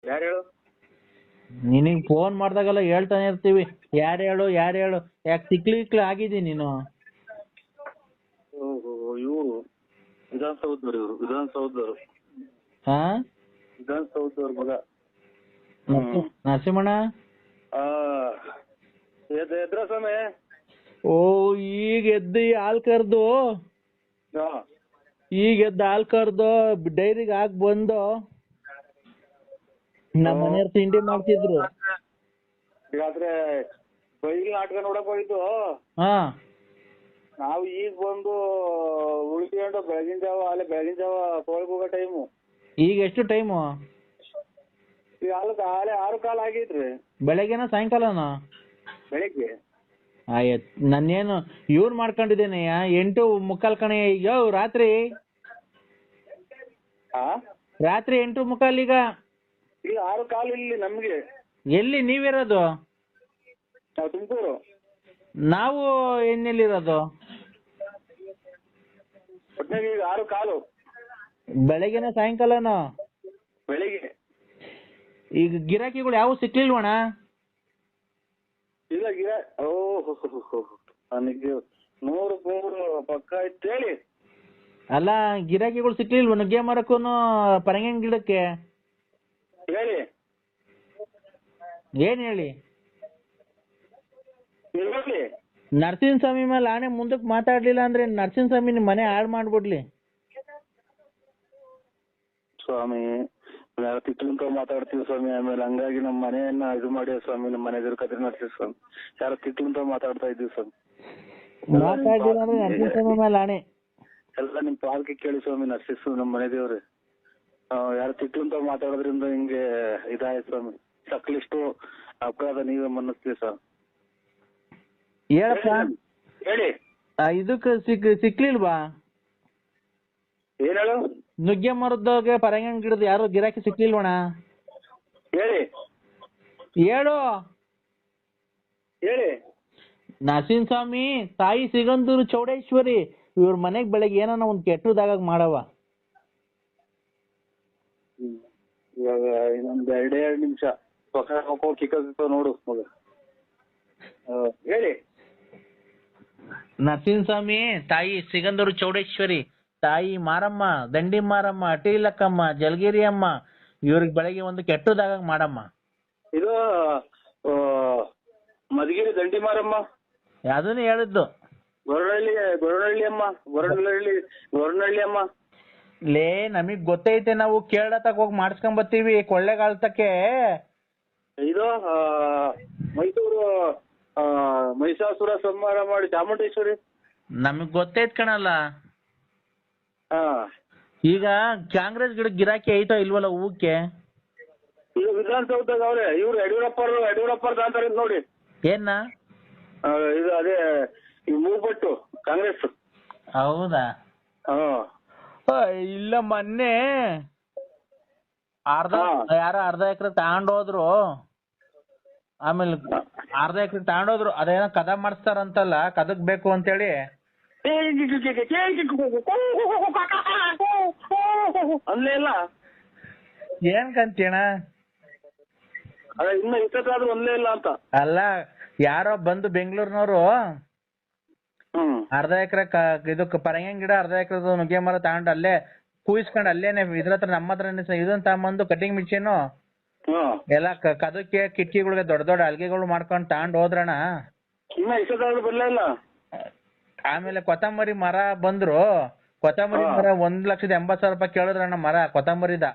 ಯಾರು ಹೇಳು? ನಿನಗೆ ಫೋನ್ ಮಾಡ್ದಾಗೆಲ್ಲ ಹೇಳ್ತಾನೆ ಇರ್ತೀವಿ ಯಾರು ಹೇಳು ಯಾಕೆ ತಿಕ್ಲಿ ಆಗಿದಿ ನೀನು. ಓಹೋ, ಇವರು ವಿಧಾನಸೌಧದವ್ರು, ವಿಧಾನಸೌಧದವ್ರು ಹಾ ವಿಧಾನಸೌಧದವ್ರ ಮಗ. ನರಸಿಂಹಣ್ಣ ಎದ್ರ ಸ್ವಾಮಿ? ಓ ಈಗ ಎದ್ದು ಹಾಲ್ ಕರ್ದು ಡೈರಿಗೆ ಹಾಕಿ ಬಂದು ನಮ್ಮ ಮನೆಯವ್ರು ತಿಂಡಿ ಮಾಡ್ತಿದ್ರು. ಈಗಾದ್ರೆ ಬೈಲ್ ನಾಟಕ ನೋಡಕ್ ಹೋಗಿದ್ದು. ಹಾ ನಾವು ಈಗ ಬಂದು ಉಳ್ಕೊಂಡು ಬೆಳಗಿನ ಜಾವ ತೋಳ್ಗೆ ಹೋಗೋ ಟೈಮು. ಈಗ ಎಷ್ಟು ಟೈಮು? ಈಗ ಆಲೆ 6:15 ಆಗೈತ್ರಿ. ಬೆಳಗ್ಗೆನ ಸಾಯಂಕಾಲನ? ಬೆಳಿಗ್ಗೆ. ಆಯ್ತು, ನಾನೇನು ಇವ್ರು ಮಾಡ್ಕೊಂಡಿದ್ದೇನೆ 8:45 ಕಣೆ. ಈಗ ರಾತ್ರಿ 8:45 ಈಗ. ಈಗ 6:15 ಇಲ್ಲಿ ನಮ್ಗೆ. ಎಲ್ಲಿ ನೀವಿರೋದು? ನಾವು ತುಮಕೂರು. ನಾವು ಎಲ್ಲಿರೋದು? ಒಟ್ನಾಗ ಈಗ 6:15. ಬೆಳಗ್ಗೆನ ಸಾಯಂಕಾಲನ? ಬೆಳಿಗ್ಗೆ. ಈಗ ಗಿರಾಕಿಗಳು ಯಾವ ಸಿಕ್ಲಿಲ್ವಣ? ಇಲ್ಲ ಓಹೋ, ನನಗೆ 100 ಪಕ್ಕ ಇತ್ತು ಹೇಳಿ. ಅಲ್ಲ ಗಿರಾಕಿಗಳು ಸಿಕ್ಲಿಲ್ವ ನುಗ್ಗೆ ಮರಕ್ಕೂನು ಪರಂಗಿನ ಗಿಡಕ್ಕೆ? ಹೇಳಿ. ಏನ್ ಹೇಳಿ? ಹೇಳಿ. ನರಸಿಂಹ ಸ್ವಾಮಿ ಮೇಲೆ ಆನೆ ಮುಂದಕ್ಕೆ ಮಾತಾಡ್ಲಿಲ್ಲ ಅಂದ್ರೆ ನರಸಿಂಹ ಸ್ವಾಮಿ ನಿಮ್ ಮನೆ ಹಾಳು ಮಾಡ್ಬಿಡ್ಲಿ. ಸ್ವಾಮಿ ತಿಟ್ಟಂತ ಮಾತಾಡ್ತೀವಿ ಸ್ವಾಮಿ. ಆಮೇಲೆ ಹಂಗಾಗಿ ನಮ್ಮ ಮನೆಯನ್ನ ಇದು ಮಾಡಿ ಸ್ವಾಮಿ, ನಮ್ಮ ಮನೆ ಎದುರು ಕದ್ರೆ ನಡ್ತೀವಿ ಸ್ವಾಮಿ. ಯಾರು ತಿಟ್ಟಂತ ಮಾತಾಡ್ತಾ ಇದ್ದೀವಿ ಸ್ವಾಮಿ. ಮಾತಾಡ್ಲಿಲ್ಲ ಅಂದ್ರೆ ನರಸಿಂಹ ಸ್ವಾಮಿ ಮೇಲೆ ಆನೆ. ಎಲ್ಲ ನಿಮ್ ಪಾಲ್ಕೆ ಕೇಳಿ ಸ್ವಾಮಿ. ನರ್ಸಿಸ್ ನಮ್ಮ ಮನೆ ದೇವ್ರಿ. ಯಾರು ತಿಟ್ಟಂತ ಮಾತಾಡೋದ್ರಿಂದ ಹಿಂಗೆ ಇದಾಯ್ತು ಸ್ವಾಮಿ. ಸಕ್ಲಿಷ್ಟು ಅಪರಾಧ ನೀವೇ ಮನ್ನಿಸ್ತೀವಿ ಸರ್. ಹೇಳಪ್ಪ. ಹೇಳಿ. ಇದಕ್ಕೆ ಸಿಕ್ಲಿಲ್ವಾ? ಏನ್ ಹೇಳು? ನುಗ್ಗೆ ಮರದೊಳಗೆ ಪರಂಗಿನ ಗಿಡದ ಯಾರು ಗಿರಾಕಿ ಸಿಕ್ಲಿಲ್ವಣ? ಹೇಳಿ. ಹೇಳು. ಹೇಳಿ. ನರಸಿಂಹ ಸ್ವಾಮಿ ತಾಯಿ ಸಿಗಂದೂರು ಚೌಡೇಶ್ವರಿ ಇವ್ರ ಮನೆಗ್ ಬೆಳಗ್ಗೆ ಏನಾನ ಒಂದ್ ಕೆಟ್ಟದಾಗ ಮಾಡವ. ಇವಾಗ ಇನ್ನೊಂದ್ 2 ನಿಮಿಷ ನೋಡು ಮಗ. ಹೇಳಿ. ನರಸಿಂಹ ಸ್ವಾಮಿ ತಾಯಿ ಸಿಗಂದೂರು ಚೌಡೇಶ್ವರಿ, ತಾಯಿ ಮಾರಮ್ಮ, ದಂಡಿ ಮಾರಮ್ಮ, ಟೀಲಕ್ಕಮ್ಮ, ಜಲಗಿರಿ ಅಮ್ಮ ಇವ್ರಿಗೆ ಬೆಳಗ್ಗೆ ಒಂದು ಕೆಟ್ಟದಾಗ ಮಾಡಮ್ಮ. ಇದು ಮಧುಗಿರಿ ದಂಡಿ ಮಾರಮ್ಮ. ಅದನ್ನ ಹೇಳಿದ್ದು. ಗೊರವನಹಳ್ಳಿ ಅಮ್ಮ. ಲೇ ನಮಗ್ ಗೊತ್ತೈತೆ, ನಾವು ಕೇರಳತಕ್ ಹೋಗಿ ಮಾಡಿಸ್ಕೊಂಡ್ ಬರ್ತೀವಿ ಕೊಳ್ಳೆಗಾಲತಕ್ಕೆ. ಇದು ಮೈಸೂರು ಮಹಿಷಾಸುರ ಸಂಹಾರ ಮಾಡಿ ಚಾಮುಂಡೇಶ್ವರಿ. ನಮಗ್ ಗೊತ್ತೈತ್ ಕಣಲ್ಲ. ಈಗ ಕಾಂಗ್ರೆಸ್ ಗಿರಾಕಿ ಐತೋ ಇಲ್ವಲ್ಲ ಹೂಕ್ಕೆ? ಈಗ ವಿಧಾನಸೌಧದಾಗ ಅವ್ರೆ ಇವ್ರು ಯಡಿಯೂರಪ್ಪರ್ದ ಅಂತಾರೆ ನೋಡಿ. ಏನ ಇದು ಅದೇ ಮೂಗ್ಬಟ್ಟು ಕಾಂಗ್ರೆಸ್. ಹೌದಾ? ಇಲ್ಲ ಮೊನ್ನೆ ಅರ್ಧ ಎಕರೆ ತಗೊಂಡೋದ್ರು. ಆಮೇಲೆ ಅರ್ಧ ಎಕರೆ ತಗೊಂಡೋದ್ರು. ಅದೇನೋ ಕದ ಮಾಡಿಸ್ತಾರಂತಲ್ಲ, ಕದಕ್ ಬೇಕು ಅಂತೇಳಿ ಅಲ್ಲೇ ಇಲ್ಲ. ಏನ್ ಕಂತೀಣ? ಅದ ಇನ್ನ ಇಷ್ಟದಾದ್ರೂ ಒಂದೇ ಇಲ್ಲ ಅಂತ. ಅಲ್ಲ ಯಾರೋ ಬಂದು ಬೆಂಗಳೂರಿನವರು ಅರ್ಧ ಎಕರೆ ಇದಕ್ಕೆ ಪರಂಗಿನ ಗಿಡ ಅರ್ಧ ಎಕರೆ ನುಗ್ಗೆ ಮರ ತಗೊಂಡು ಅಲ್ಲೇ ಕೂಯಿಸ್ಕೊಂಡು ಅಲ್ಲೇನೆ ಇದ್ರ ಹತ್ರ ನಮ್ಮ ಹತ್ರ ಇದನ್ನ ತಗೊಂಬಂದು ಕಟಿಂಗ್ ಮಿಷಿನ್ ಎಲ್ಲ ಕದಕ್ಕೆ ಕಿಟಕಿಗಳಿಗೆ ದೊಡ್ಡ ಅಲ್ಗೆಗಳು ಮಾಡ್ಕೊಂಡು ತಗೊಂಡ್ ಹೋದ್ರಣ. ಇನ್ನ ಇಷ್ಟದಾದ್ರೂ ಬರ್ಲಿಲ್ಲ. ಆಮೇಲೆ ಕೊತ್ತಂಬರಿ ಮರ ಬಂದ್ರು. ಕೊತ್ತಂಬರಿ ಮರ 1,80,000 ರೂಪಾಯಿ ಕೇಳಿದ್ರಣ್ಣ ಮರ ಕೊತ್ತಂಬರಿದ.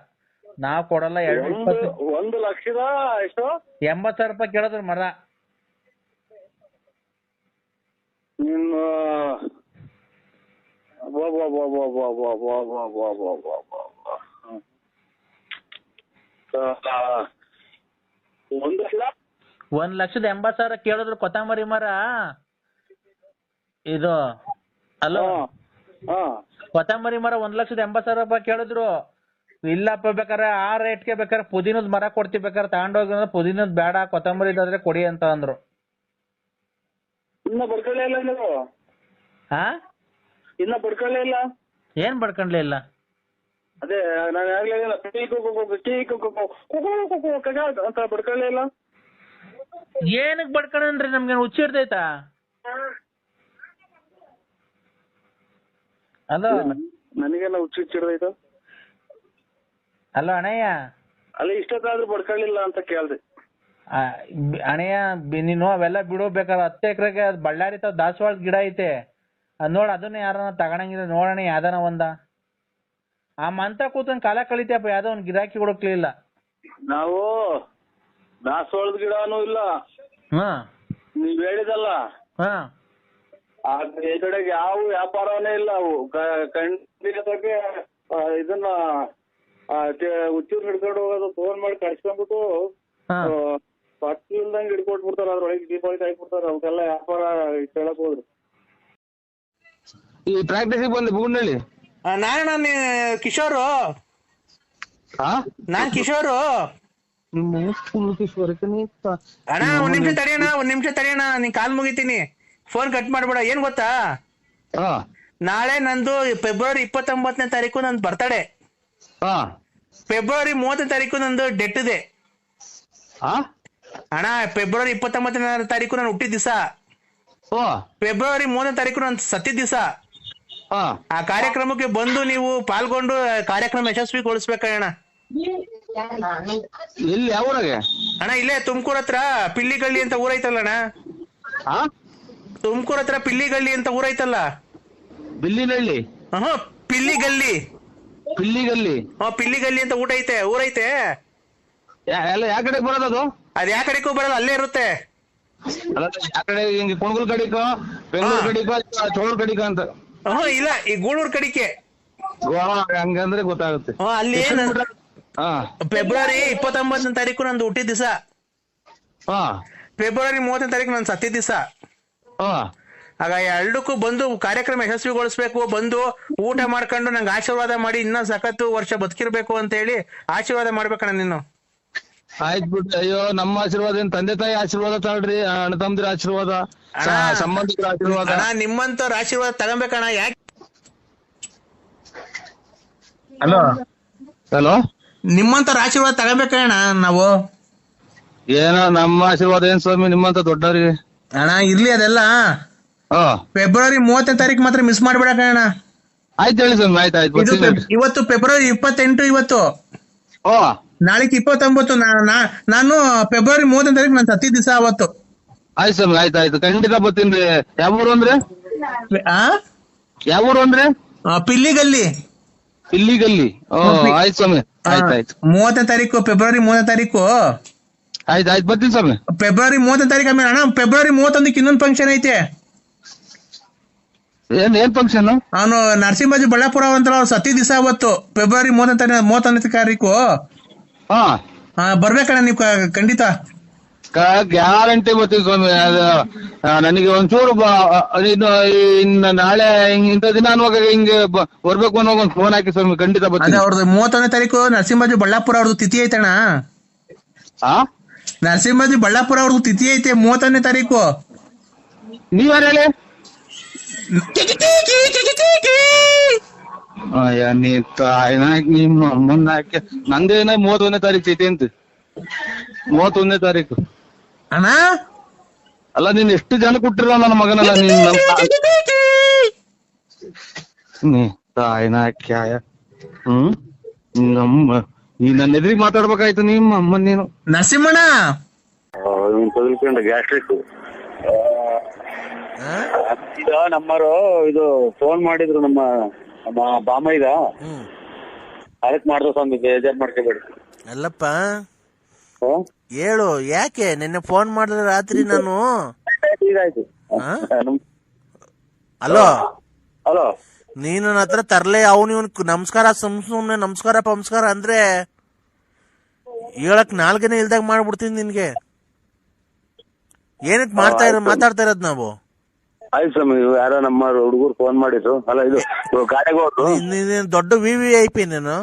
ನಾವ್ ಕೊಡಲ್ಲ. 1,00,000 ಎಷ್ಟು? 80,000 ರೂಪಾಯಿ ಕೇಳಿದ್ರು ಮರ. ನಿಮ್ಮ $1,80,000 ಕೇಳಿದ್ರು ಕೊತ್ತಂಬರಿ ಮರ. ಇದು ಅಲ್ಲೋ ಕೊತ್ತಂಬರಿ ಮರ 1,80,000 ರೂಪಾಯಿ ಕೇಳಿದ್ರು. ಇಲ್ಲಪ್ಪ ಬೇಕಾರೆ ಆ ರೇಟ್ಗೆ ಬೇಕಾರೆ ಪುದೀನದ ಮರ ಕೊಡ್ತೀವಿ, ಬೇಕಾರೆ ತಗೊಂಡೋಗಿ ಪುದೀನದ್ ಬೇಡ ಕೊತ್ತಂಬರಿದಾದ್ರೆ ಕೊಡಿ ಅಂತ ಅಂದ್ರು. ಇನ್ನ ಬಡ್ಕೊಳ್ಳೇ ಇಲ್ಲ ನೀವು? ಇನ್ನ ಬಡ್ಕೊಳ್ಳೇ ಇಲ್ಲ? ಏನ್ ಬಡ್ಕೊಂಡ್ಲೇ ಇಲ್ಲ? ಅದೇ ನಾನು ಆಗ್ಲೇ ಅಂತ ಬಡ್ಕೊಳ್ಳೇ ಇಲ್ಲ. ಏನಕ್ ಬಡ್ಕಣನ್ರಿ, ನಮ್ಗೆ ಹುಚ್ಚಿರ್ತೈತಾ? ಅಲೋ, ನನಗೆಲ್ಲ ಹುಚ್ಚಿಡ್ದೈತ. ಅಲೋ ಅಣ್ಣಯ್ಯ, ಅಲ್ಲ ಇಷ್ಟೊತ್ತಾದ್ರೂ ಬಡ್ಕೊಳ್ಳಿಲ್ಲ ಅಂತ ಕೇಳ್ದೆ. ಅಣ್ಣಯ್ಯ ನೀನು ಅವೆಲ್ಲ ಬಿಡು, ಬೇಕಾದ್ರೆ 10 ಎಕರೆಗೆ ಬಳ್ಳಾರಿ ತಾವ್ ದಾಸವಾಳದ ಗಿಡ ಐತೆ, ಅದ್ ನೋಡ್, ಅದನ್ನ ಯಾರನ್ನ ತಗೊಳಂಗಿಲ್ಲ ನೋಡೋಣ, ಯಾವ್ದಾನ ಒಂದ. ಆ ಮಂತ ಕೂತಂಗ್ ಕಾಲ ಕಳಿತಪ್ಪ, ಯಾವ್ದೋ ಒಂದ್ ಗಿರಾಕಿ ಕೊಡಕ್ಲಿಲ್ಲ. ನಾವು ದಾಸವಾಳದ ಗಿಡನೂ ಇಲ್ಲ, ನೀವ್ ಹೇಳಿದಲ್ಲ ಈ ಕಡೆಗೆ ಯಾವ ವ್ಯಾಪಾರನೇ ಇಲ್ಲ. ಅವು ಖಂಡಿತಕ್ಕೆ ಇದನ್ನ ಹುಚ್ಚೂರ್ ಹಿಡ್ಕೊಂಡು ಹೋಗೋದು, ಫೋನ್ ಮಾಡಿ ಕಳ್ಸ್ಕೊಂಡ್ಬಿಟ್ಟು ಪಟ್ಟು ಇಲ್ದಂಗೆ ಹಿಡ್ಕೊಟ್ಬಿಡ್ತಾರ, ಅದ್ರೊಳಗೆ ದೀಪಾವಳಿ ಹಾಕ್ಬಿಡ್ತಾರ. ಅವಕ್ಕೆಲ್ಲ ವ್ಯಾಪಾರ ಕೇಳಕ್ ಹೋದ್ರು. ಈ ಪ್ರಾಕ್ಟೀಸಿಗೆ ಬಂದೆ ಬೂಗ್ನಳ್ಳಿ. ನಾನು ಕಿಶೋರು, ನಾನ್ ಕಿಶೋರು. ಅಣ್ಣ ಒಂದ್ ನಿಮಿಷ ತಡೆಯಣ, ನೀನ್ ಕಾಲ್ ಮುಗಿತೀನಿ, ಫೋನ್ ಕಟ್ ಮಾಡ್ಬೇಡ. ಏನ್ ಗೊತ್ತಾ, ನಾಳೆ ನಂದು ಫೆಬ್ರವರಿ 29ನೇ ತಾರೀಕು ನಂದು ಬರ್ತಡೆ. ಫೆಬ್ರವರಿ 30ನೇ ತಾರೀಕು ನಂದು ಡೆತ್ ಇದೆ ಅಣ್ಣ. ಫೆಬ್ರವರಿ 29ನೇ ತಾರೀಕು ನಾನು ಹುಟ್ಟಿದ ದಿವಸ, ಫೆಬ್ರವರಿ 30ನೇ ತಾರೀಕು ನಾನು ಸತ್ತಿದ ದಿವಸ. ಆ ಕಾರ್ಯಕ್ರಮಕ್ಕೆ ಬಂದು ನೀವು ಪಾಲ್ಗೊಂಡು ಕಾರ್ಯಕ್ರಮ ಯಶಸ್ವಿಗೊಳಿಸ್ಬೇಕಣ್ಣ. ಎಲ್ಲಿ, ಯಾವ ಊರಾಗೆ ಅಣ್ಣ? ಇಲ್ಲೇ ತುಮಕೂರ್ ಹತ್ರ ಪಿಲ್ಲಿಗಳ್ಳಿ ಅಂತ ಊರೈತಲ್ಲ ಅಣ್ಣ. ತುಮಕೂರ್ ಹತ್ರ ಪಿಲ್ಲಿಗಳ್ಳಿ ಅಂತ ಊರೈತಲ್ಲ. ಬಿಲ್ಲಿನಹಳ್ಳಿ? ಪಿಲ್ಲಿಗಲ್ಲಿ. ಪಿಲ್ಲಿಗಲ್ಲಿ? ಪಿಲ್ಲಿಗಲ್ಲಿ ಅಂತ ಊರೈತೆ. ಎಲ್ಲ ಯಾವ ಕಡೆ ಬರೋದದು? ಅದ್ ಯಾವ ಕಡೆಗೂ ಬರಲ್ಲ, ಅಲ್ಲೇ ಇರುತ್ತೆ. ಅಲ್ಲ ಯಾವ ಕಡೆ, ಹಿಂಗೆ ಕುಣಗುಲ್ ಕಡಿಕೋ, ಬೆಂಗಳೂರು ಕಡಿಕೋ, ಚೋಳೂರ್ ಕಡಿಕೋ ಅಂತ? ಇಲ್ಲ, ಈ ಗೂಳೂರ್ ಕಡಿಕೆ. ಹಂಗಂದ್ರೆ ಗೊತ್ತಾಗುತ್ತೆ. ಅಲ್ಲಿ ಫೆಬ್ರವರಿ 29ನೇ ತಾರೀಕು ನಂದು ಹುಟ್ಟಿದ ದಿವಸ, ಫೆಬ್ರವರಿ 30ನೇ ತಾರೀಕು ನಾನು ಸತ್ತಿದ ದಿವಸ. ಆಗ ಎರಡಕ್ಕೂ ಬಂದು ಕಾರ್ಯಕ್ರಮ ಯಶಸ್ವಿಗೊಳಿಸ್ಬೇಕು, ಬಂದು ಊಟ ಮಾಡ್ಕೊಂಡು ನಂಗೆ ಆಶೀರ್ವಾದ ಮಾಡಿ ಇನ್ನ ಸಖತ್ತು ವರ್ಷ ಬದುಕಿರ್ಬೇಕು ಅಂತ ಹೇಳಿ ಆಶೀರ್ವಾದ ಮಾಡ್ಬೇಕಣ್ಣ ನೀನು. ಆಯ್ತು ಬಿಡ್ರಿ. ಅಯ್ಯೋ, ನಮ್ಮ ಆಶೀರ್ವಾದ ಏನ್, ತಂದೆ ತಾಯಿ ಆಶೀರ್ವಾದ ತಗೊಳ್ರಿ, ಅಣ್ಣ ತಮ್ಮದಿರ ಆಶೀರ್ವಾದ, ಸಂಬಂಧಿಕರ ಆಶೀರ್ವಾದ. ನಿಮ್ಮಂತವ್ರ ಆಶೀರ್ವಾದ ತಗೊಬೇಕಣ್ಣ. ಯಾಕೆ? ಹಲೋ, ನಿಮ್ಮಂತವ್ರ ಆಶೀರ್ವಾದ ತಗೊಬೇಕಣ್ಣ ನಾವು. ಏನೋ ನಮ್ಮ ಆಶೀರ್ವಾದ ಏನ್ ಸ್ವಾಮಿ ನಿಮ್ಮಂತ ದೊಡ್ಡವ್ರಿಗೆ. ಅಣ್ಣ ಇರ್ಲಿ ಅದೆಲ್ಲ. ಫೆಬ್ರವರಿ 30ನೇ ತಾರೀಕು ಮಾತ್ರ ಮಿಸ್ ಮಾಡ್ಬೇಡಣ್ಣ. ಆಯ್ತು ಹೇಳಿ ಸ್ವಾಮಿ, ಆಯ್ತು. ಇವತ್ತು ಫೆಬ್ರವರಿ 28, ಇವತ್ತು ನಾಳೆಗೆ 29. ನಾನು ಫೆಬ್ರವರಿ 30ನೇ ತಾರೀಕು ನಾನು ಸತ್ತಿದ ದಿವಸ ಅವತ್ತು. ಆಯ್ತು ಸ್ವಾಮಿ, ಆಯ್ತು ಖಂಡಿತ ಬರ್ತೀನಿ. ಯಾವ ಊರು ಅಂದ್ರೆ? ಯಾವ ಊರು ಅಂದ್ರೆ? ಪಿಲ್ಲಿಗಲ್ಲಿ. ಪಿಲ್ಲಿಗಲ್ಲಿ? ಆಯ್ತು ಸ್ವಾಮಿ, ಆಯ್ತು. 30ನೇ ತಾರೀಕು, ಫೆಬ್ರವರಿ 30ನೇ ತಾರೀಕು. ಆಯ್ತು ಬರ್ತೀನಿ ಸ್ವಾಮಿ. ಫೆಬ್ರವರಿ 30ನೇ ತಾರೀಕು ಆಮೇಲೆ ಅಣ್ಣ ಫೆಬ್ರವರಿ 31ಕ್ಕೆ ಇನ್ನೊಂದು ಫಂಕ್ಷನ್ ಐತೆ. ಏನ್ ಫಂಕ್ಷನ್? ಅವನು ನರಸಿಂಹಾಜಿ ಬಳ್ಳಾಪುರ ಅಂತ ಸತ್ತಿದ ದಿವಸ ಅವತ್ತು, ಫೆಬ್ರವರಿ 31ನೇ ತಾರೀಕು. ಬರ್ಬೇಕಣ್ಣ ನೀವು ಖಂಡಿತ. ಗ್ಯಾರಂಟಿ ಬರ್ತೀವಿ ಸ್ವಾಮಿ. ನನಗೆ ಒಂಚೂರು ಇನ್ನು ನಾಳೆ ಇಂಥ ದಿನ ಅನ್ನುವಾಗ ಹಿಂಗೆ ಬರ್ಬೇಕು ಅನ್ನೋ ಒಂದು ಫೋನ್ ಹಾಕಿ ಸ್ವಾಮಿ, ಖಂಡಿತ ಬರ್ತೀನಿ. ಅವ್ರದ್ದು 31ನೇ ತಾರೀಕು ನರಸಿಂಹಾಜಿ ಬಳ್ಳಾಪುರ ಅವ್ರದ್ದು ತಿಥಿ ಐತಣ್ಣ. ನರಸಿಂಹಾಜಿ ಬಳ್ಳಾಪುರ ಅವ್ರದ್ದು ತಿಥಿ ಐತೆ 31ನೇ ತಾರೀಕು. ನೀವ್ಯಾರು ಹೇಳಿ? ನಿಮ್ಮ ಅಮ್ಮನ್ನ ಹಾಕಿ ನಂದೇನ 31ನೇ ತಾರೀಕು ತಿಥಿ ಅಂತ. 31ನೇ ತಾರೀಕು ಅಣ್ಣ. ಅಲ್ಲ, ನೀನ್ ಎಷ್ಟು ಜನ ಕೊಟ್ಟಿರ ನನ್ನ ಮಗನಲ್ಲ ತಾಯಿನ ಕ್ಯಾಯ. ನಮ್ಮ ನೀ ನನ್ನ ಎದುರಿಗೆ ಮಾತಾಡ್ಬೇಕಾಯ್ತು ನಿಮ್ಮ ಅಮ್ಮ ನೀನು. ನರಸಿಂಹಣ್ಣ ಗ್ಯಾಸ್ಟ್ರಿಕ್ ಈಗ ನಮ್ಮರು ಇದು ಫೋನ್ ಮಾಡಿದ್ರು, ನಮ್ಮ ಬಾಮೈದ, ಅದಕ್ಕೆ ಮಾಡ್ದ ಸ್ವಾಮಿ, ಬೇಜಾರ್ ಮಾಡ್ಕೋಬೇಡಿ. ಅಲ್ಲಪ್ಪ ಹೇಳು, ಯಾಕೆ ನಿನ್ನೆ ಫೋನ್ ಮಾಡಿದ್ರೆ ರಾತ್ರಿ ನಾನು. ಹಲೋ, ನೀನು ನನ್ನ ಹತ್ರ ತರ್ಲೆ ಅವನು ಇವನ್ ನಮಸ್ಕಾರ ಸುಮ್ನೆ ನಮಸ್ಕಾರ ಅಂದ್ರೆ ಹೇಳಕ್ ನಾಲ್ಕನೇ ಇಲ್ದಾಗ ಮಾಡ್ಬಿಡ್ತೀನಿ ನಿನ್ಗೆ. ಏನಕ್ಕೆ ಮಾತಾಡ್ತಾ ಇರೋದ್ ನಾವು? ಆಯ್ತು ಸ್ವಾಮಿ, ಯಾರೋ ನಮ್ಮ ಹುಡುಗರು ಫೋನ್ ಮಾಡಿದ್ರು. ಅಲ್ಲ ಇದು ದೊಡ್ಡ VVIP ನೀನು.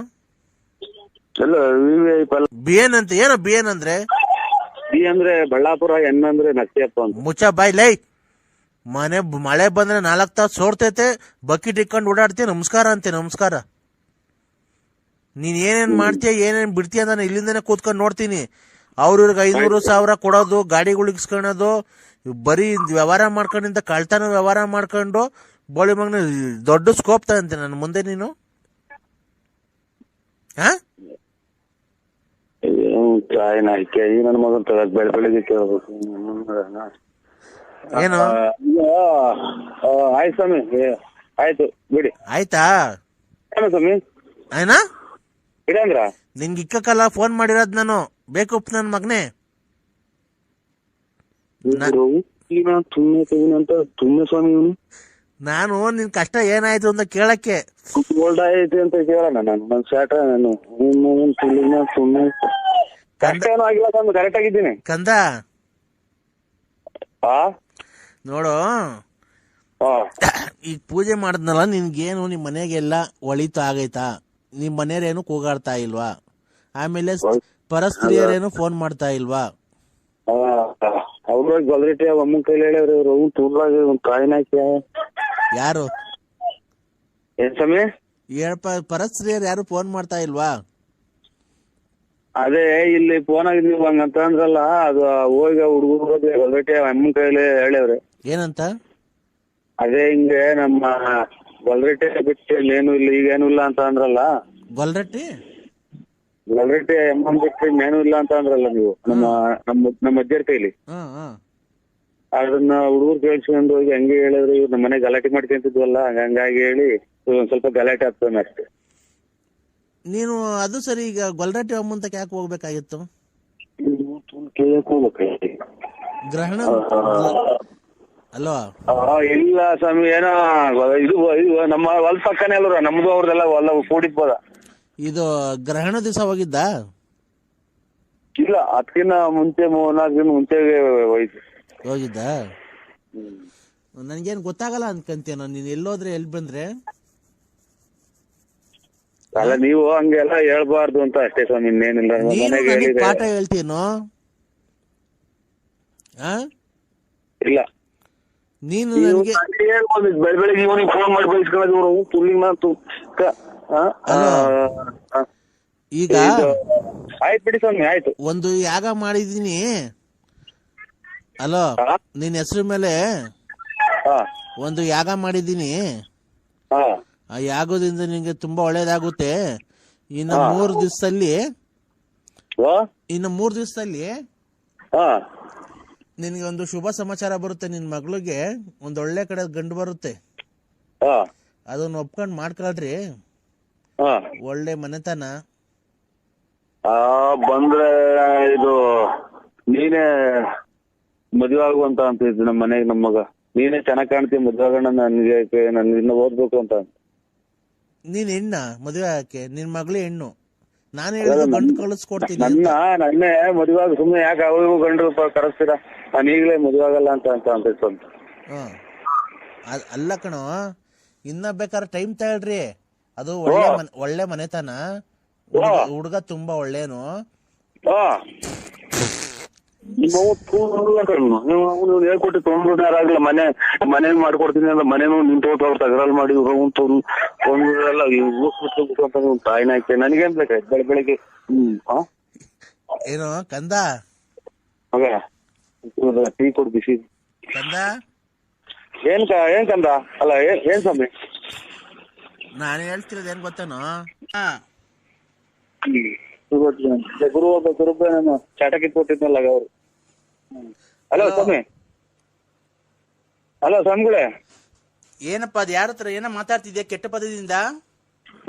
ಬಿ ಎನ್ ಅಂತ ಏನೋ ಬಿ ಎನ್ ಅಂದ್ರೆ? ಬಿ ಅಂದ್ರೆ ಬಳ್ಳಾಪುರ, ಎನ್ ಅಂದ್ರೆ ನಕ್ತಿಯಪ್ಪ ಅಂತ. ಮುಚ್ಚ ಬಾಯ್ ಲೈ. ಮಳೆ ಬಂದ್ರೆ 4 ತಾಸು ಸೋರ್ತೈತೆ, ಬಕೆಟ್ ಇಟ್ಕೊಂಡು ಓಡಾಡ್ತೀಯ, ನಮಸ್ಕಾರ ಅಂತೆ. ನಮಸ್ಕಾರ ನೀನ್ ಏನೇನ್ ಮಾಡ್ತೀಯ ಏನೇನ್ ಬಿಡ್ತೀಯ ನಾನು ಇಲ್ಲಿಂದನೇ ಕೂತ್ಕೊಂಡು ನೋಡ್ತೀನಿ. ಅವ್ರಿಗೆ 500,000 ಕೊಡೋದು, ಗಾಡಿಗಳು ಇಸ್ಕೊಳೋದು, ಬರೀ ವ್ಯವಹಾರ ಮಾಡ್ಕೊಂಡಿಂದ ಕಳ್ತನ ವ್ಯವಹಾರ ಮಾಡ್ಕೊಂಡು ಬೋಳಿ ಮಗನ ದೊಡ್ಡ ಸ್ಕೋಪ್ ತಗಂತೆ ನನ್ನ ಮುಂದೆ ನೀನು. ನನ್ನ ಮಗನ್ ತಗದ್ ಬೆಳಗ್ಗೆ ಕೇಳ್ಬೇಕು ಏನು? ಆಯ್ತು ಸ್ವಾಮಿ, ಆಯ್ತು ಬಿಡಿ. ಆಯ್ತಾ ಸ್ವಾಮಿ ಆಯ್ನಾ ಇಡಂದ್ರ ನಿನ್ಗೆ ಇಕ್ಕಲ್ಲ ಫೋನ್ ಮಾಡಿರೋದ್ ನಾನು. ಬೇಕು ನನ್ ಮಗನೇ. ತುಮ್ಮೆ ಸ್ವಾಮಿ ಇವನು. ನಾನು ನಿನ್ ಕಷ್ಟ ಏನಾಯ್ತು ಅಂತ ಕೇಳಕ್ಕೆ ಗೋಲ್ಡ್ ಐತಿ ಅಂತ ಕೇಳೋಣ. ನಾನು ಸ್ಯಾಟ ನಾನು ಸುಮ್ಮನೆ ಕಷ್ಟ ಏನೂ ಆಗಿಲ್ಲ, ನಾನು ಕರೆಕ್ಟ್ ಆಗಿದ್ದೀನಿ ಕಂದ. ನೋಡು, ಈಗ ಪೂಜೆ ಮಾಡಿದ್ನಲ್ಲ, ನಿನ್ಗೇನು ನಿಮ್ ಮನೆಗೆಲ್ಲ ಒಳಿತು ಆಗೈತಾ? ನಿಮ್ ಮನೆಯರೇನು ಕೂಗಾಡ್ತಾ ಇಲ್ವಾ? ಆಮೇಲೆ ಪರಸ್ತ್ರೀಯರೇನು ಫೋನ್ ಮಾಡ್ತಾ ಇಲ್ವಾ? ಅವ್ರ ಗೊಲ್ರಿಟಿ ಅಮ್ಮನ ಕೈಲಿ ಹೇಳ್ಯಾವ್ರಿ ಅವ್ರು. ತೂರ್ಲಾಗ ಒಂದ್ ಕಾಯಿನ ಯಾರು ಏನ್ ಸ್ವಾಮಿ? ಪರಸ್ತ್ರೀಯರು ಯಾರು ಫೋನ್ ಮಾಡ್ತಾ ಇಲ್ವಾ? ಅದೇ ಇಲ್ಲಿ ಫೋನ್ ಆಗಿದ್ವಿ ಹಂಗಂತ ಅಂದ್ರಲ್ಲ, ಅದು ಹೋಗಿ ಹುಡುಗರು ಗೊಲ್ರಿಟಿ ಅಮ್ಮನ ಕೈಲಿ ಹೇಳ್ಯಾವ್ರಿ. ಏನಂತ? ಅದೇ ಹಿಂಗೆ ನಮ್ಮ ಗೊಲ್ರಿಟಿ ಬಿಟ್ಟು ಏನು ಇಲ್ಲ, ಈಗೇನು ಇಲ್ಲ ಅಂತ ಅಂದ್ರಲ್ಲ. ಗೊಲ್ರಟ್ಟಿ ಅಮ್ಮನ್ ಬಿಟ್ಟು ಇನ್ನೇನು ಇಲ್ಲ ಅಂತ ಅಂದ್ರಲ್ಲ ನೀವು ನಮ್ಮ ಅಜ್ಜರ ಕೈಲಿ. ಅದನ್ನ ಹುಡುಗರು ಕೇಳ್ಸ್ಕೊಂಡು ಹೋಗಿ ಹಂಗೆ ಹೇಳಿದ್ರು. ಇವ್ರು ನಮ್ಮ ಮನೆ ಗಲಾಟೆ ಮಾಡ್ಕೊಂತಿದ್ವಲ್ಲ, ಹಂಗಾಗಿ ಹೇಳಿ ಒಂದ್ ಸ್ವಲ್ಪ ಗಲಾಟೆ ಆಗ್ತಾನೆ ಅಷ್ಟೇ. ನೀನು ಅದು ಸರಿ, ಈಗ ಗೊಲ್ರಟ್ಟಿ ಅಮ್ಮಂತಕ್ಕೆ ಯಾಕೆ ಹೋಗ್ಬೇಕಾಗಿತ್ತು? ಗ್ರಹಣ ಅಲ್ವಾ? ಇಲ್ಲ ಸ್ವಾಮಿ, ಏನೋ ಇದು ನಮ್ಮ ಹೊಲ ಪಕ್ಕನೇ ಅಲ್ರ, ನಮ್ದು ಅವ್ರದೆಲ್ಲ ಹೊಲ ಕೂಡಿದ್ಬೋದ. ಇದು ಗ್ರಹಣ ದಿವಸ ಹೋಗಿದ್ದ? ಇಲ್ಲ, ಅದಕ್ಕಿಂತ ಮುಂಚೆ 4 ದಿನ ಮುಂಚೆಗೆ ಹೋಗಿದ್ದ. ನನ್ಗೇನ್ ಗೊತ್ತಾಗಲ್ಲ ಅನ್ಕಂತೇನೋ, ನೀನ್ ಎಲ್ಲೋದ್ರೆ ಎಲ್ಲಿ ಬಂದ್ರೆ. ಅಲ್ಲ, ನೀವು ಹಂಗೆಲ್ಲ ಹೇಳ್ಬಾರ್ದು ಅಂತ ಅಷ್ಟೇ ಸ್ವಾಮಿ, ಇನ್ನೇನಿಲ್ಲ. ಪಾಠ ಹೇಳ್ತೀನೋ? ಇಲ್ಲ, ನೀನು ಬೆಳಗ್ಗೆ ಇವನಿಗೆ ಫೋನ್ ಮಾಡಿ ಬಯಸ್ಕೊಳ್ಳೋದು ಈಗ ಆಯ್ತು ಬಿಡಿ ಸ್ವಾಮಿ, ಆಯ್ತು. ಒಂದು ಯಾಗ ಮಾಡಿದೀನಿ. ಅಲೋ, ನಿನ್ ಹೆಸರು ಮೇಲೆ ಒಂದು ಯಾಗ ಮಾಡಿದೀನಿ. ಆ ಯಾಗದಿಂದ ನಿಂಗೆ ತುಂಬಾ ಒಳ್ಳೇದಾಗುತ್ತೆ. ಇನ್ನು 3 ದಿವಸದಲ್ಲಿ ನಿನ್ಗೆ ಒಂದು ಶುಭ ಸಮಾಚಾರ ಬರುತ್ತೆ. ನಿನ್ ಮಗಳಿಗೆ ಒಂದ್ ಒಳ್ಳೆ ಕಡೆ ಗಂಡು ಬರುತ್ತೆ. ಅದನ್ನ ಒಪ್ಕೊಂಡ್ ಮಾಡ್ಕೊಳ್ರಿ. ಒಳ್ಳೆ ಮನೆತನ ಬಂದ್ರೆ ಇದು ನೀನೇ ಮದುವೆ ಆಗುವಂತ ಅಂತ ಇದ್ದು ನಮ್ಮ ಮನೆಗೆ. ನಮ್ಮ ಮಗ ನೀನೇ ಚೆನ್ನಾಗ್ ಕಾಣ್ತೀವಿ, ಮದುವೆ ಆಗೋಣ, ನನ್ಗೆ ನಾನು ಇನ್ನ ಓದ್ಬೇಕು ಅಂತ. ನೀನ್ ಹೆಣ್ಣ ಮದುವೆ ಆಗಕ್ಕೆ? ನಿನ್ ಮಗಳೇ ಹೆಣ್ಣು. ನಾನು ಹೇಳಿದ ಗಂಡು ಕಳಿಸ್ಕೊಡ್ತೀನಿ. ನನ್ನೇ ಮದುವೆ ಆಗ, ಸುಮ್ನೆ ಯಾಕೆ ಅವ್ರಿಗೂ ಗಂಡು ಕರೆಸ್ತೀರಾ? ನಾನು ಈಗಲೇ ಮದುವೆ ಆಗಲ್ಲ ಅಂತ ಅಲ್ಲ ಕಣೋ, ಇನ್ನ ಬೇಕಾದ್ರೆ ಟೈಮ್ ತಗೊಳ್ರಿ. ಅದು ಒಳ್ಳೆ ಮನೆತನ. ಹುಡುಗ ತುಂಬಾ ಒಳ್ಳೇನು. ಹೇಳ್ಕೊಟ್ಟು ತೊಗೊಂಡ್ಬಿಟ್ಟಾರಾಗ್ಲ ಮನೆ ಮಾಡ್ಕೊಡ್ತೀನಿ ಅಂತ ಮನೇನು ನಿಂತೋತ ಅವ್ರು ತಗರಾಲ್ ಮಾಡಿ ತೊಗೊಂಡ್ರೆಲ್ಲ ತಾಯಿನ ಹಾಕಿ ನನಗೇನ್ ಬೇಕಾಯ್ತು ಬೆಳಿಗ್ಗೆ. ಏನೋ ಕಂದ, ಟೀ ಕೊಡು ಬಿಸಿ. ಕಂದ ಏನ್ ಕಂದ? ಅಲ್ಲ ಏನ್ ಸ್ವಾಮಿ, ನಾನು ಹೇಳ್ತಿರೋದು ಏನ್ ಗೊತ್ತೇನೋ? ಗುರುಬ ನಾನು ಚಾಟ ಕಿತ್ಕೊಟ್ಟಿದ್ನಲ್ಲ ಅವ್ರು. ಹಲೋ ಸ್ವಾಮಿ. ಹಲೋ ಸ್ವಾಮಿಗಳೇ. ಏನಪ್ಪ ಅದು? ಯಾರ ಹತ್ರ ಏನೋ ಮಾತಾಡ್ತಿದ್ಯಾ ಕೆಟ್ಟ ಪದದಿಂದ?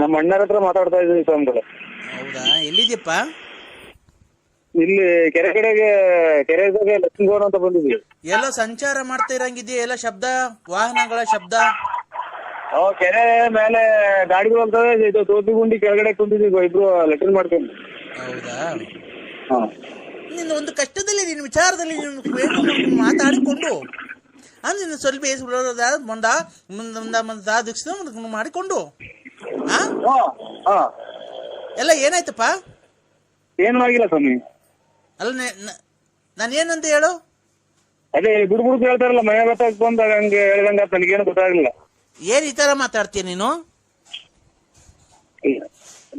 ನಮ್ಮ ಅಣ್ಣರ ಹತ್ರ ಮಾತಾಡ್ತಾ ಇದ್ದೀನಿ ಸ್ವಾಮಿಗಳೇ. ಹೌದಾ? ಎಲ್ಲಿದ್ಯಪ್ಪ? ಇಲ್ಲಿ ಕೆರೆಗೆ ಲಕ್ಷ್ಮೀಗೋಣ ಅಂತ ಬಂದಿದ್ವಿ. ಎಲ್ಲೋ ಸಂಚಾರ ಮಾಡ್ತಾ ಇರಂಗಿದ್ಯಾ? ಎಲ್ಲ ಶಬ್ದ, ವಾಹನಗಳ ಶಬ್ದ. ಕೆರೆ ಮೇಲೆ ಗಾಡಿಗಳು ಹೋಗ್ತವೆ. ಇದು ತೋಪಿ ಗುಂಡಿ ಕೆಳಗಡೆ ಕುಂತಿದ್ವಿ ಇಬ್ರು ಲೆಟರ್ ಮಾಡ್ಕೊಂಡು. ಹೌದಾ? ನಿನ್ನ ಒಂದು ಕಷ್ಟದಲ್ಲಿ, ನಿನ್ನ ವಿಚಾರದಲ್ಲಿ ಮಾತಾಡಿಕೊಂಡು ಅಂದ್ರೆ ಸ್ವಲ್ಪ ಮಾಡಿಕೊಂಡು ಎಲ್ಲ ಏನಾಯ್ತಪ್ಪ? ಏನು ಆಗಿಲ್ಲ ಸ್ವಾಮಿ. ಅಲ್ಲ ನಾನೇನಂತ ಹೇಳು? ಅದೇ ಬುಡ್ಬುಡ್ ಹೇಳ್ತಾರಲ್ಲ, ಮನೆ ಬಂದಾಗ ಹಂಗೆ ಹೇಳ್ದಂಗ ನನಗೇನು ಗೊತ್ತಾಗ್ಲಿಲ್ಲ. ಏನ್ ಈ ತರ ಮಾತಾಡ್ತೀಯ ನೀನು?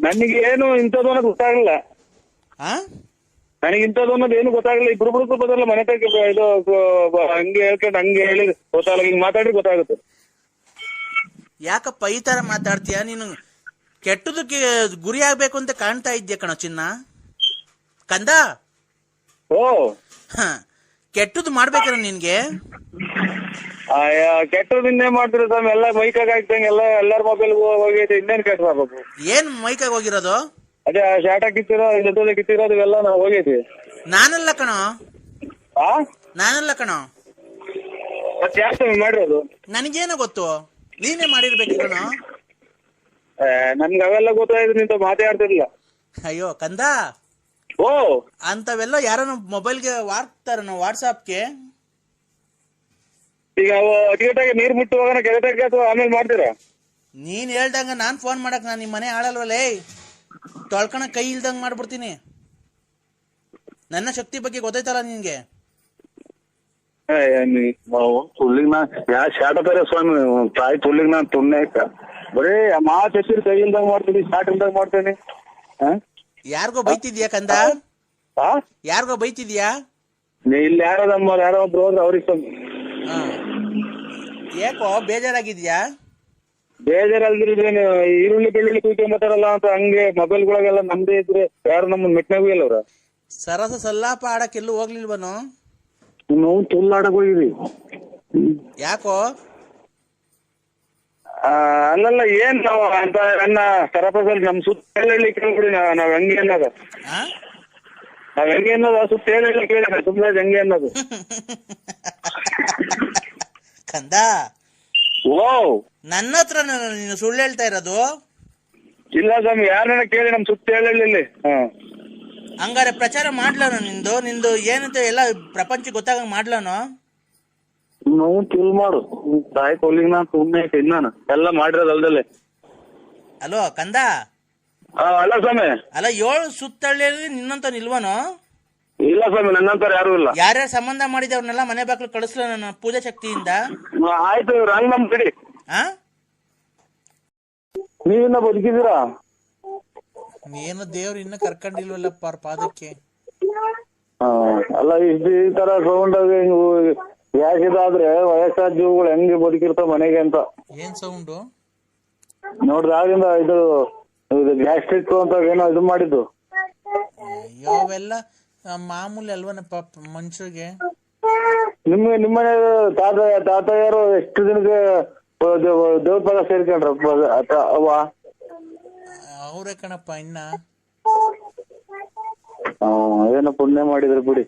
ನನಗೆ ಏನು ಇಂಥದ್ದು ಅನ್ನೋದು ಗೊತ್ತಾಗಲ್ಲ. ನನಗೆ ಇಂಥದ್ದು ಅನ್ನೋದು ಏನು ಗೊತ್ತಾಗಲ್ಲ. ಇಬ್ರು ಬದಲ್ಲ ಮನೆ ತಗ ಇದು ಹಂಗೆ ಹೇಳ್ಕೊಂಡು ಹಂಗೆ ಹೇಳಿ ಗೊತ್ತಾಗಲ್ಲ. ಹಿಂಗ್ ಮಾತಾಡಿ ಗೊತ್ತಾಗುತ್ತೆ. ಯಾಕಪ್ಪ ಈ ತರ ಮಾತಾಡ್ತೀಯ ನೀನು? ಕೆಟ್ಟದಕ್ಕೆ ಗುರಿ ಆಗ್ಬೇಕು ಅಂತ ಕಾಣ್ತಾ ಇದ್ಯಾ ಕಣೋ ಚಿನ್ನ ಕಂದ. ಓ ಕೆಟ್ಟದ್ದು ಮಾಡ್ಬೇಕಲ್ಲ ನಿನ್ಗೆ. ಕೆಟ್ಟದಿಂದೇ ಮಾಡ್ತಿರೋ ಸ್ವಾಮಿ. ಎಲ್ಲ ಮೈಕಾಗ ಹಾಕ್ದಂಗೆ ಎಲ್ಲಾರ ಮೊಬೈಲ್ ಹೋಗೈತೆ. ಇನ್ನೇನ್ ಕೆಟ್ಟ ಆಗ್ಬೇಕು? ಏನ್ ಮೈಕಾಗ ಹೋಗಿರೋದು? ಅದೇ ಶಾಟ ಕಿತ್ತಿರೋದು ಎಲ್ಲ ನಾವು ಹೋಗೈತಿ. ನಾನಲ್ಲ ಕಣೋ, ನಾನಲ್ಲ ಕಣೋ. ಮತ್ತೆ ಯಾಕೆ ಸ್ವಾಮಿ ಮಾಡಿರೋದು? ನನಗೇನೋ ಗೊತ್ತು, ನೀನೇ ಮಾಡಿರ್ಬೇಕು ಕಣೋ. ನನ್ಗೆ ಅವೆಲ್ಲ ಗೊತ್ತಾಯ್ತು, ನಿಂತ ಮಾತಾಡ್ತಿರ್ಲಿಲ್ಲ. ಅಯ್ಯೋ ಕಂದ, ಓ ಅಂತವೆಲ್ಲ ಯಾರನ್ನ ಮೊಬೈಲ್ಗೆ ವಾಡ್ತಾರ ವಾಟ್ಸಾಪ್ಗೆ. ಈಗ ಅತಿಗೆಟಾಗಿ ನೀರ್ ಮುಟ್ಟುವಾಗ ಕೆರೆಟಾಗಿ ಅಥವಾ ಆಮೇಲೆ ಮಾಡ್ತೀರಾ? ನೀನ್ ಹೇಳ್ದಂಗ ನಾನ್ ಫೋನ್ ಮಾಡಕ್ ನಾನು ನಿಮ್ ಮನೆ ಆಳಲ್ವಲ್ಲೇ, ತೊಳ್ಕಣ ಕೈ ಇಲ್ದಂಗ್ ಮಾಡ್ಬಿಡ್ತೀನಿ. ನನ್ನ ಶಕ್ತಿ ಬಗ್ಗೆ ಗೊತ್ತೈತಲ್ಲ ನಿನ್ಗೆ. ಶಾಟತಾರೆ ಸ್ವಾಮಿ ತಾಯಿ ತುಲ್ಲಿಗ್ ನಾನ್ ತುಣ್ಣೆ ಬರೀ ಮಾತು ಹೆಸರು ಕೈ ಇಲ್ದಂಗ್ ಮಾಡ್ತೀನಿ, ಶಾಟ್ ಇಲ್ದಂಗ್ ಮಾಡ್ತೇನೆ. ಯಾರಿಗೋ ಬೈತಿದ್ಯಾ ಕಂದ? ಯಾರಿಗೋ ಬೈತಿದ್ಯಾ? ಇಲ್ಲಿ ಯಾರೋ ಒಬ್ರು ಹೋದ್ರೆ ಅವ್ರಿಗೆ ಯಾಕೋ ಬೇಜಾರಾಗಿದ್ಯಾ? ಬೇಜಾರಲ್ದ್ರಿ ಈರುಳ್ಳಿ ಬೆಳ್ಳುಳ್ಳಿ ಕುಯ್ಕೊಂಬತ್ತಾರಲ್ಲ ಅಂತ ಹಂಗೆ ಮೊಬೈಲ್ಗಳಿಗೆಲ್ಲ ನಮ್ದೇ ಇದ್ರೆ ಯಾರು ನಮ್ಮನ್ನ ಮೆಟ್ನಾಗೂ ಇಲ್ಲ ಅವ್ರ. ಸರಸ ಸಲ್ಲಾಪ ಆಡಕ್ ಎಲ್ಲೂ ಹೋಗ್ಲಿಲ್ವನು? ನಾವು ತುಲ್ ಆಡಕ್ ಹೋಗಿದ್ವಿ. ಯಾಕೋ? ಅಲ್ಲಲ್ಲ ಏನ್ ನಾವು ಅಂತ ನನ್ನ ಸರಪಸಲ್ಲಿ ನಮ್ ಸುತ್ತ ಹೇಳಿ ಕೇಳ್ಬಿಡಿ. ನಾವ್ ಹೆಂಗೆ ಅನ್ನೋದು ಸುತ್ತ ಹೇಳಿ ಕೇಳಿದ ಸುಮ್ಮನೆ ಹೆಂಗೆ ಅನ್ನೋದು. ಕಂದ, ಓ ನನ್ನ ಹತ್ರ ನೀನು ಸುಳ್ಳು ಹೇಳ್ತಾ ಇರೋದು? ಇಲ್ಲ ಸ್ವಾಮಿ, ಯಾರನ್ನ ಕೇಳಿ ನಮ್ ಸುತ್ತ ಹೇಳಿ. ಹಂಗಾರೆ ಪ್ರಚಾರ ಮಾಡ್ಲಾನು ನಿಂದು ಏನಂತ ಎಲ್ಲ ಪ್ರಪಂಚ ಗೊತ್ತಾಗಂಗ್ ಮಾಡ್ಲಾನು? ನಾವು ತುಲ್ ಮಾಡು ತಾಯಿ ಕೊಲ್ಲಿಗೆ ನಾನು ಸುಮ್ಮನೆ ತಿನ್ನಾನ ಎಲ್ಲ ಮಾಡಿರೋದು ಅಲ್ದಲ್ಲೇ. ಅಲೋ ಕಂದ. ಅಲ್ಲ ಸ್ವಾಮಿ, ಅಲ್ಲ 7 ಸುತ್ತಳ್ಳಿಯಲ್ಲಿ ನಿನ್ನಂತ ನಿಲ್ವನು? ಇಲ್ಲ ಸ್ವಾಮಿ, ನನ್ನಂತರ ಯಾರು ಇಲ್ಲ. ಯಾರ್ಯಾರು ಸಂಬಂಧ ಮಾಡಿದವ್ರನ್ನೆಲ್ಲ ಮನೆ ಬಾಕ್ಲು ಕಳಿಸ್ಲ ನನ್ನ ಪೂಜಾ ಶಕ್ತಿಯಿಂದ. ಆಯ್ತು, ರಂಗ್ ನಮ್ ಬಿಡಿ. ನೀವಿನ್ನ ಬದುಕಿದ್ದೀರಾ? ಏನು ದೇವ್ರು ಇನ್ನ ಕರ್ಕೊಂಡಿಲ್ವಲ್ಲಪ್ಪ ಅವ್ರ ಪಾದಕ್ಕೆ. ಅಲ್ಲ ಈ ತರ ಸೌಂಡ್ ಯಾಕಿದಾದ್ರೆ ವಯಸ್ಸಾದ ಜೀವಗಳು ಹೆಂಗೆ ಬದುಕಿರ್ತಾವ ಮನೆಗೆ ಅಂತ. ಏನ್ ಸೌಂಡು ನೋಡ್ರಿ ಆಗಿಂದ ಇದು ಗ್ಯಾಸ್ಟ್ರಿಕ್ ಅಂತ ಏನೋ ಇದು ಮಾಡಿದ್ದು. ಅಯ್ಯೋ ಅವೆಲ್ಲ ಮಾಮೂಲಿ ಅಲ್ವನಪ್ಪ ಮನುಷ್ಯರಿಗೆ. ನಿಮ್ಮನೆ ತಾತಯ್ಯರು ಎಷ್ಟು ದಿನಕ್ಕೆ ದೇವ್ರ ಪದ ಸೇರ್ಕೊಂಡ್ರಪ್ಪ ಅವ್ವ? ಅವ್ರೇ ಕಣಪ್ಪ ಇನ್ನ. ಏನೋ ಪುಣ್ಯ ಮಾಡಿದ್ರು ಬಿಡಿ.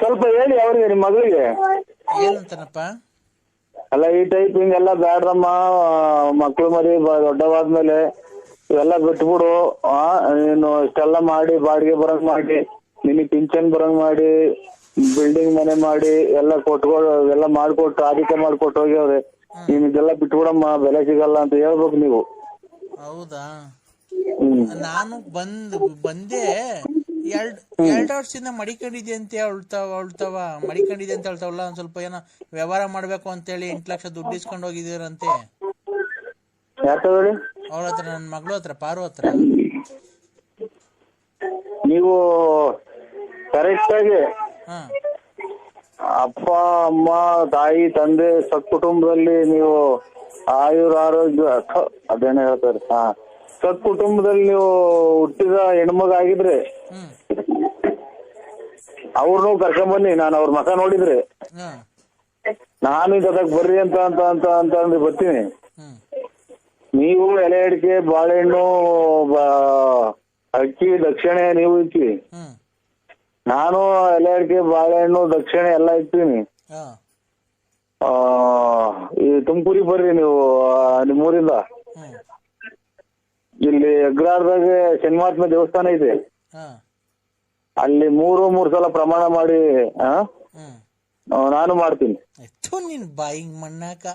ಸ್ವಲ್ಪ ಹೇಳಿ ಅವ್ರಿಗೆ, ನಿಮ್ ಮಗಳಿಗೆ. ಏನಂತಾನಪ್ಪ? ಅಲ್ಲ ಈ ಟೈಪ್ ಹಿಂಗೆಲ್ಲ ಬ್ಯಾಡ್ರಮ್ಮ, ಮಕ್ಳು ಮರಿ ದೊಡ್ಡವಾದ್ಮೇಲೆ ಇವೆಲ್ಲ ಬಿಟ್ಬಿಡು. ನೀನು ಇಷ್ಟೆಲ್ಲ ಮಾಡಿ ಬಾಡಿಗೆ ಬರಂಗ್ ಮಾಡಿ, ನಿನಗ್ ಪಿಂಚನ್ ಬರಂಗ್ ಮಾಡಿ, ಬಿಲ್ಡಿಂಗ್ ಮನೆ ಮಾಡಿ ಎಲ್ಲ ಎಲ್ಲ ಮಾಡ್ಕೊಟ್ಟು ಆದಿತ್ಯ ಮಾಡ್ಕೊಟ್ಟು ಹೋಗ್ಯವ್ರೆ. ನೀನ್ ಇದೆಲ್ಲ ಬಿಟ್ಬಿಡಮ್ಮ, ಬೆಲೆ ಸಿಗಲ್ಲ ಅಂತ ಹೇಳ್ಬೇಕು ನೀವು. ಹೌದಾ? ನಾನು ಬಂದೆ 2 ವರ್ಷದಿಂದ ಮಡಿಕೊಂಡಿದ್ದೆ ಅಂತ ಹೇಳ್ತಾವ ಮಡಿಕೊಂಡಿದ್ದೆ ಅಂತ ಹೇಳ್ತಾವಲ್ಲ. ಒಂದ್ ಸ್ವಲ್ಪ ಏನೋ ವ್ಯವಹಾರ ಮಾಡ್ಬೇಕು ಅಂತೇಳಿ 8 ಲಕ್ಷ ದುಡ್ಡು ಇಸ್ಕೊಂಡು ಹೋಗಿದ್ದೀರಂತೆ ಅವ್ರ ಹತ್ರ, ನನ್ನ ಮಗಳು ಹತ್ರ, ಪಾರು ಹತ್ರ. ನೀವು ಕರೆಕ್ಟ್ ಆಗಿ ಅಪ್ಪ ಅಮ್ಮ ತಾಯಿ ತಂದೆ ಸತ್ಕುಟುಂಬದಲ್ಲಿ ನೀವು ಆಯುರಾರೋಗ್ಯ ಅದೇನೇ ಹೇಳ್ತಾರೆ. ಸತ್ಕುಟುಂಬದಲ್ಲಿ ನೀವು ಹುಟ್ಟಿದ ಹೆಣ್ಮಗ ಆಗಿದ್ರೆ ಅವ್ರನ್ನೂ ಕರ್ಕೊಂಬನ್ನಿ. ನಾನು ಅವ್ರ ಮಕ ನೋಡಿದ್ರೆ ನಾನು ಇದಕ್ಕೆ ಬರ್ರಿ ಅಂತ ಅಂದ್ರೆ ಬರ್ತೀನಿ. ನೀವು ಎಲೆ ಅಡಿಕೆ ಬಾಳೆಹಣ್ಣು ಅಕ್ಕಿ ದಕ್ಷಿಣೆ ನೀವು ಇಕ್ಕಿ, ನಾನು ಎಲೆ ಅಡಿಕೆ ಬಾಳೆಹಣ್ಣು ದಕ್ಷಿಣೆ ಎಲ್ಲ ಇಕ್ತೀನಿ. ಈ ತುಮಕೂರಿಗೆ ಬರ್ರಿ ನೀವು ನಿಮ್ಮೂರಿಂದ. ಇಲ್ಲಿ ಅಗ್ರಾರದಾಗ ಶನಿಮಾತ್ಮ ದೇವಸ್ಥಾನ ಇದೆ, ಅಲ್ಲಿ 3 ಸಲ ಪ್ರಮಾಣ ಮಾಡಿ ನಾನು ಮಾಡ್ತೀನಿ. ನಿನ್ ಬಾಯಿಗೆ ಮಣ್ಣಾಕ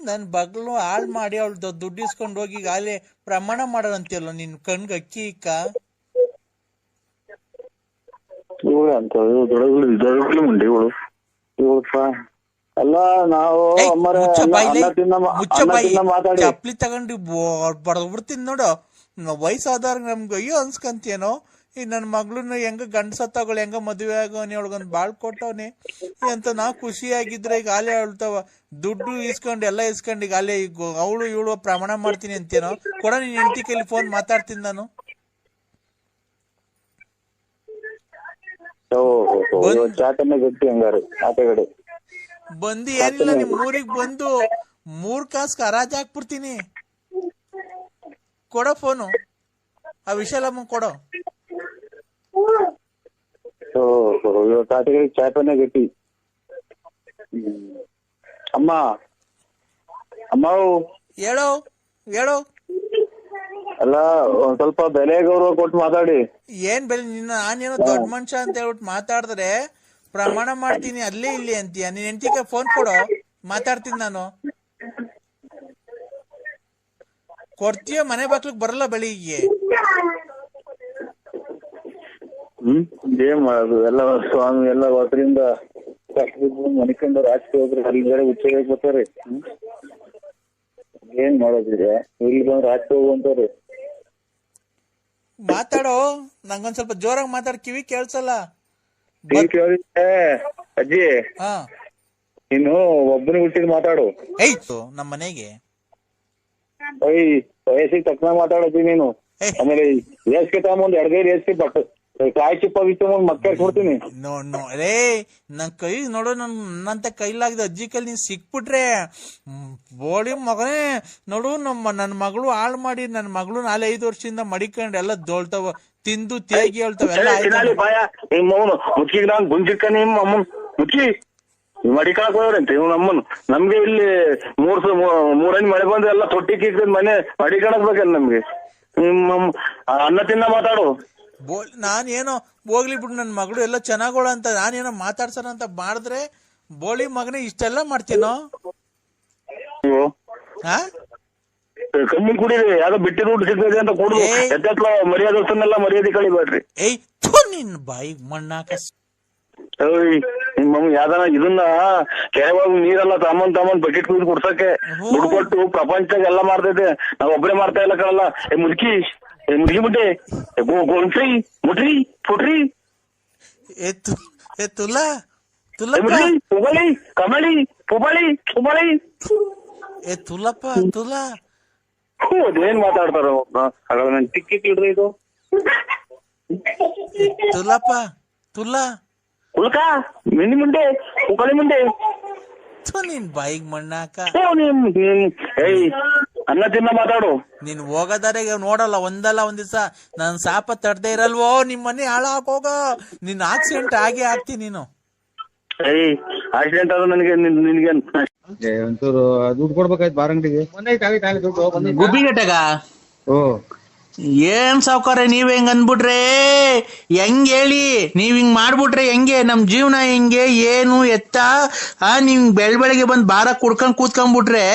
ನನ್ ಬಗ್ಲು ಹಾಳ್ ಮಾಡಿ ಅವಳು ದುಡ್ಡು ಇಸ್ಕೊಂಡು ಹೋಗಿ ಅಲ್ಲಿ ಪ್ರಮಾಣ ಮಾಡೋದಂತೀಯಲ್ಲ ನಿನ್ ಕಣ್ಗೆ ಅಕ್ಕಿ ಇಕ್ಕ. ಅಲ್ಲ ನಾವು ಚಪ್ಲಿ ತಗೊಂಡು ಬಡದ್ ಬಿಡ್ತೀನಿ ನೋಡು. ವಯಸ್ಸಾದವ್ರಿಗೆ ನಮ್ಗೆ ಅಯ್ಯೋ ಅನ್ಸ್ಕಂತೇನೋ. ಈಗ ನನ್ನ ಮಗಳನ್ನ ಹೆಂಗ ಗಂಡ ಸತ್ತಗಳು ಹೆಂಗ ಮದುವೆ ಆಗೋನಿ, ಅವಳಿಗೊಂದು ಬಾಳ್ ಕೊಟ್ಟವನಿ ಅಂತ ನಾವು ಖುಷಿಯಾಗಿದ್ರೆ ಈಗ ಆಲೆ ಹೇಳ್ತಾವ ದುಡ್ಡು ಇಸ್ಕೊಂಡು ಎಲ್ಲ ಇಸ್ಕೊಂಡು ಈಗ ಅಲ್ಲೇ ಈಗ ಅವಳು ಇವಳು ಪ್ರಮಾಣ ಮಾಡ್ತೀನಿ ಅಂತೇನೋ. ಕೊಡ ನಿನ್ ಹೆಂಡತಿ ಕೈಲಿ ಫೋನ್ ಮಾತಾಡ್ತೀನಿ ನಾನು. ಬಂದು ಏನಿಲ್ಲ ನಿಮ್ ಊರಿಗೆ ಬಂದು 3 ಕಾಸ್ಗೆ ಹರಾಜ್ ಹಾಕ್ಬಿಡ್ತೀನಿ. ಕೊಡೋ ಫೋನು, ಆ ವಿಶಾಲಮ್ಮ ಕೊಡೋ. ಚಾಪನೆ ಗಟ್ಟಿ. ಅಮ್ಮ ಅಮ್ಮ ಹೇಳೋ ಹೇಳೋ. ಅಲ್ಲ ಒಂದ್ ಸ್ವಲ್ಪ ಬೆಲೆ ಗೌರವ ಕೊಟ್ಟು ಮಾತಾಡಿ. ಏನ್ ಬೆಲೆ? ನಿನ್ನ ನಾನೇನೋ ದೊಡ್ಡ ಮನುಷ್ಯ ಅಂತ ಹೇಳ್ಬಿಟ್ಟು ಮಾತಾಡಿದ್ರೆ ಪ್ರಮಾಣ ಮಾಡ್ತೀನಿ ಅಲ್ಲೇ ಇಲ್ಲಿ ಅಂತೀಯ. ನಿನ್ ಹೆಂಡತಿಗೆ ಫೋನ್ ಕೊಡೋ, ಮಾತಾಡ್ತೀನಿ ನಾನು. ಕೊಡ್ತೀಯ? ಮನೆ ಬಾಕ್ಲಿಗೆ ಬರಲ್ಲ ಬೆಳಿಗ್ಗೆ. ಏನ್ ಮಾಡೋದು, ಎಲ್ಲ ಸ್ವಾಮಿ ಎಲ್ಲ ಹೊಸರಿಂದ ಮನಿಕೊಂಡು ರಾಜಕೀಯ ಹೋಗ್ರಿ, ಅಲ್ಲಿ ಬೇರೆ ಹುಚ್ಚಾಗಿ ಬರ್ತಾರೆ. ಏನ್ ಮಾಡೋದಿದೆ, ಇಲ್ಲಿ ಬಂದ್ರೆ ರಾಜಕೀಯ ಹೋಗುವಂತಾರೆ. ಮಾತಾಡೋ, ನಂಗೊಂದ್ ಸ್ವಲ್ಪ ಜೋರಾಗಿ ಮಾತಾಡ್, ಕಿವಿ ಕೇಳ್ಸಲ್ಲ. ಅಜ್ಜಿ ನೀನು ಒಬ್ಬನಿಗೆ ಹುಟ್ಟಿದ್ ಮಾತಾಡು. ಏಯ್ತು ನಮ್ಮ ಮನೆಗೆ ವಯಸ್ಸಿಗೆ ತಕ್ಕ ಮಾತಾಡಜ್ಜಿ ನೀನು. ಆಮೇಲೆ ರೇಸ್ಗೆ ತಗೊಂಡ್ 2 ಕೈ ರೇಸ್ಗೆ ಬಟ್ ಕಾಯಿ ಚಿಪ್ಪ ಬಿಟ್ಟು ಮಕ್ಕ ಕೊಡ್ತೀನಿ. ರೇ ನನ್ ಕೈ ನೋಡು, ನನ್ನಂತ ಕೈಲಾಗಿದೆ ಅಜ್ಜಿ ಕೈಲಿ ನೀನ್ ಸಿಕ್ಬಿಟ್ರೆ ಬೋಳಿ ಮಗನೇ ನೋಡು. ನನ್ನ ಮಗಳು ಹಾಳು ಮಾಡಿ ನನ್ನ ಮಗಳು 4-5 ವರ್ಷದಿಂದ ಮಡಿಕೊಂಡು ಎಲ್ಲ ದೋಳ್ತಾವ, ತಿಂದು ತೇಗಿ ಹೇಳ್ತಾವ ಎಲ್ಲ. ಮುಚ್ಚಿಗೆ ನಾನು ಗುಂಜಿಕ್ಕ ನಿಮ್ಮ ಅಮ್ಮನ್ ಮುಚ್ಚಿ ಮಡಿಕಾಕ್ ಹೋದ್ರಂತೆ ಇವ್ ನಮ್ಮನ್. ನಮ್ಗೆ ಇಲ್ಲಿ 3 ಮಳೆ ಬಂದ್ರೆ ಎಲ್ಲ ತೊಟ್ಟಿ ಕಿಕ್ಕಿದ್ ಮನೆ ಮಡಿಕಾಣಕ್ ಬೇಕಲ್ಲ ನಮ್ಗೆ. ಅನ್ನ ತಿನ್ನ ಮಾತಾಡು. ನಾನೇನೋ ಹೋಗ್ಲಿ ಬಿಡು, ನನ್ ಮಗಳು ಎಲ್ಲ ಚೆನ್ನಾಗೋಳ ಅಂತ ನಾನೇನೋ ಮಾತಾಡ್ಸೋಣ ಅಂತ ಮಾಡಿದ್ರೆ ಬೋಳಿ ಮಗನೇ ಇಷ್ಟೆಲ್ಲ ಮಾಡ್ತೀನೋ? ಕಮ್ಮಿ ಕುಡಿರಿ, ಯಾವ್ದೋ ಬಿಟ್ಟಿ ದುಡ್ಡು ಸಿಗ್ತದೆ ಅಂತ ಕುಡಿದು ಎದ್ದೆಲ್ಲ ಮರ್ಯಾದೆಲ್ಲ ಮರ್ಯಾದೆ ಕಳಿಬೇಡ್ರಿ. ಏಯ್ ನಿನ್ ಬಾಯಿಗೆ ಮಣ್ಣಾಕ. ನಿಮ್ಮ ಯಾವ್ದಾನ ಇದನ್ನ ಕೆರೆವಾಗ ನೀರೆಲ್ಲ ತಮ್ಮನ್ ಬಕೆಟ್ ಕುಯ್ದು ಕುಡ್ಸಕ್ಕೆ ದುಡ್ಡು ಕೊಟ್ಟು ಪ್ರಪಂಚದಾಗ ಎಲ್ಲ ಮಾಡ್ತೈತೆ, ನಾವ್ ಒಬ್ಬರೇ ಮಾಡ್ತಾ ಇಲ್ಲ ಕಣಲ್ಲ. ಮುದುಕಿ ಮುಟ್ಟಿ ಗೋನ್ಸ್ರಿ ಮುಟ್ರಿ ಫುಟ್ರಿ ಪುಬಳಿ ಕಮಳಿ ಪುಬಳಿ ಪುಬಳಿ ತುಲಪ್ಪ ತುಲ. ಅದೇನ್ ಮಾತಾಡ್ತಾರ ನನ್ ಟಿಕ್ಕಿ ತಿಳ್ರಿ ಇದು. ತುಲಪ್ಪ ತುಲ ಉಳ್ಕ ಮಿಂಡಿ ಮುಂಡೆ ಉಕಳಿ ಮುಂಡೆ ನಿನ್ ಬಾಯಿಗೆ ಮಣ್ಣಾಕ. ಅನ್ನ ತಿನ್ನ ಮಾತಾಡು. ನೀನ್ ಹೋಗದಾರೆಗೆ ನೋಡಲ್ಲ, ಒಂದಲ್ಲ ಒಂದ್ ದಿವಸ ನನ್ ಸಾಪ ತಡ್ದೇ ಇರಲ್ವೋ, ನಿಮ್ ಮನೆ ಹಾಳಾಗೋಗ. ನಿನ್ ಆಕ್ಸಿಡೆಂಟ್ ಆಗೇ ಆಗ್ತೀನಿ ನೀನು. ಆಕ್ಸಿಡೆಂಟ್ ಆದ್ರೆ ನನಗೆ ನಿನ್ಗೆ ಒಂಚೂರು ದುಡ್ಡು ಕೊಡ್ಬೇಕಾಯ್ತು ಬಾರಂಗಡಿಗೆ. ಗುಬ್ಬಿಗಟ್ಟಗ ಓ ಏನ್ ಸಾವ್ಕಾರ ನೀವ್ ಹೆಂಗ್ ಅಂದ್ಬಿಟ್ರೆ ಹೆಂಗ್ ಹೇಳಿ, ನೀವ್ ಹಿಂಗ್ ಮಾಡ್ಬಿಟ್ರೆ ಹೆಂಗೆ ನಮ್ ಜೀವನ ಹೆಂಗೆ ಏನು ಎತ್ತ? ನೀವ್ ಬೆಳಗ್ಗೆ ಬಂದ್ ಬಾರ ಕುಡ್ಕೊಂಡ್ ಕೂತ್ಕೊಂಡ್ಬಿಟ್ರೆ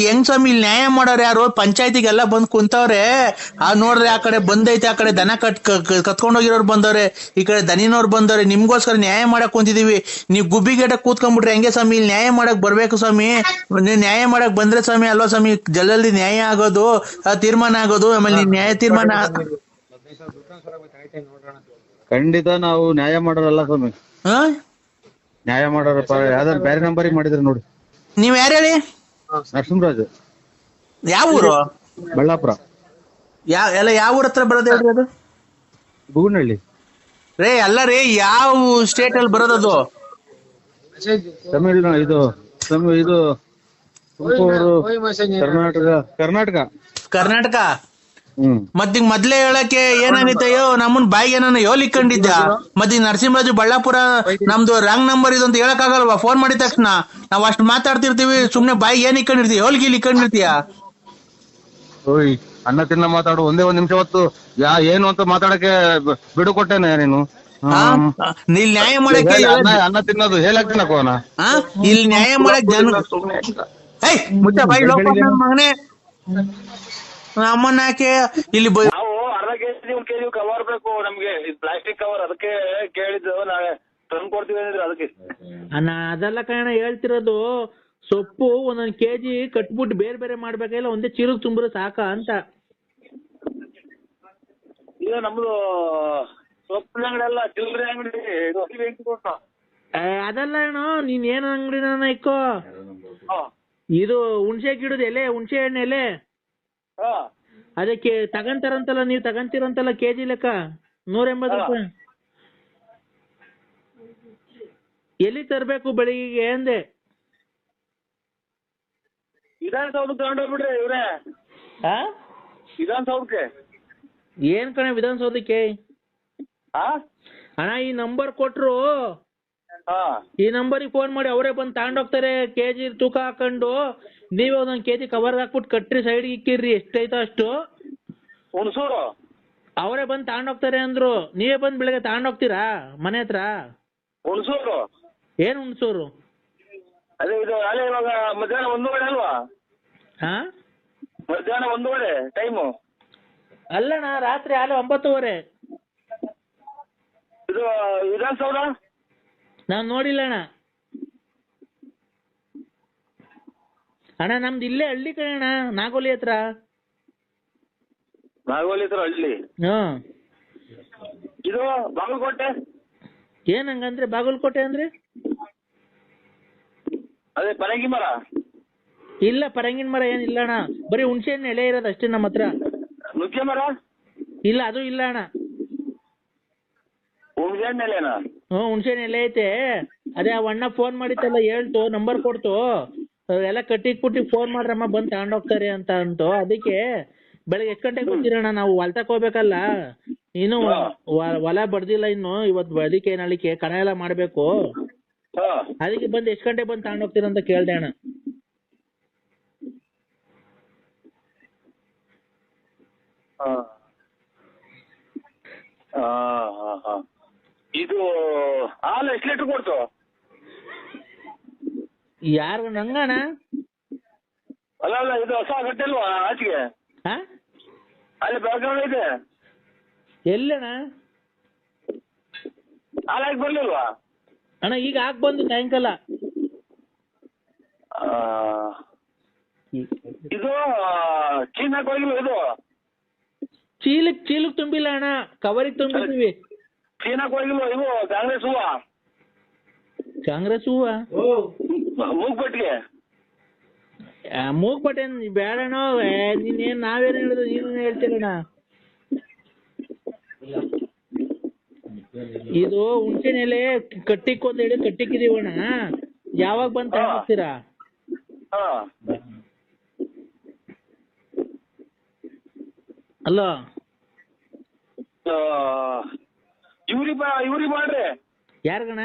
ಹೆಂಗ್ ಸ್ವಾಮಿ ಇಲ್ಲಿ ನ್ಯಾಯ ಮಾಡೋರು ಯಾರು? ಪಂಚಾಯತಿಗೆಲ್ಲ ಬಂದ್ ಕುಂತವ್ರೆ. ನೋಡ್ರಿ ಆ ಕಡೆ ಬಂದೈತೆ, ಆ ಕಡೆ ದನ ಕತ್ಕೊಂಡೋಗಿರೋರು ಬಂದವ್ರೆ, ಈ ಕಡೆ ದನಿನವ್ರು ಬಂದವ್ರೆ. ನಿಮ್ಗೋಸ್ಕರ ನ್ಯಾಯ ಮಾಡಕ್ ಕುಂತಿದೀವಿ. ನೀವ್ ಗುಬ್ಬಿಗೇಟ ಕೂತ್ಕೊಂಡ್ಬಿಟ್ರೆ ಹೆಂಗೆ ಸ್ವಾಮಿ? ಇಲ್ಲಿ ನ್ಯಾಯ ಮಾಡಕ್ ಬರ್ಬೇಕು ಸ್ವಾಮಿ. ನೀವ್ ನ್ಯಾಯ ಮಾಡಕ್ ಬಂದ್ರೆ ಸ್ವಾಮಿ ಅಲ್ವಾ ಸ್ವಾಮಿ ಜಲ್ದಿ ನ್ಯಾಯ ಆಗೋದು, ತೀರ್ಮಾನ ಆಗೋದು. ಆಮೇಲೆ ನ್ಯಾಯ ತೀರ್ಮಾನ ಖಂಡಿತ ನಾವು ನ್ಯಾಯ ಮಾಡೋರಲ್ಲ ಸ್ವಾಮಿ. ನ್ಯಾಯ ಮಾಡೋರಪ್ಪ. ಯಾವ್ದಾರು ಬೇರೆ ನಂಬರಿಗೆ ಮಾಡಿದ್ರೆ ನೋಡಿ. ನೀವ್ ಯಾರು ಹೇಳಿ? ನರಸಿಂಹರಾಜ್. ಯಾವ ಊರು? ಬಳ್ಳಾಪುರ. ಎಲ್ಲ ಯಾವ ಊರ ಹತ್ರ ಬರೋದು ಹೇಳ್ರಿ? ಅದು ಬೂಗನಹಳ್ಳಿ ರೇ. ಅಲ್ಲ ರೀ, ಯಾವ ಸ್ಟೇಟ್ ಅಲ್ಲಿ ಬರೋದದು? ತಮಿಳ್ನಾಡು. ಇದು ತುಮಕೂರು, ಕರ್ನಾಟಕ. ಕರ್ನಾಟಕ. ಮತ್ತೀಗ ಮೊದ್ಲೇ ಹೇಳಕ್ಕೆ ಏನಾಗೈತಯ್ಯೋ, ನಮ್ಮನ್ ಬಾಯಿಗೆ ಏನಾನ ಯೋಲಿಕೊಂಡಿದ್ದ. ಮತ್ತೆ ನರಸಿಂಹರಾಜು ಬಳ್ಳಾಪುರ ನಮ್ದು ರಾಂಗ್ ನಂಬರ್ ಇದು ಅಂತ ಹೇಳಕ್ ಆಗಲ್ವಾ? ಫೋನ್ ಮಾಡಿದ ತಕ್ಷಣ ನಾವ್ ಅಷ್ಟ್ ಮಾತಾಡ್ತಿರ್ತೀವಿ, ಸುಮ್ನೆ ಬಾಯಿಗೆ ಏನ್ ಇಕ್ಕೊಂಡಿರ್ತೀವಿ? ಹೋಲ್ಗಿಲ್ ಇಕ್ಕೊಂಡಿರ್ತೀಯ? ಓಯ್ ಅನ್ನ ತಿನ್ನ ಮಾತಾಡು. ಒಂದೇ ಒಂದ್ ನಿಮಿಷ ಹೊತ್ತು ಏನು ಅಂತ ಮಾತಾಡಕ್ಕೆ ಬಿಡು ಕೊಟ್ಟೇನೆ ನೀನು. ಇಲ್ಲಿ ನ್ಯಾಯ ಮಾಡಕ್ಕೆ ಅನ್ನ ತಿನ್ನೋದು ಹೇಳಕ್ತಿನಕೋನ ಇಲ್ಲಿ ನ್ಯಾಯ ಮಾಡಕ್ ಜನ ಮುಚ್ಚ ಬಾಯಿ ಮಗನೇ. ಅಮ್ಮನ ಯಾಕೆ ಇಲ್ಲಿ ನಾವು ಅರ್ಧ ಕೆಜಿ ಕವರ್ ಬೇಕು ನಮ್ಗೆ, ಪ್ಲಾಸ್ಟಿಕ್ ಕವರ್. ಅದಕ್ಕೆ ಕೇಳಿದ್ದು, ನಾಳೆ ತಂದು ಕೊಡ್ತೀವಿ ಅಂದ್ರೆ ಅದಕ್ಕೆ. ಅದೆಲ್ಲ ಕಾರಣ ಹೇಳ್ತಿರೋದು. ಸೊಪ್ಪು ಒಂದೊಂದ್ ಕೆಜಿ ಕಟ್ಬಿಟ್ಟು ಬೇರೆ ಬೇರೆ ಮಾಡ್ಬೇಕಾಗಿಲ್ಲ, ಒಂದೇ ಚೀಲಕ್ ತುಂಬಿದ್ರೆ ಸಾಕ ಅಂತ. ಇದು ನಮ್ದು ಸೊಪ್ಪಿನ ಅಂಗಡಿ ಅಲ್ಲ, ಚಿಲ್ಲರೆ ಅಂಗಡಿ. ಅದಲ್ಲ ಅಣ್ಣ, ನೀನ್ ಏನ್ ಅಂಗಡಿನ ಇಕ್ಕೋ, ಇದು ಹುಣ್ಸೆ ಗಿಡದ ಎಲೆ, ಹುಣ್ಸೆ ಹಣ್ಣು ಎಲೆ ಅದಕ್ಕೆ ತಗಂತಾರಂತಲ್ಲ, ನೀವ್ ತಗಂತೀರಂತಲ್ಲ ಕೆಜಿ ಲೆಕ್ಕ 180 ರೂಪಾಯಿ. ಎಲ್ಲಿ ತರ್ಬೇಕು ಬೆಳಿಗ್ಗೆ ಅಂದೆ? ವಿಧಾನಸೌಧಕ್ಕೆ ತಗೊಂಡೋಗ್ಬಿಡ್ರಿ ಇವ್ರೆ. ವಿಧಾನಸೌಧಕ್ಕೆ. ಏನ್ ಕಣೆ ವಿಧಾನಸೌಧಕ್ಕೆ? ಅಣ್ಣ ಈ ನಂಬರ್ ಕೊಟ್ರು, ಈ ನಂಬರಿಗೆ ಫೋನ್ ಮಾಡಿ ಅವರೇ ಬಂದು ತಗೊಂಡೋಗ್ತಾರೆ. ಕೆಜಿ ತೂಕ ಹಾಕೊಂಡು ನೀವೇ ಒಂದೊಂದು ಕೆಜಿ ಕವರ್ ಹಾಕ್ಬಿಟ್ಟು ಕಟ್ರಿ, ಸೈಡ್ಗೆ ಇಕ್ಕಿರ್ರಿ, ಎಷ್ಟೈತೋ ಅಷ್ಟು. ಹುಣಸೂರು ಅವರೇ ಬಂದು ತಗೊಂಡೋಗ್ತಾರೆ ಅಂದ್ರು. ನೀವೇ ಬಂದು ಬೆಳಗ್ಗೆ ತಗೊಂಡೋಗ್ತೀರಾ ಮನೆ ಹತ್ರ? ಹುಣಸೂರು ಏನ್ ಹುಣಸೂರು? ಅದೇ ಇದು ಅಲ್ಲೇ ಇವಾಗ ಮಧ್ಯಾಹ್ನ 1:15 ಅಲ್ವಾ? ಮಧ್ಯಾಹ್ನ 1:15 ಟೈಮು. ಅಲ್ಲಣ್ಣ, ರಾತ್ರಿ ಆಲೆ 9:30. ಇದು ವಿಧಾನಸೌಧ ನಾವ್ ನೋಡಿಲ್ಲ ಅಣ್ಣ. ಅಣ್ಣ ನಮ್ದು ಇಲ್ಲೇ ಹಳ್ಳಿ ಕಣ ಅಣ್ಣ, ನಾಗೋಲಿ ಹತ್ರ. ನಾಗೋಲಿ ಹತ್ರ ಹಳ್ಳಿ. ಇದು ಬಾಗಲಕೋಟೆ. ಏನ್ ಹಂಗಂದ್ರೆ ಬಾಗಲಕೋಟೆ ಅಂದ್ರೆ? ಅದೇ ಪರಂಗಿ ಮರ. ಇಲ್ಲ, ಪರಂಗಿನ ಮರ ಏನಿಲ್ಲ ಅಣ್ಣ, ಬರೀ ಹುಣಸೆ ಹಣ್ಣು ಎಲೆ ಇರೋದು ಅಷ್ಟೇ ನಮ್ಮ ಹತ್ರ. ನುಗ್ಗೆ ಮರ? ಇಲ್ಲ, ಅದು ಇಲ್ಲ ಅಣ್ಣ. ಹುಣಸೆ ಹಣ್ಣು ಎಲೆನಾ? ಹುಣಸೆ ಹಣ್ಣು ಎಲೆ ಐತೆ. ಅದೇ ಆ ಅಣ್ಣ ಫೋನ್ ಮಾಡಿತ್ತಲ್ಲ, ಹೇಳ್ತು, ನಂಬರ್ ಕೊಡ್ತು, ಎಲ್ಲ ಕಟ್ಟಿಕ್ಬಿಟ್ಟು ಫೋನ್ ಮಾಡ್ರಮ್ಮ ಬಂದು ತಗೊಂಡೋಗ್ತಾರೆ ಅಂತ ಅಂತು. ಅದಕ್ಕೆ ಬೆಳಗ್ಗೆ ಎಷ್ಟು ಗಂಟೆಗೆ ಬರ್ತೀರಣ್ಣ? ನಾವು ಹೊಲ್ತಕ್ ಹೋಗ್ಬೇಕಲ್ಲ, ಇನ್ನು ಹೊಲ ಬಡ್ದಿಲ್ಲ ಇನ್ನು, ಇವತ್ತು ಅದಕ್ಕೆ ನಾಳಿಕೆ ಕಣ ಎಲ್ಲ ಮಾಡ್ಬೇಕು. ಅದಕ್ಕೆ ಬಂದು ಎಷ್ಟು ಗಂಟೆ ಬಂದು ತಗೊಂಡೋಗ್ತೀರ ಅಂತ ಕೇಳ್ದೆ ಅಣ್ಣ. ಇದು ಹಾಲು ಎಷ್ಟು ಲೀಟರ್ ಕೊಡ್ತು? ಯಾರು ನಂಗಣ್ಣ? ಅಲ್ಲ ಅಲ್ಲ, ಇದು ಹೊಸ ಗಟ್ಟಿಲ್ವಾ ಆಚೆಗೆ? ಅಲ್ಲಿ ಬೆಳಗಾವಿ ಇದೆ. ಎಲ್ಲಣ್ಣ? ಹಾಲು ಹಾಕಿ ಬರ್ಲಿಲ್ವಾ ಅಣ್ಣ? ಈಗ ಹಾಕ್ ಬಂದು ಸಾಯಂಕಾಲ. ಇದು ಚೀನಾಕ್ ಹೋಗಿಲ್ವ? ಇದು ಚೀಲಕ್ ತುಂಬಿಲ್ಲ ಅಣ್ಣ, ಕವರಿಗೆ ತುಂಬಿದ್ದೀವಿ. ಚೀನಾಕ್ ಹೋಗಿಲ್ವ? ಇವು ಕಾಂಗ್ರೆಸ್ ಹೂವ? ಕಾಂಗ್ರೆಸ್ ಹೂವ ಮೂಗ್ಬಟ್ಟಿಗೆ ಮೂಗ್ಬಟ್ಟೆ ಬೇಡಣ್ಣ. ನೀನೇನ್ ನಾವೇನ್ ಹೇಳಿದ್ರು ನೀನೇನ್ ಹೇಳ್ತೀರಣ್ಣ? ಇದು ಹುಣ್ಸಿನ ಎಲೆ ಕಟ್ಟಿಕ್ ಅಂತ ಹೇಳಿ ಕಟ್ಟಿಕ್ಕಿದೀವಣ್ಣ. ಯಾವಾಗ ಬಂದು ತಗೊಂಡ್ತೀರಾ? ಅಲ್ಲ ಇವ್ರಿ ಮಾಡ್ರಿ. ಯಾರ್ಗಣ?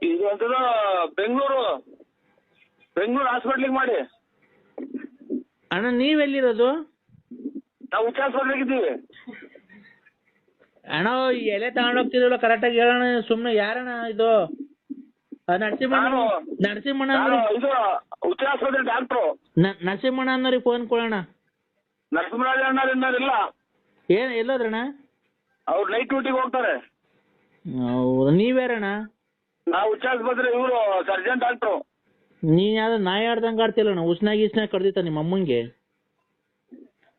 ಇದು ಅಂತದ ಬೆಂಗಳೂರು ಹಾಸ್ಪಿಟ್ಲಿಗೆ ಮಾಡಿ. ಅಣ್ಣ ನೀವೆಲ್ಲಿರೋದು? ನಾವು ಹುಚ್ಚ ಹಾಸ್ಪಿಟ್ಲಿಗೆ ಇದ್ದೀವಿ ಅಣ್ಣ. ಎಲೆ ತಗೊಂಡೋಗ್ತಿರಲ್ಲ ಕರೆಕ್ಟಾಗಿ ಹೇಳೋಣ. ಸುಮ್ನೆ ಯಾರಣ್ಣ ಇದು? ನರಸಿಂಹಣ್ಣ ಇದು ಹುಚ್ಚ ಆಸ್ಪತ್ರೆ ಡಾಕ್ಟ್ರು. ನರಸಿಂಹಣ್ಣ ಅನ್ನೋರಿಗೆ ಫೋನ್ ಕೊಡೋಣ. ನರಸಿಂಹರಾಜ ಅಣ್ಣರಿಲ್ಲ. ಏನ್ ಎಲ್ಲೋದ್ರಣ್ಣ? ಅವ್ರು ನೈಟ್ ಡ್ಯೂಟಿಗೆ ಹೋಗ್ತಾರೆ. ನೀವ್ಯಾರಣ್ಣ? ನಾವು ಹುಚ್ಚ ಆಸ್ಪತ್ರೆ, ಇವರು ಸರ್ಜನ್ ಡಾಕ್ಟ್ರು. ನೀನ್ ಯಾವ್ದು ನಾಯಿ ಆಡ್ದಂಗ ಆಡ್ತಿಲ್ಲಣ್ಣ. ಉಸ್ನಾಗ ಕಡ್ದಿತ್ತ ನಿಮ್ಮ ಅಮ್ಮಂಗೆ.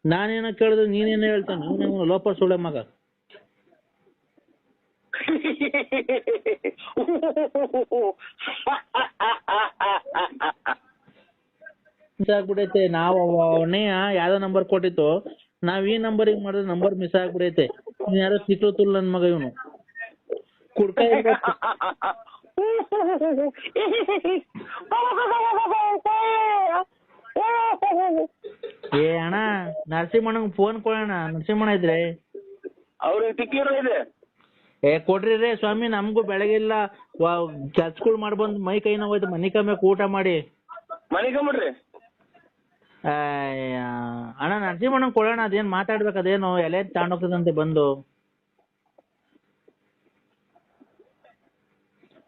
ನಾನೇನೋ ಕೇಳಿದ್ರೆ ನೀನೇನೋ ಹೇಳ್ತಾನೆ. ನೀನೇನೋ ಲೋಪ ಸುಳೆ ಮಗ. ಆಗ್ಬಿಡೈತೆ. ನಾವು ಅವನೇ ಯಾವ್ದೋ ನಂಬರ್ ಕೊಟ್ಟಿತ್ತು, ನಾವ್ ಈ ನಂಬರಿಗೆ ಮಾಡಿದ್ರೆ ನಂಬರ್ ಮಿಸ್ ಆಗ್ಬಿಡೈತೆ. ನೀನ್ ಯಾರೋ ಸಿಟ್ಟುತ್ತಲ್ಲ ನನ್ ಮಗ ಇವನು. ಕುಡ್ಕ ಏ ಅಣ್ಣ, ನರಸಿಂಹಣ್ಣಂಗ್ ಫೋನ್ ಕೊಡೋಣ. ನರಸಿಂಹಣ್ಣ ಇದ್ರೆ ಅವ್ರಿಗೆ ತಿಕ್ಕಿರೋ ಇದೆ. ಕೊಡ್ರಿ ರೇ ಸ್ವಾಮಿ, ನಮಗೂ ಬೆಳಗಿಲ್ಲ ಕೆಲ್ಸಗಳು ಮಾಡ್ಬಂದ್ ಮೈ ಕೈ ನೋವಾಯ್ತು. ಮನಿ ಕಮ್ಮಿಕ್ ಊಟ ಮಾಡಿ ಮನಿ ಕಮ್ಬಿಡ್ರಿ. ಅಣ್ಣ ನರಸಿಂಹಣ್ಣಂಗ್ ಕೊಡೋಣ. ಅದೇನ್ ಮಾತಾಡ್ಬೇಕು, ಅದೇನು ಎಲೆ ತಗೊಂಡೋಗ್ತದಂತೆ ಬಂದು.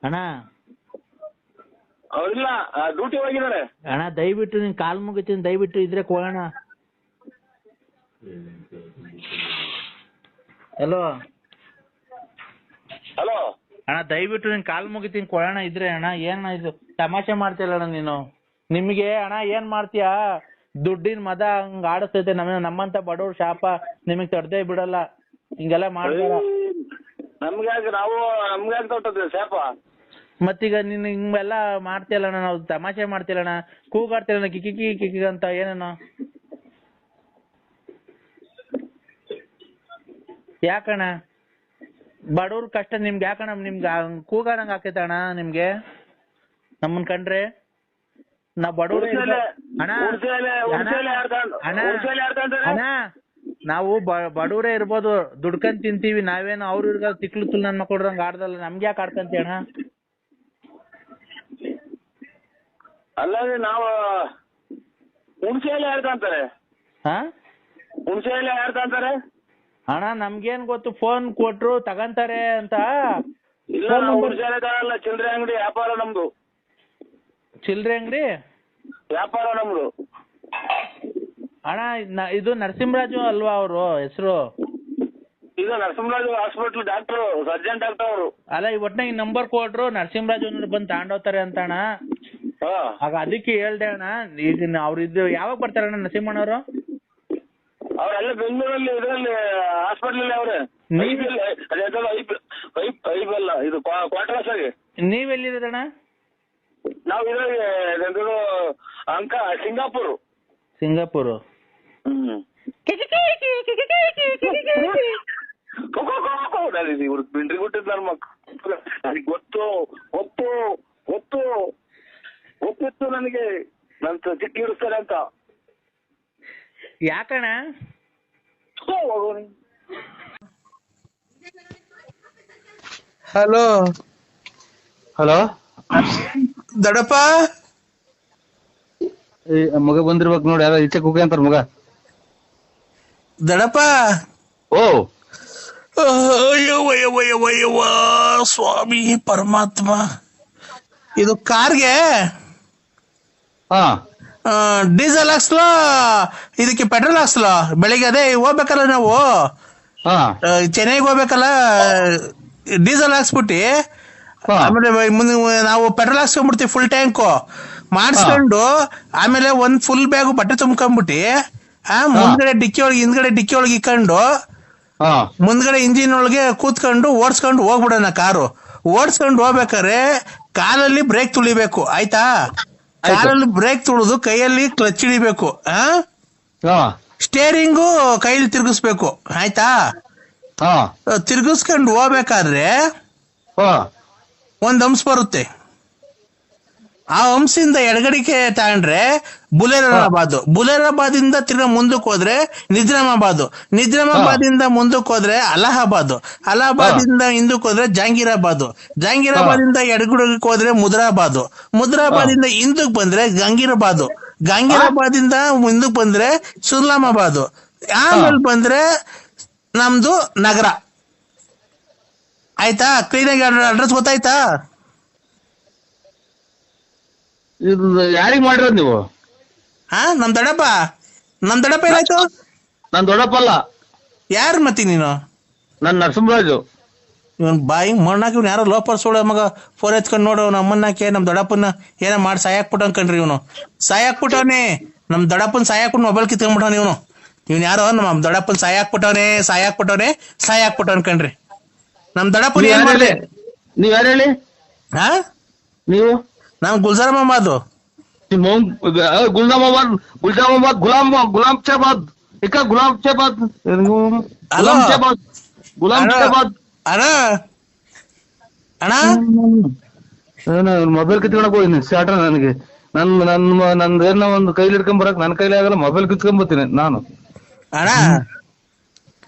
ಅಣ್ಣ ಅವ್ರಿಲ್ಲ, ಡ್ಯೂಟಿ ಹೋಗಿದ್ದಾರೆ. ಅಣ್ಣ ದಯವಿಟ್ಟು ನಿನ್ ಕಾಲ್ ಮುಗಿತೀನಿ, ದಯವಿಟ್ಟು ಇದ್ರೆ ಕೊಡೋಣ. ಹಲೋ ಹಲೋ ಅಣ್ಣ, ದಯವಿಟ್ಟು ನಿನ್ ಕಾಲ್ ಮುಗಿತೀನಿ, ಕೊಡೋಣ ಇದ್ರೆ. ಅಣ್ಣ ಏನ ಇದು ತಮಾಷೆ ಮಾಡ್ತಿಲ್ಲ ಅಣ್ಣ ನೀನು? ನಿಮ್ಗೆ ಅಣ್ಣ ಏನ್ ಮಾಡ್ತೀಯಾ? ದುಡ್ಡಿನ ಮದ ಹಂಗ ಆಡಿಸ್ತೈತೆ ನಮ್ಮಂತ ಬಡವ್ರ ಶಾಪ ನಿಮಗ್ ತಡ್ದೇ ಬಿಡಲ್ಲ ಹಿಂಗೆಲ್ಲ ಮಾಡ್ತಾರ. ನಮ್ಗ್ಯಾಗ ತೊಟ್ಟದ್ರಿ ಶಾಪ. ಮತ್ತೀಗ ನೀನ್ ಹಿಂಗೆಲ್ಲ ಮಾಡ್ತಿಯಲ್ಲಣ್ಣ, ನಾವು ತಮಾಷೆ ಮಾಡ್ತಿಲ್ಲಣ್ಣ, ಕೂಗಾಡ್ತಿಲ್ಲ ಕಿಕಿ ಕಿಕಿ ಅಂತ ಏನೇನೋ. ಯಾಕಣ್ಣ ಬಡವ್ರ ಕಷ್ಟ ನಿಮ್ಗೆ ಯಾಕಣ್ಣ ನಿಮ್ಗೆ ಕೂಗಾಡಂಗ್ ಆಕೈತಣ್ಣ ನಿಮ್ಗೆ ನಮ್ಮನ್ ಕಂಡ್ರೆ? ನಾವ್ ಬಡವ್ರ ಅಣ್ಣ ನಾವು ಬಡವ್ರೇ ಇರ್ಬೋದು, ದುಡ್ಕೊಂಡ್ ತಿಂತೀವಿ, ನಾವೇನು ಅವ್ರ ತಿಕ್ಲು ತುಲ್ ನನ್ ಮಕ್ಳಂಗ್ ಆಡ್ದಲ್ಲ, ನಮ್ಗೆ ಯಾಕೆ ಆಡ್ಕಂತಿ ಅಣ್ಣ? ಅಲ್ಲ ನಾವು ಹುಣಸೆಲೆ ಆಡ್ಕಂತಾರೆ. ಹುಣಸೆಲೆ ಆಡ್ಕಂತಾರೆ ಅಣ್ಣ ನಮ್ಗೇನ್ ಗೊತ್ತು, ಫೋನ್ ಕೊಟ್ರು ತಗಂತಾರೆ ಅಂತ. ಇಲ್ಲ ಹುಣಸೆಲೆ ತಗೊಳಲ್ಲ, ಚಿಲ್ಲರೆ ಅಂಗಡಿ ವ್ಯಾಪಾರ ನಮ್ದು. ಚಿಲ್ಲರೆ ಅಂಗಡಿ ವ್ಯಾಪಾರ ನಮ್ದು. ಅಣ್ಣ ಇದು ನರಸಿಂಹರಾಜು ಅಲ್ವಾ ಅವರು ಹೆಸರು? ಇದು Narasimharaju hospital doctor, surgeon doctor ಅವರು. ಅಲ್ಲ ಈ ಒಟ್ನಾಗ ನಂಬರ್ ಕೊಟ್ರು ನರಸಿಂಹರಾಜು ಬಂದು ತಗೊಂಡೋಗ್ತಾರೆ ಅಂತ ಅಣ್ಣ. ಆಗ ಅದಕ್ಕೆ ಹೇಳ್ದೆ ಅಣ್ಣ, ಈಗ ಅವ್ರು ಇದು ಯಾವಾಗ ಬರ್ತಾರಣ್ಣ ನರಸಿಂಹಣ್ಣವರು? ಅವರೆಲ್ಲ ಬೆಂಗಳೂರಲ್ಲಿ ಇದರಲ್ಲಿ ಹಾಸ್ಪಿಟಲ್ ಅವ್ರೆ. ಐಬಲ್ಲ ಇದು ಕ್ವಾರ್ಟರ್ಸ್ ಆಗಿ. ನೀವೆಲ್ಲಿರೋದಣ್ಣ? ನಾವು ಇದ್ರಾಗ ಅಂಕ ಸಿಂಗಾಪುರ್. ಸಿಂಗಾಪುರ್. ಇವ್ರು ಪಿಂಡ್ರಿ ಕೊಟ್ಟಿದ್ ನನ್ನ ಮಕ್ಕಳು ನನಗೆ ಗೊತ್ತಿತ್ತು ನನಗೆ ನನ್ ಚಿಕ್ಕ ಇಡಿಸ್ತಾರೆ ಅಂತ. ಯಾಕಣ್ಣ? ಹಲೋ ಹಲೋ ದಡಪ್ಪ, ಮಗ ಬಂದಿರ್ಬೇಕು ನೋಡಿ, ಯಾರ ಈಚೆ ಕುಕ್ಕೆ ಅಂತಾರ ಮಗ. ದಡಪ್ಪ ಓ ಅಯ್ಯವ್ವ ಸ್ವಾಮಿ ಪರಮಾತ್ಮ, ಇದು ಕಾರ್ಗೆ ಡೀಸೆಲ್ ಹಾಕ್ಸ್ಲೋ ಇದಕ್ಕೆ ಪೆಟ್ರೋಲ್ ಹಾಕ್ಸ್ಲೋ? ಬೆಳಿಗ್ಗೆ ಅದೇ ಹೋಗ್ಬೇಕಲ್ಲ ನಾವು, ಚೆನ್ನೈಗೆ ಹೋಗ್ಬೇಕಲ್ಲ, ಡೀಸೆಲ್ ಹಾಕ್ಸ್ಬಿಟ್ಟಿ ಆಮೇಲೆ ಮುಂದೆ ನಾವು ಪೆಟ್ರೋಲ್ ಹಾಕ್ಸ್ಕೊಂಡ್ಬಿಡ್ತೀವಿ ಫುಲ್ ಟ್ಯಾಂಕು ಮಾಡಿಸ್ಕೊಂಡು, ಆಮೇಲೆ ಒಂದ್ ಫುಲ್ ಬ್ಯಾಗು ಬಟ್ಟೆ ತುಂಬ್ಕೊಂಡ್ಬಿಟ್ಟಿ ಮುಂದ್ಗಡೆ ಡಿಕ್ಕಿ ಒಳಗೆ ಹಿಂದ್ಗಡೆ ಡಿಕ್ಕಿ ಒಳಗೆ ಇಕ್ಕೊಂಡು ಮುಂದ್ಗಡೆ ಇಂಜಿನ್ ಒಳಗೆ ಕೂತ್ಕೊಂಡು ಓಡಿಸ್ಕೊಂಡು ಹೋಗ್ಬಿಡೋಣ. ಕಾರು ಓಡಿಸ್ಕೊಂಡು ಹೋಗ್ಬೇಕಾರೆ ಕಾಲಲ್ಲಿ ಬ್ರೇಕ್ ತುಳಿಬೇಕು, ಆಯ್ತಾ? ಕಾಲಲ್ಲಿ ಬ್ರೇಕ್ ತುಳಿದು ಕೈಯಲ್ಲಿ ಕ್ಲಚ್ ಹಿಡಿಬೇಕು, ಸ್ಟೇರಿಂಗು ಕೈಯಲ್ಲಿ ತಿರ್ಗಿಸ್ಬೇಕು, ಆಯ್ತಾ? ತಿರ್ಗಿಸ್ಕೊಂಡು ಹೋಗ್ಬೇಕಾದ್ರೆ ಒಂದ್ ಹಂಸ ಬರುತ್ತೆ, ಆ ಹಂಸಿಂದ ಎಡಗಡಿಕೆ ತಗೊಂಡ್ರೆ ಬುಲೇರಾಬಾದ್ ಇಂದ ತಿರ್ಗಾ ಮುಂದಕ್ಕೆ ಹೋದ್ರೆ ನಿಜಾಮಾಬಾದ್ ಇಂದ ಮುಂದಕ್ಕೆ ಹೋದ್ರೆ ಅಲಹಾಬಾದ್ ಇಂದ ಹಿಂದಕ್ಕೆ ಹೋದ್ರೆ ಜಹಾಂಗೀರಾಬಾದ್ ಇಂದ ಎಡಗಡಿಗೆ ಹೋದ್ರೆ ಮುದ್ರಾಬಾದ್ ಇಂದ ಹಿಂದಕ್ಕೆ ಬಂದ್ರೆ ಗಂಗೀರಾಬಾದ್ ಇಂದ ಮುಂದಕ್ಕೆ ಬಂದ್ರೆ ಸುಲ್ಲಾಮಾಬಾದ್, ಆಮೇಲೆ ಬಂದ್ರೆ ನಮ್ದು ನಗರ, ಆಯ್ತಾ? ಕ್ಲೀನಾಗಿ ಅಡ್ರೆಸ್ ಗೊತ್ತಾಯ್ತಾ? ಇದು ಯಾರಿಗ್ ಮಾಡಿರೋದು ನೀವು? ನಮ್ ದೊಡ್ಡಪ್ಪ ಏನಾಯ್ತು? ನಾನ್ ದೊಡ್ಡಪ್ಪ ಅಲ್ಲ. ಯಾರು ಮತ್ತಿ ನೀನು? ನಾನ್ ನರಸಿಂಹರಾಜು. ಇವನ್ ಬಾಯಿ ಮಣ್ಣಾಕಿ ಇವ್ನು ಯಾರೋ ಲೋಪರ್ ಸೋಳ ಮಗ ಫೋನ್ ಎತ್ಕೊಂಡ್ ನೋಡು, ನಮ್ಮನ್ನಾಕೆ ನಮ್ ದೊಡ್ಡಪ್ಪನ ಏನ ಮಾಡಿ ಸಾಯಾಕ್ಬಿಟ್ಟು ಅನ್ಕಂಡ್ರಿ, ಇವನು ಸಾಯಾಕ್ಬಿಟ್ಟವನೇ, ನಮ್ ದೊಡ್ಡಪ್ಪನ ಸಾಯಾಕ್ಬಿಟ್ಟು ಮೊಬೈಲ್ ಕಿತ್ಕೊಂಡ್ಬಿಟ್ಟವನ ಇವನ್ ಯಾರೋ ನಮ್ಮ ದೊಡ್ಡಪ್ಪನ ಸಾಯಾಕ್ಬಿಟ್ಟವನೆ ಅನ್ಕಂಡ್ರಿ. ನಮ್ ದೊಡ್ಡಪ್ಪನ ಏನ್ ಮಾಡ್ದೆ? ನೀವ್ ಯಾರು ಹೇಳಿ? ನೀವು? ನಾನ್ ಗುಲ್ಜಾರ್ ಮೊಹಮ್ಮದ್. ಗುಲಾಮ್ ಶಾಬಾದ್. ಮೊಬೈಲ್ ಕಿತ್ಕೊಂಡಕ್ ಹೋಗಿನಿ ಸ್ಟಾರ್ಟರ್. ನನಗೆ ನಂದೇನೋ ಒಂದು ಕೈಲಿ ಹಿಡ್ಕೊಂಡ್ ಬರಕ್ ನನ್ ಕೈಲಿ ಆಗಲ್ಲ, ಮೊಬೈಲ್ ಕಿತ್ಕೊಂಡ್ಬರ್ತೀನಿ ನಾನು.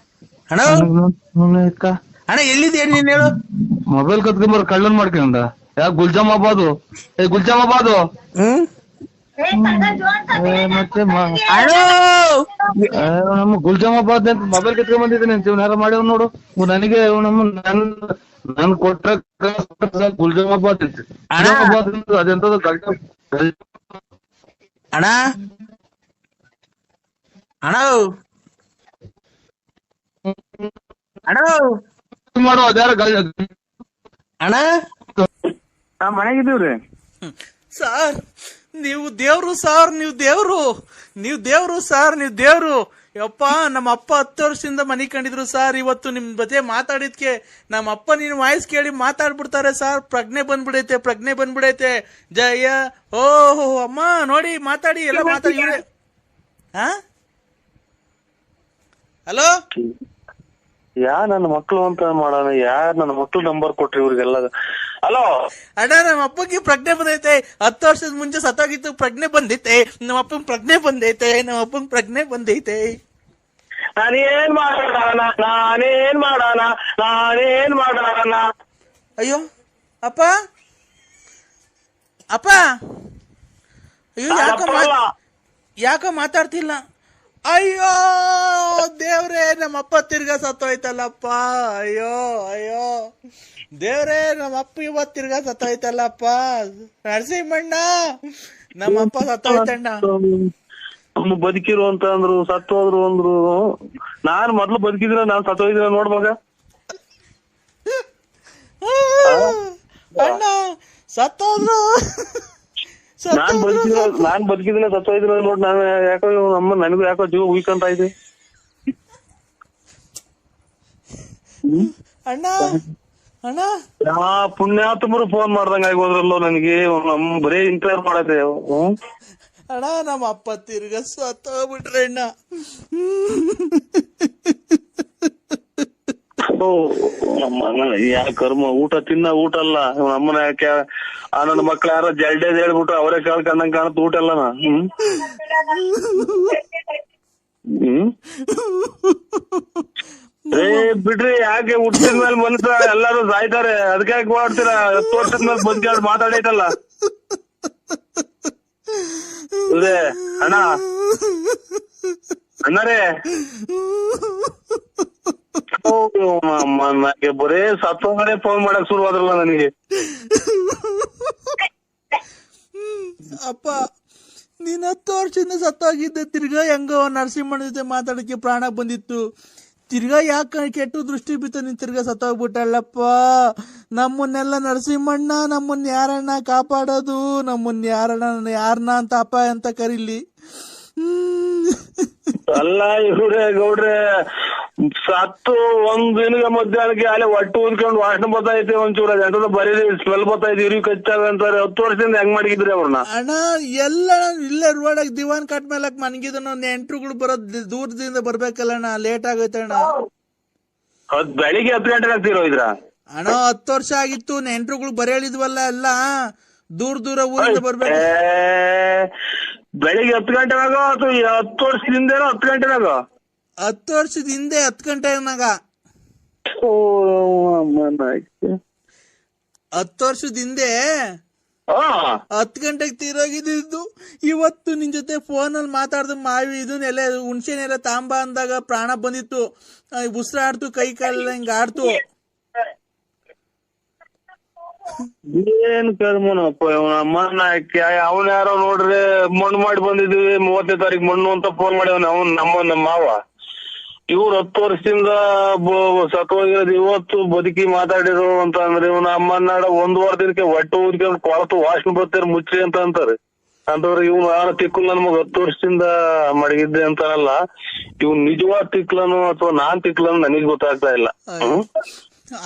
ಅಣ್ಣ ಎಲ್ಲಿದ್ಯಾ ನೀನ್ ಹೇಳು? ಮೊಬೈಲ್ ಕತ್ಕೊಂಬರ್ ಕಳ್ಳನ್ ಮಾಡ್ಕೊಂಡ. ಯಾ ಗುಲ್ಜಾಮಾಬಾದು ಮತ್ತೆ ನಮ್ಮ ಗುಲ್ಜಾಮಾಬಾದ್ ಅಂತ ಮೊಬೈಲ್ ಕಿತ್ಕೊಂಡ್ ಬಂದಿದ್ದೀನಿ. ಯಾರು ಮಾಡ್ಯಾವ ನೋಡು ನನಗೆ, ನನ್ ಕೊಟ್ಟ ಗುಲ್ಜಾಮಾಬಾದ್ ಅದೆಂತದ್ದು ಅಣ್ಣ ಮಾಡೋ ಅದ್ಯಾರ ಅಣ್ಣ ಮನೆಗಿದ್ದೀವ್ರಿ ಸರ್. ನೀವು ದೇವ್ರು ಸಾರ್, ನೀವು ದೇವ್ರು, ನೀವು ದೇವ್ರು ಸಾರ್, ನೀವು ದೇವ್ರು. ಯಪ್ಪ, ನಮ್ಮ ಅಪ್ಪ 10 ವರ್ಷದಿಂದ ಮನಿ ಕಂಡಿದ್ರು ಸಾರ್. ಇವತ್ತು ನಿಮ್ ಜೊತೆ ಮಾತಾಡಿದ್ಕೆ ನಮ್ಮ ಅಪ್ಪ ನಿನ್ ವಾಯ್ಸ್ ಕೇಳಿ ಮಾತಾಡ್ಬಿಡ್ತಾರೆ ಸಾರ್. ಪ್ರಜ್ಞೆ ಬಂದ್ಬಿಡೈತೆ. ಜಯ ಓಹೋ ಅಮ್ಮ ನೋಡಿ ಮಾತಾಡಿ, ಎಲ್ಲ ಮಾತಾಡಿ. ಇವ್ರೆ ಹಲೋ, ನನ್ನ ಮಕ್ಳು ಅಂತ ಮಾಡೋಣ, ನನ್ನ ಮಕ್ಳು ನಂಬರ್ ಕೊಟ್ರಿ ಇವ್ರಿಗೆಲ್ಲ. ಹಲೋ ಅಣ್ಣ, ನಮ್ಮ ಅಪ್ಪಗೆ ಪ್ರಜ್ಞೆ ಬಂದೈತೆ. 10 ವರ್ಷದ ಮುಂಚೆ ಸತ್ತೋಗಿತ್ತು, ಪ್ರಜ್ಞೆ ಬಂದೈತೆ. ನಮ್ಮ ಅಪ್ಪಂಗ್ ಪ್ರಜ್ಞೆ ಬಂದೈತೆ. ನಾನೇನ್ ಮಾಡೋಣ. ಅಯ್ಯೋ ಅಪ್ಪ, ಅಯ್ಯೋ ಯಾಕೋ ಮಾತಾಡ್ತಿಲ್ಲ. ಅಯ್ಯೋ ದೇವ್ರೇ, ನಮ್ಮಪ್ಪ ತಿರ್ಗಾ ಸತ್ತೋಯ್ತಲ್ಲಪ್ಪ. ಅಯ್ಯೋ ದೇವ್ರೇ, ನಮ್ಮಪ್ಪ ಇವತ್ತು ತಿರ್ಗಾ ಸತ್ತೋಯ್ತಲ್ಲಪ್ಪ. ನರಸಿಂಹಣ್ಣ, ನಮ್ಮಪ್ಪ ಸತ್ತೋಯ್ತಣ್ಣ. ಬದುಕಿರು ಅಂತ ಅಂದ್ರು, ಸತ್ತೋದ್ರು ಅಂದ್ರು. ನಾನ್ ಮೊದ್ಲು ಬದುಕಿದ್ರೆ ನಾನ್ ಸತ್ತೋಯ್ದಿನ ನೋಡ್ವಾಗ. ಅಣ್ಣ ಸತ್ತೋದ್ರು. ನಾನ್ ಬದುಕಿದ್ರೆ ಸತ್ತೋಯ್ದಿನ ನೋಡ್. ನಾನು ಯಾಕೋ ನಮ್ಮ ನನಗೂ ಯಾಕೋ ಜೀವ ಉಯ್ಕಂತ ಇದೆ. ಅಣ್ಣ ಪುಣ್ಯಾತ್ಮರು ಫೋನ್ ಮಾಡ್ದಂಗ ಆಗೋದ್ರಲ್ಲೋ ನನಗೆ. ಬರೀ ಇಂಟರ್ ಮಾಡತ್ತೆ. ಅಣ್ಣ, ನಮ್ಮ ಅಪ್ಪ ತಿರ್ಗ ಸತ್ತೋಗ್ಬಿಟ್ರೆ ಅಣ್ಣ. ಯಾ ಕರ್ಮ, ಊಟ ಅಲ್ಲ ನಮ್ಮನ. ಯಾಕೆ ನನ್ನ ಮಕ್ಳು ಯಾರೋ ಜಲ್ಡೇದ್ ಹೇಳ್ಬಿಟ್ರು, ಅವರೇ ಕೇಳ್ಕೊಂಡಂಗ್ ಕಾಣತ್ ಊಟ ಅಲ್ಲನ. ಬಿಡ್ರಿ, ಯಾಕೆ ಹುಟ್ಟಿದ ಮೇಲೆ ಮನುಷ್ಯ ಎಲ್ಲಾರು ಸಾಯ್ತಾರೆ, ಅದಕ್ಕೆ ಯಾಕೆ ಮಾಡ್ತೀರಾ? 10 ವರ್ಷದ ಮೇಲೆ ಬಂದ್ ಮಾತಾಡೈತಲ್ಲ. ಅಣ್ಣರೇ, ನನಗೆ ಬರೇ ಸತ್ತೋಗನೆ ಫೋನ್ ಮಾಡಕ್ ಶುರು ಆದ್ರಲ್ಲ ನನಗೆ. ಅಪ್ಪ, ನೀನ್ 10 ವರ್ಷದಿಂದ ಸತ್ತೋಗಿದ್ದೆ. ತಿರ್ಗಾ ಹೆಂಗೋ ನರಸಿಂಹಣ್ಣ ಜೊತೆ ಮಾತಾಡಕ್ಕೆ ಪ್ರಾಣ ಬಂದಿತ್ತು. ತಿರ್ಗಾ ಯಾಕೆ ಕೆಟ್ಟು ದೃಷ್ಟಿ ಬಿತ್ತು, ನೀನ್ ತಿರ್ಗಾ ಸತ್ತೋಗ್ಬಿಟ್ಟಲ್ಲಪ್ಪ. ನಮ್ಮನ್ನೆಲ್ಲ ನರಸಿಂಹಣ್ಣ, ನಮ್ಮನ್ನ ಯಾರಣ್ಣ ಕಾಪಾಡೋದು? ನಮ್ಮನ್ನ ಯಾರನ್ನ ಅಂತ ಅಪ್ಪ ಅಂತ ಕರೀಲಿ. ಅಲ್ಲ ಇವ್ರೆ ಗೌಡ್ರೆ, ಸತ್ತು ಒಂದ್ ದಿನದ ಮಧ್ಯಾಹ್ನಕ್ಕೆ ಅಲ್ಲೇ ಹೊಟ್ಟೆ ಊದ್ಕೊಂಡು ವಾಸನೆ ಬರ್ತೈತೆ. ಒಂಚೂರ ಎಂತದ ಬರೀ ಸ್ಮೆಲ್ ಬರ್ತೈತೆ, ಇರಿ ಕಚ್ಚಾಗ ಅಂತಾರೆ. 10 ವರ್ಷದಿಂದ ಹೆಂಗ್ ಮಾಡಿದ್ರಿ ಅವ್ರನ್ನ? ಅಣ್ಣ, ಎಲ್ಲ ಇಲ್ಲೇ ರೋಡಾಗ ದಿವಾನ್ ಕಟ್ ಮೇಲಕ್ ಮನ್ಗಿದ. ನೆಂಟ್ರುಗಳು ಬರೋದ್ ದೂರದಿಂದ ಬರ್ಬೇಕಲ್ಲಣ್ಣ, ಲೇಟ್ ಆಗೈತೆ ಅಣ್ಣ. ಬೆಳಿಗ್ಗೆ 10 ಗಂಟೆಗೆ ಆಗ್ತಿರೋ ಇದ್ರ ಅಣ್ಣ? 10 ವರ್ಷ ಆಗಿತ್ತು. ನೆಂಟ್ರುಗಳು ಬರೀ ಹೇಳಿದ್ವಲ್ಲ, ಎಲ್ಲ ದೂರ ಊರಿಂದ ಬರ್ಬೇಕು. ಬೆಳಿಗ್ಗೆ 10 ಗಂಟೆನಾಗ ಅಥವಾ 10 ವರ್ಷದಿಂದ 10 ಗಂಟೆನಾಗ? 10 ವರ್ಷದ ಹಿಂದೆ 10 ಗಂಟೆನಾಗ. 10 ವರ್ಷದ ಹಿಂದೆ 10 ಗಂಟೆಗೆ ತೀರೋಗಿದ್ದು. ಇವತ್ತು ನಿನ್ ಜೊತೆ ಫೋನ್ ಅಲ್ಲಿ ಮಾತಾಡ್ದು ಮಾವಿ ಇದನ್ನೆಲ್ಲ ಹುಣ್ಸೆನೆಲ್ಲ ತಾಂಬ ಅಂದಾಗ ಪ್ರಾಣ ಬಂದಿತ್ತು. ಉಸಿರಾಡ್ತು, ಕೈ ಕಾಲೆಲ್ಲ ಹಿಂಗ ಆಡ್ತು. ಏನ್ ಕರ್ಮನಪ್ಪ ಅಮ್ಮನ. ಅವನ್ ಯಾರೋ ನೋಡ್ರಿ ಮಣ್ಣು ಮಾಡಿ ಬಂದಿದ್ವಿ, 30ನೇ ತಾರೀಕು ಮಣ್ಣು ಅಂತ ಫೋನ್ ಮಾಡ್ಯವನ. ನಮ್ಮ ಮಾವ. ಇವ್ರು 10 ವರ್ಷದಿಂದ ಸತ್ತೋಗಿರೋದು, ಇವತ್ತು ಬದುಕಿ ಮಾತಾಡಿರೋ ಅಂತ ಅಂದ್ರೆ ಇವ್ನ ಅಮ್ಮನಾಡ 1 ವಾರ ದಿನಕ್ಕೆ ಹೊಟ್ಟೆ ಊದ್ಕೊಂಡು ಕೊಳತು ವಾಸನೆ ಬರ್ತಾರೆ, ಮುಚ್ಚಿ ಅಂತ ಅಂತಾರೆ. ಅಂತವ್ರೆ ಇವ್ನು ಯಾರ ತಿಕ್ಕಲ್ ನಮಗ್ 10 ವರ್ಷದಿಂದ ಮಡಗಿದ್ದೆ ಅಂತಾನಲ್ಲ. ಇವ್ ನಿಜವಾದ ತಿಕ್ಲನು ಅಥವಾ ನಾನ್ ತಿಕ್ಲನು ನನಗ್ ಗೊತ್ತಾಗ್ತಾ ಇಲ್ಲ.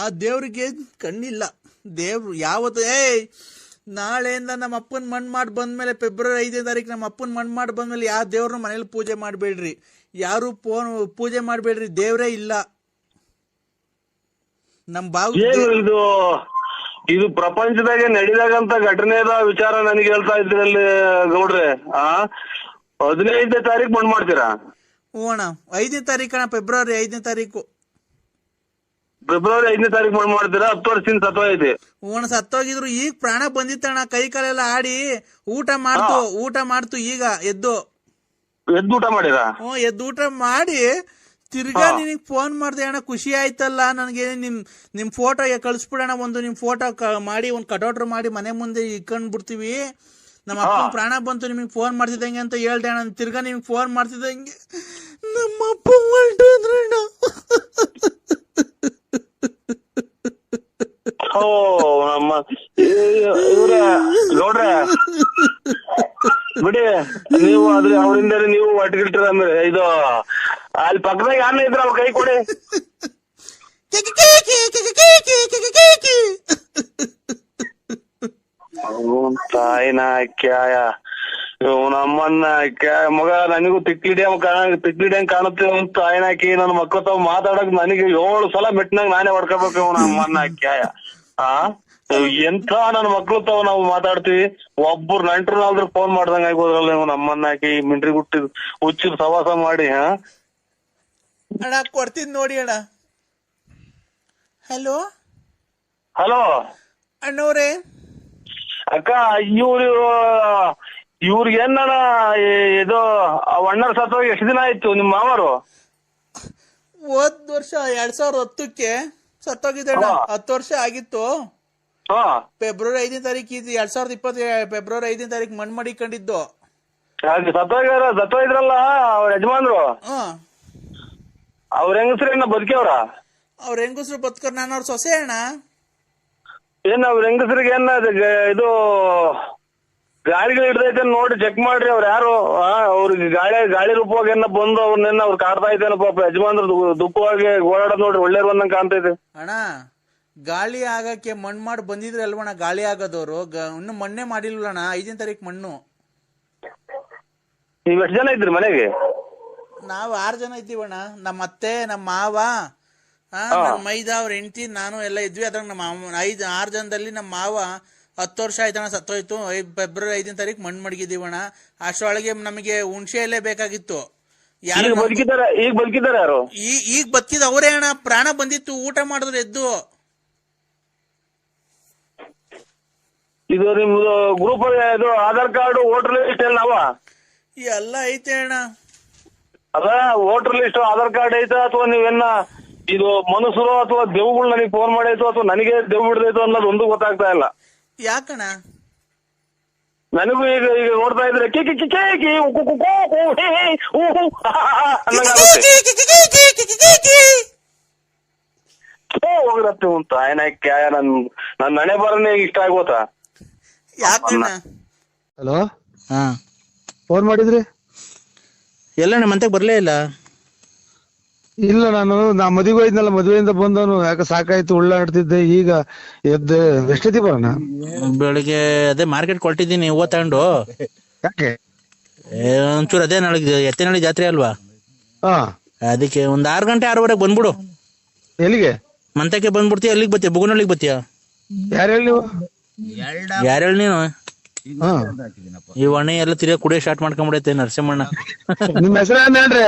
ಆ ದೇವ್ರಿಗೆ ಕಣ್ಣಿಲ್ಲ. ದೇವ್ರು ಯಾವತ್ತು ನಾಳೆಯಿಂದ ನಮ್ಮ ಅಪ್ಪನ್ ಮಣ್ಣು ಮಾಡಿ ಬಂದ್ಮೇಲೆ ಫೆಬ್ರವರಿ 5ನೇ ತಾರೀಕು ನಮ್ಮ ಅಪ್ಪನ್ ಮಣ್ಣು ಮಾಡಿ ಬಂದ್ಮೇಲೆ ಯಾವ ದೇವ್ರನ್ನ ಮನೇಲಿ ಪೂಜೆ ಮಾಡ್ಬೇಡ್ರಿ, ಯಾರು ಪೂಜೆ ಮಾಡ್ಬೇಡ್ರಿ. ದೇವ್ರೇ ಇಲ್ಲ ನಮ್ ಬಾವು. ಇದು ಪ್ರಪಂಚದಾಗೆ ನಡೆದಾಗಂತ ಘಟನೆದ ವಿಚಾರ ನನಗೆ ಹೇಳ್ತಾ ಇದ್ರಲ್ಲಿ ಗೌಡ್ರೆ. 15ನೇ ತಾರೀಕು ಮಣ್ಣು ಮಾಡ್ತೀರಾ? ಹ್ಞೂ ಅಣ್ಣ, 5ನೇ ತಾರೀಕು ಅಣ್ಣ, ಫೆಬ್ರವರಿ 5ನೇ ತಾರೀಕು. ಫೆಬ್ರವರಿ 5ನೇ ತಾರೀಕು ಮಣ್ಣು ಮಾಡ್ತೀರಾ? 10 ವರ್ಷದಿಂದ ಸತ್ತೋಯ್ತಿ. ಹ್ಞೂ ಸತ್ತೋಗಿದ್ರು. ಈಗ ಪ್ರಾಣ ಬಂದಿತ್ತಣ್ಣ, ಕೈ ಕಾಲೆಲ್ಲ ಆಡಿ ಊಟ ಮಾಡ್ತು. ಈಗ ಎದ್ದು ಊಟ ಮಾಡಿರಾ? ಹ್ಞೂ, ಎದ್ದು ಊಟ ಮಾಡಿ ತಿರ್ಗಾ ನಿನಗ್ ಫೋನ್ ಮಾಡ್ದೆ ಅಣ್ಣ. ಖುಷಿ ಆಯ್ತಲ್ಲ ನನಗೆ. ನಿಮ್ ಫೋಟೋ ಕಳಿಸ್ಬಿಡೋಣ, ಒಂದು ನಿಮ್ ಫೋಟೋ ಮಾಡಿ ಒಂದು ಕಟೌಟ್ರ್ ಮಾಡಿ ಮನೆ ಮುಂದೆ ಇಕ್ಕೊಂಡ್ ಬಿಡ್ತೀವಿ. ನಮ್ಮ ಅಪ್ಪನ ಪ್ರಾಣ ಬಂತು, ನಿಮಗ್ ಫೋನ್ ಮಾಡ್ತಿದ್ದಂಗೆ ಅಂತ ಹೇಳ್ದೆ ಅಣ್ಣ. ತಿರ್ಗಾ ನಿಮ್ಗೆ ಫೋನ್ ಮಾಡ್ತಿದ್ದಂಗೆ ನಮ್ಮ ಅಪ್ಪ ಹೊರಟೋದ್ರಣ್ಣ. ನಮ್ಮ ಇವ್ರೆ ಗೌಡ್ರೆ, ಬಿಡಿ ನೀವು ಅದ್ರ ಅವರಿಂದ ನೀವು ಒಟ್ಟಿಗಿಟ್ರ ಅಂದ್ರೆ ಇದು ಅಲ್ಲಿ ಪಕ್ಕದಾಗ ಯಾರನ್ನ ಇದ್ರ ಅವ್ರ ಕೈ ಕೊಡಿ. ತಾಯಿನ ಕ್ಯಾಯ ನಮ್ಮನ್ನ ಮಗ ನನಗೂ ತಿಕ್ಲಿಡಿಯಂಗ್ ಕಾಣುತ್ತೆ. ತಾಯಿನ ಹಾಕಿ ನನ್ನ ಮಕ್ಕಳ ತಾವ್ ಮಾತಾಡಕ್ ನನಗೆ 7 ಸಲ ಮೆಟ್ನಾಗ ನಾನೇ ಹೊಡ್ಕೋಬೇಕು ನಮ್ಮನ್ನ ಕ್ಯಾಯ. ಎಂತ ನನ್ನ ಮಕ್ಳು ತಾವ್ ನಾವು ಮಾತಾಡ್ತೀವಿ, ಒಬ್ಬರು ನಂಟ್ರನಾದ್ರೂ ಫೋನ್ ಮಾಡ್ದಂಗ ಆಗೋದ್ರಲ್ಲ ನೀವು ನಮ್ಮನ್ನ ಹಾಕಿ ಮಿಂಟ್ರಿ ಹುಚ್ಚಿದ ಸವಾಸ ಮಾಡಿ. ಅಣ್ಣ ಕೊಡ್ತೀನಿ ನೋಡಿ ಅಣ್ಣ. ಹಲೋ ಹಲೋ ಅಣ್ಣವ್ರೆ. ಅಕ್ಕ ಇವ್ರಿಗೆ ಏನ ಇದು ಅಣ್ಣರ್ ಸತ್ತೋಗಿ ಎಷ್ಟು ದಿನ ಆಯ್ತು ನಿಮ್ಮ ಮಾವರು? ಹೋದ್ ವರ್ಷ 2010ಕ್ಕೆ ಸತ್ತೋಗಿದ್ದೆ ಅಣ್ಣ. 10 ವರ್ಷ ಆಗಿತ್ತು. ಫೆಬ್ರವರಿ 5ನೇ ತಾರೀಕು 2020 ಫೆಬ್ರವರಿ 5ನೇ ತಾರೀಕು ಮಣ್ಣು ಮಾಡಿಕೊಂಡಿದ್ದು. ಸತ್ತೋಗಿದ್ರಲ್ಲ ಅವ್ರ ಯಜಮಾನ್ರು, ಅವ್ರ ಹೆಂಗಸ್ರೇನ ಬದುಕ್ಯವ್ರ? ಅವ್ರ ಹೆಂಗಸ್ರು ಬದುಕರ್, ನಾನು ಅವ್ರ ಸೊಸೆ ಅಣ್ಣ. ಏನ್ ಅವ್ರ ಹೆಂಗಸ್ರಿಗೆ ಏನ ಇದು ಗಾಳಿಗಳು ಹಿಡ್ದೈತೆ ನೋಡಿ ಚೆಕ್ ಮಾಡ್ರಿ. ಅವ್ರ ಯಾರು ಅವ್ರಿಗೆ ಗಾಳಿ ರೂಪವಾಗಿ ಏನ ಬಂದು ಅವ್ರನ್ನೆಲ್ಲ ಅವ್ರು ಕಾಡ್ತಾ ಇದ್ದೇನೆ ಪಾಪ. ಯಜಮಾನ್ರು ದುಃಖವಾಗಿ ಓಡಾಡೋದ್ ನೋಡ್ರಿ ಒಳ್ಳೆ ಬಂದಂಗ ಕಾಣ್ತೈತೆ ಅಣ್ಣ. ಗಾಳಿ ಆಗಕ್ಕೆ ಮಣ್ಣು ಮಾಡಿ ಬಂದಿದ್ರೆ ಅಲ್ವಣ್ಣ ಗಾಳಿ ಆಗೋದವ್ರು. ಇನ್ನು ಮಣ್ಣೆ ಮಾಡಿಲ್ವಣ್ಣ. 5ನೇ ತಾರೀಕು ಮಣ್ಣು. ನೀವ್ ಎಷ್ಟು ಜನ ಇದ್ರಿ ಮನೆಗೆ? ನಾವು 6 ಜನ ಇದ್ದೀವಣ್ಣ. ನಮ್ಮ ಅತ್ತೆ, ನಮ್ಮ ಮಾವ, ನಮ್ಮ ಮೈದ, ಅವ್ರ ಹೆಂಡತಿ, ನಾನು ಎಲ್ಲ ಇದ್ವಿ. ಅದ್ರಾಗ ನಮ್ಮ 6 ಜನದಲ್ಲಿ ನಮ್ಮ ಮಾವ 10 ವರ್ಷ ಆಯ್ತಣ್ಣ ಸತ್ತೋಯ್ತು. ಫೆಬ್ರವರಿ 5ನೇ ತಾರೀಕು ಮಣ್ಣು ಮಡಗಿದೀವಣ್ಣ. ಅಷ್ಟರೊಳಗೆ ನಮಗೆ ಹುಣಸೆ ಎಲೆ ಬೇಕಾಗಿತ್ತು. ಈಗ ಬದುಕಿದ್ದಾರೆ ಯಾರು? ಈಗ ಬದುಕಿದ ಅವರೇ ಅಣ್ಣ. ಪ್ರಾಣ ಬಂದಿತ್ತು, ಊಟ ಮಾಡಿದ್ರು ಎದ್ದು. ಇದು ನಿಮ್ದು ಗ್ರೂಪ್ ಇದು ಆಧಾರ್ ಕಾರ್ಡ್, ವೋಟರ್ ಲಿಸ್ಟ್ ಎಲ್ಲ ಎಲ್ಲ ಐತೆ ಅಣ್ಣ. ಅದ ವೋಟರ್ ಲಿಸ್ಟ್, ಆಧಾರ್ ಕಾರ್ಡ್ ಐತಾ ಅಥವಾ ನೀವೇನ ಇದು ಮನುಷ್ಯರು ಅಥವಾ ದೇವುಗಳು ನನಗೆ ಫೋನ್ ಮಾಡೈತು ಅಥವಾ ನನಗೆ ದೇವ್ ಬಿಡ್ದೈತು ಅನ್ನೋದು ಒಂದು ಗೊತ್ತಾಗ್ತಾ ಇಲ್ಲ. ಯಾಕಣ್ಣ? ನನಗೂ ಈಗ ನೋಡ್ತಾ ಇದ್ರೆ ಹೋಗಿರತ್ತೆ ಉಂಟ ಆಯ್ನಾಯ್ಕೆ. ನನ್ ನನೆ ಬರನೇ ಇಷ್ಟ ಆಗೋತಾ. ಯಾಕಣ್ಣ? ಹಲೋ, ಫೋನ್ ಮಾಡಿದ್ರಿ? ಎಲ್ಲ ಮಂತೆಗೆ ಬರ್ಲೇ ಇಲ್ಲ. ಇಲ್ಲ, ನಾ ಮದುವೆ ಹೋಯ್ನಲ್ಲ, ಮದುವೆಯಿಂದ ಬಂದವನು. ಯಾಕೆ ಸಾಕಾಯ್ತು, ಉಳ್ಳಾಡ್ತಿದ್ದೆ. ಈಗ ಎದ್ದೆ. ಎಷ್ಟೊತ್ತಿ ಬರೋಣ? ಬೆಳಿಗ್ಗೆ ಅದೇ ಮಾರ್ಕೆಟ್ ಕೊಟ್ಟಿದ್ದೀನಿ ಹೂವ ತಗೊಂಡು. ಯಾಕೆ? ಒಂಚೂರು ಅದೇ ನಾಳೆ ಎತ್ತಿನಹಳ್ಳಿ ಜಾತ್ರೆ ಅಲ್ವಾ, ಅದಕ್ಕೆ ಒಂದ್ 6 ಗಂಟೆ 6:15 ಬಂದ್ಬಿಡು. ಎಲ್ಲಿಗೆ? ಮಂತಕ್ಕೆ ಬಂದ್ಬಿಡ್ತೀಯ? ಎಲ್ಲಿಗೆ ಬತ್ತೀಯ? ಬುಗುನಳ್ಳಿಗೆ ಬತ್ತೀಯ? ಯಾರು ಹೇಳಿ ನೀವು? ಯಾರು ಹೇಳಿ ನೀನು? ಈ ಒಣ ಎಲ್ಲ ತಿರ್ಗಾ ಕುಡಿಯೋ ಸ್ಟಾರ್ಟ್ ಮಾಡ್ಕೊಂಡ್ಬಿಡೈತೆ ನರಸಿಂಹಣ್ಣ. ನಿಮ್ ಹೆಸರು ಏನ್ರಿ?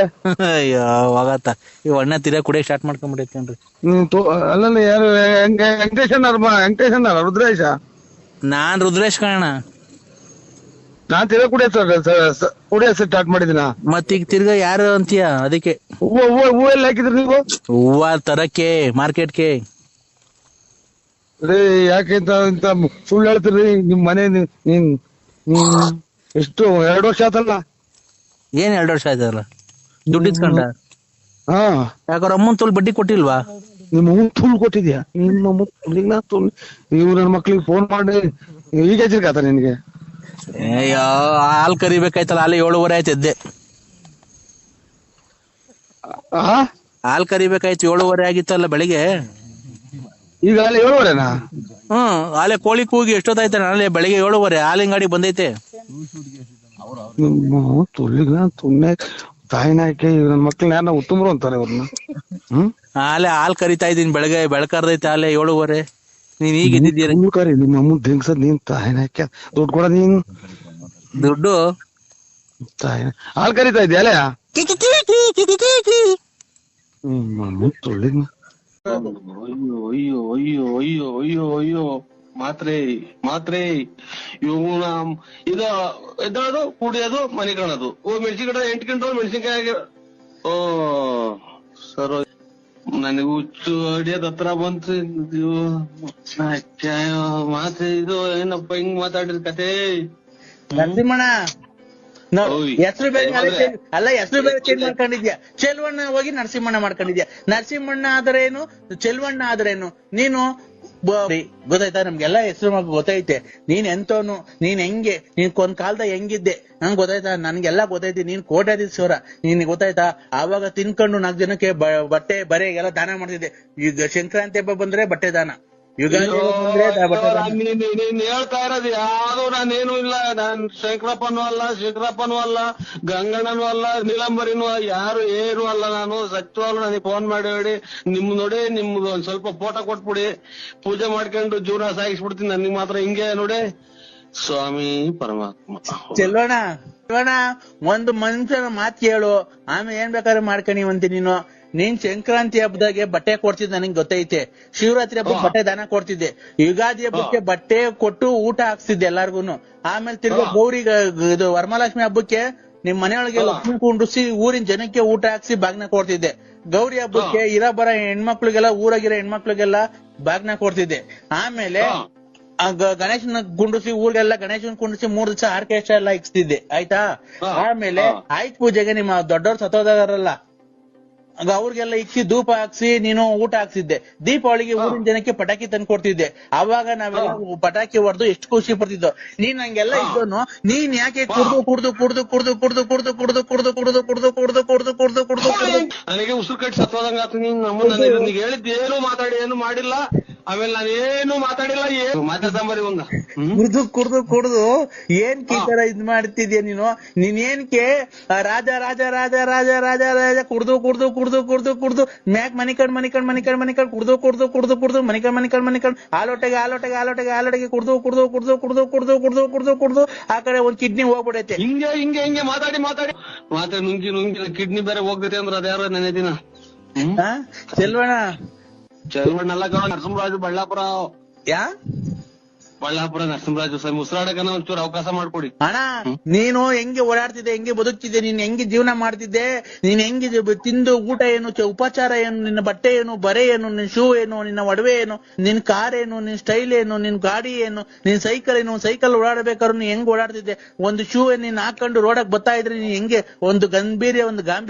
ಅಯ್ಯೋ ಹೋಗತ್ತ. ಈ ಒಣ್ಣ ತಿರ್ಗಾ ಕುಡಿಯೋ ಸ್ಟಾರ್ಟ್ ಮಾಡ್ಕೊಂಡ್ಬಿಡೈತೇನ್ರಿ. ಅಲ್ಲ, ಯಾರು? ವೆಂಕಟೇಶನ್ ರುದ್ರೇಶ? ನಾನ್ ರುದ್ರೇಶ್ ಕಣ. ನಾನ್ ತಿರ್ಗಾ ಕುಡಿಯೋ ಸ್ಟಾರ್ಟ್ ಮಾಡಿದಿನ. ಮತ್ತೀಗ ತಿರ್ಗಾ ಯಾರು ಅಂತೀಯ? ಅದಕ್ಕೆ ಹೂವು ಎಲ್ಲ ಹಾಕಿದ್ರಿ ನೀವು? ಹೂವ ತರಕ್ಕೆ ಮಾರ್ಕೆಟ್ಗೆ. ಯಾಕೆ ಇಂತ ಸುಳ್ಳು ಹೇಳ್ತೀರಿ? ನಿಮ್ ಮನೆ ಎಷ್ಟು 2 ವರ್ಷ ಆತಲ್ಲ? ಏನ್ 2 ವರ್ಷ ಆಯ್ತಲ್ಲ? ದುಡ್ಡು ಇಸ್ಕೊಂಡ? ಯಾಕಂದ್ರೆ ಅಮ್ಮನ್ ತುಲ್ ಬಡ್ಡಿ ಕೊಟ್ಟಿಲ್ವಾ? ನಿಮ್ಮ ಅಮ್ಮ ತುಲ್ ಕೊಟ್ಟಿದ್ಯಾ? ನಿಮ್ಮ ಇವ್ ನನ್ನ ಮಕ್ಳಿಗೆ ಫೋನ್ ಮಾಡಿ ಈಗ ಹಚ್ಚಿರ್ಕಾತ ನಿನ್ಗೆ? ಅಯ್ಯೋ, ಹಾಲ್ ಕರಿಬೇಕಾಯ್ತಲ್ಲ, ಹಾಲು 7:15 ಆಯ್ತು ಎದ್ದೆ. ಹಾಲ್ ಕರಿಬೇಕಾಯ್ತು 7:15 ಆಗಿತ್ತಲ್ಲ ಬೆಳಿಗ್ಗೆ. ಈಗ ಅಲ್ಲಿ 7:15ನಾ? ಆಲೆ ಕೋಳಿ ಕೂಗಿ ಎಷ್ಟೊತ್ತಾಯ್ತ? ನಾಳೆ ಬೆಳಿಗ್ಗೆ 7:15 ಹಾಲಿನ ಗಾಡಿ ಬಂದೈತೆ. ತಾಯಿನ ನನ್ ಮಕ್ಳನ್ನ ಯಾರನ್ನ ಉತ್ತಮರು ಅಂತಾರೆ ಅವ್ರನ್ನ. ಆಲೆ ಹಾಲ್ ಕರಿತಾ ಇದೀನಿ, ಬೆಳಗ್ಗೆ ಬೆಳಕರ್ದೈತೆ ಆಲೆ 7:15. ನೀನ್ ಈಗ ಇದ್ದಿದ್ದೀರ? ಕರಿ ನಿಮ್ಮ ಅಮ್ಮ ದಿಂಗ್ಸದ್ ನೀನ್. ತಾಯಿನ ದುಡ್ಡು ಕೊಡ ನೀನ್. ದುಡ್ಡು ತಾಯಿನ ಹಾಲ್ ಕರಿತಾ ಇದ್ಯಾ? ತುಳ್ಳಿಗ್ ಅಯ್ಯೋ ಅಯ್ಯೋ ಅಯ್ಯೋ ಅಯ್ಯೋ ಅಯ್ಯೋ ಮಾತ್ರೆ ಇವನ ಇದು ಎದ್ದೋದು, ಕುಡಿಯೋದು, ಮನೆ ಕಾಣೋದು. ಮೆಣಸಿನ್ಕಾಯಿ 8 ಕ್ವಿಂಟಲ್ ಮೆಣಸಿನ್ಕಾಯಿ. ಓ ಸರ್, ನನಗೆ ಹುಚ್ಚು ಅಡಿಯೋದ್ ಹತ್ರ ಬಂತು. ಮಾತ್ರೆ ಇದು ಏನಪ್ಪ ಹಿಂಗ್ ಮಾತಾಡಿರ್ ಕತೆ? ನರಸಿಂಹಣ್ಣ ಹೆಸರು ಬೇರೆ ಅಲ್ಲ, ಹೆಸರು ಬೇರೆ ಚೇಂಜ್ ಮಾಡ್ಕೊಂಡಿದ್ಯಾ. ಚೆಲ್ವಣ್ಣ ಹೋಗಿ ನರಸಿಂಹಣ್ಣ ಮಾಡ್ಕೊಂಡಿದ್ಯಾ. ನರಸಿಂಹಣ್ಣ ಆದರೇನು, ಚೆಲ್ವಣ್ಣ ಆದರೇನು? ನೀನು ಗೊತ್ತಾಯ್ತಾ? ನಮ್ಗೆಲ್ಲ ಹೆಸರು ಮಗ ಗೊತ್ತೈತೆ. ನೀನ್ ಎಂತವನು, ನೀನ್ ಹೆಂಗೆ, ನೀನ್ ಒಂದ್ ಕಾಲದಾಗ ಹೆಂಗಿದ್ದೆ ನಂಗೆ ಗೊತ್ತಾಯ್ತಾ? ನನ್ಗೆಲ್ಲ ಗೊತ್ತೈತಿ. ನೀನ್ ಕೋಟ್ಯಾಧೀಶ್ವರ, ನೀನ್ ಗೊತ್ತಾಯ್ತಾ? ಆವಾಗ ತಿನ್ಕೊಂಡು 4 ಜನಕ್ಕೆ ಬಟ್ಟೆ ಬರೆ ಎಲ್ಲ ದಾನ ಮಾಡ್ತಿದ್ದೆ. ಈಗ ಸಂಕ್ರಾಂತಿ ಹಬ್ಬ ಬಂದ್ರೆ ಬಟ್ಟೆ ದಾನ, ಯುಗಾದಿ ಬಂದ್ರೆ ಬಟ್ಟೆ ದಾನ. ನೀನ್ ಹೇಳ್ತಾ ಇರೋದು ಯಾವ್ದು ನಾನೇನು ಇಲ್ಲ. ನಾನ್ ಶಂಕರಪ್ಪನೂ ಅಲ್ಲ, ಶಂಕರಪ್ಪನೂ ಅಲ್ಲ, ಗಂಗಣ್ಣನೂ ಅಲ್ಲ, ನೀಲಂಬರಿನೂ ಯಾರು ಏನು ಅಲ್ಲ. ನಾನು ಸತ್ಯವಾಗ್ಲು ನನಗೆ ಫೋನ್ ಮಾಡಿ ಹೇಳಿ ನೋಡಿ ನಿಮ್ದು ಒಂದ್ ಸ್ವಲ್ಪ ಫೋಟೋ ಕೊಟ್ಬಿಡಿ, ಪೂಜೆ ಮಾಡ್ಕೊಂಡು ಜೀವನ ಸಾಗಿಸ್ಬಿಡ್ತೀನಿ. ನನಗೆ ಮಾತ್ರ ಹಿಂಗೆ ನೋಡಿ ಸ್ವಾಮಿ ಪರಮಾತ್ಮ. ಚೆಲ್ವಣ ಒಂದು ಮನುಷ್ಯನ ಮಾತ್ ಕೇಳು, ಆಮೇಲೆ ಏನ್ ಬೇಕಾದ್ರೆ ಮಾಡ್ಕೊಂಡಿವಂತೆ ನೀನು. ನೀನ್ ಸಂಕ್ರಾಂತಿ ಹಬ್ಬದಾಗೆ ಬಟ್ಟೆ ಕೊಡ್ತಿದ್ದೆ ನನಗೆ ಗೊತ್ತೈತೆ. ಶಿವರಾತ್ರಿ ಹಬ್ಬಕ್ಕೆ ಬಟ್ಟೆ ದಾನ ಕೊಡ್ತಿದ್ದೆ. ಯುಗಾದಿ ಹಬ್ಬಕ್ಕೆ ಬಟ್ಟೆ ಕೊಟ್ಟು ಊಟ ಹಾಕ್ತಿದ್ದೆ ಎಲ್ಲಾರ್ಗುನು. ಆಮೇಲೆ ತಿರ್ಗಾ ಗೌರಿಗೆ ಇದು ವರಮಹಾಲಕ್ಷ್ಮಿ ಹಬ್ಬಕ್ಕೆ ನಿಮ್ ಮನೆಯೊಳಗೆ ಲಕ್ಷ್ಮಿ ಕುಂಡ್ರಿಸಿ ಊರಿನ ಜನಕ್ಕೆ ಊಟ ಹಾಕ್ಸಿ ಬಾಗ್ನ ಕೊಡ್ತಿದ್ದೆ. ಗೌರಿ ಹಬ್ಬಕ್ಕೆ ಬರ ಹೆಣ್ಮಕ್ಳಿಗೆಲ್ಲ, ಊರಾಗಿರೋ ಹೆಣ್ಮಕ್ಳಿಗೆಲ್ಲ ಬಾಗ್ನ ಕೊಡ್ತಿದ್ದೆ. ಆಮೇಲೆ ಗಣೇಶನ ಕುಂಡ್ರಿಸಿ ಊರಿಗೆಲ್ಲ ಗಣೇಶನ್ ಕುಂಡ್ರಿಸಿ 3 ದಿವಸ ಆರ್ಕೆಸ್ಟ್ರಾ ಎಲ್ಲ ಇಕ್ಸ್ತಿದ್ದೆ. ಆಯ್ತಾ? ಆಮೇಲೆ ಆಯ್ತು ಪೂಜೆಗೆ ನಿಮ್ಮ ದೊಡ್ಡವ್ರು ಸತ್ತೋದಾರಲ್ಲ ಅವ್ರಿಗೆಲ್ಲ ಇಕ್ಕಿ ಧೂಪ ಹಾಕ್ಸಿ ನೀನು ಊಟ ಹಾಕ್ಸಿದ್ದೆ. ದೀಪಾವಳಿಗೆ ಊರಿನ ಜನಕ್ಕೆ ಪಟಾಕಿ ತಂದು ಕೊಡ್ತಿದ್ದೆ. ಅವಾಗ ನಾವೆಲ್ಲ ಪಟಾಕಿ ಹೊಡೆದು ಎಷ್ಟು ಖುಷಿ ಪಡ್ತಿದ್ದೋ. ನೀನ್ ನಂಗೆಲ್ಲ ಇದ್ದೋನು, ನೀನ್ ಯಾಕೆ ನನಗೆ ಉಸಿರು ಕಟ್ಟಿ ಸತ್ತೋದಂಗ ಆತು. ನೀನ್ ನಮ್ಮನ್ನ ಹೇಳಿದ್ದು ಏನು ಮಾತಾಡಿ ಏನು ಮಾಡಿಲ್ಲ. ಆಮೇಲೆ ನಾನೇನು ಮಾತಾಡಿಲ್ಲ. ಏನು ಮಾತಾಡ್ಸಂಬರಿ ಒಂದ ಕುಡ್ದು ಏನ್ ತರ ಇದ್ ಮಾಡ್ತಿದ್ಯಾ ನೀನು? ನೀನ್ ಏನ್ಕೆ ರಾಜ ರಾಜ ರಾಜ ರಾಜ ರಾಜ ರಾಜ ಕುಡ್ದು ಮ್ಯಾಕ್ ಮನಿಕಂಡ್ ಕುಡ್ದು ಮನಿಕಂಡ್ ಆಲೋಟೆಗೆ ಕುಡ್ದು ಆ ಕಡೆ ಒಂದ್ ಕಿಡ್ನಿ ಹೋಗ್ಬಿಡೈತೆ. ಹಿಂಗೆ ಮಾತಾಡಿ ನುಂಗಿ ಕಿಡ್ನಿ ಬೇರೆ ಹೋಗ್ತೈತೆ ಅಂದ್ರೆ ಅದ್ಯಾರ ನೆನೆ ದಿನ ಚೆಲ್ವಣ ಅಲ್ಲ ನರಸಿಂಹರಾಜು ಬಳ್ಳಾಪುರ ನರಸಿಂಹರಾಜು ಉಸಿರಾಡಕನ ಒಂಚೂರು ಅವಕಾಶ ಮಾಡ್ಕೊಡಿ ಅಣ್ಣ. ನೀನು ಹೆಂಗೆ ಓಡಾಡ್ತಿದ್ದೆ, ಹೆಂಗೆ ಬದುಕ್ತಿದ್ದೆ, ನೀನ್ ಹೆಂಗೆ ಜೀವನ ಮಾಡ್ತಿದ್ದೆ, ನೀನ್ ಹೆಂಗೆ ತಿಂದು ಊಟ ಏನು, ಉಪಚಾರ ಏನು, ನಿನ್ನ ಬಟ್ಟೆ ಏನು, ಬರೆ ಏನು, ನಿನ್ ಶೂ ಏನು, ನಿನ್ನ ಒಡವೆ ಏನು, ನಿನ್ ಕಾರ್ ಏನು, ನಿನ್ ಸ್ಟೈಲ್ ಏನು, ನಿನ್ ಗಾಡಿ ಏನು, ನಿನ್ ಸೈಕಲ್ ಏನು, ಸೈಕಲ್ ಓಡಾಡ್ಬೇಕಾದ್ರು ನೀನ್ ಹೆಂಗ್ ಓಡಾಡ್ತಿದ್ದೆ, ಒಂದು ಶೂ ನೀನ್ ಹಾಕೊಂಡು ರೋಡಕ್ ಬರ್ತಾ ಇದ್ರೆ ನೀನ್ ಹೆಂಗೆ ಒಂದು ಗಾಂಭೀರ್ಯ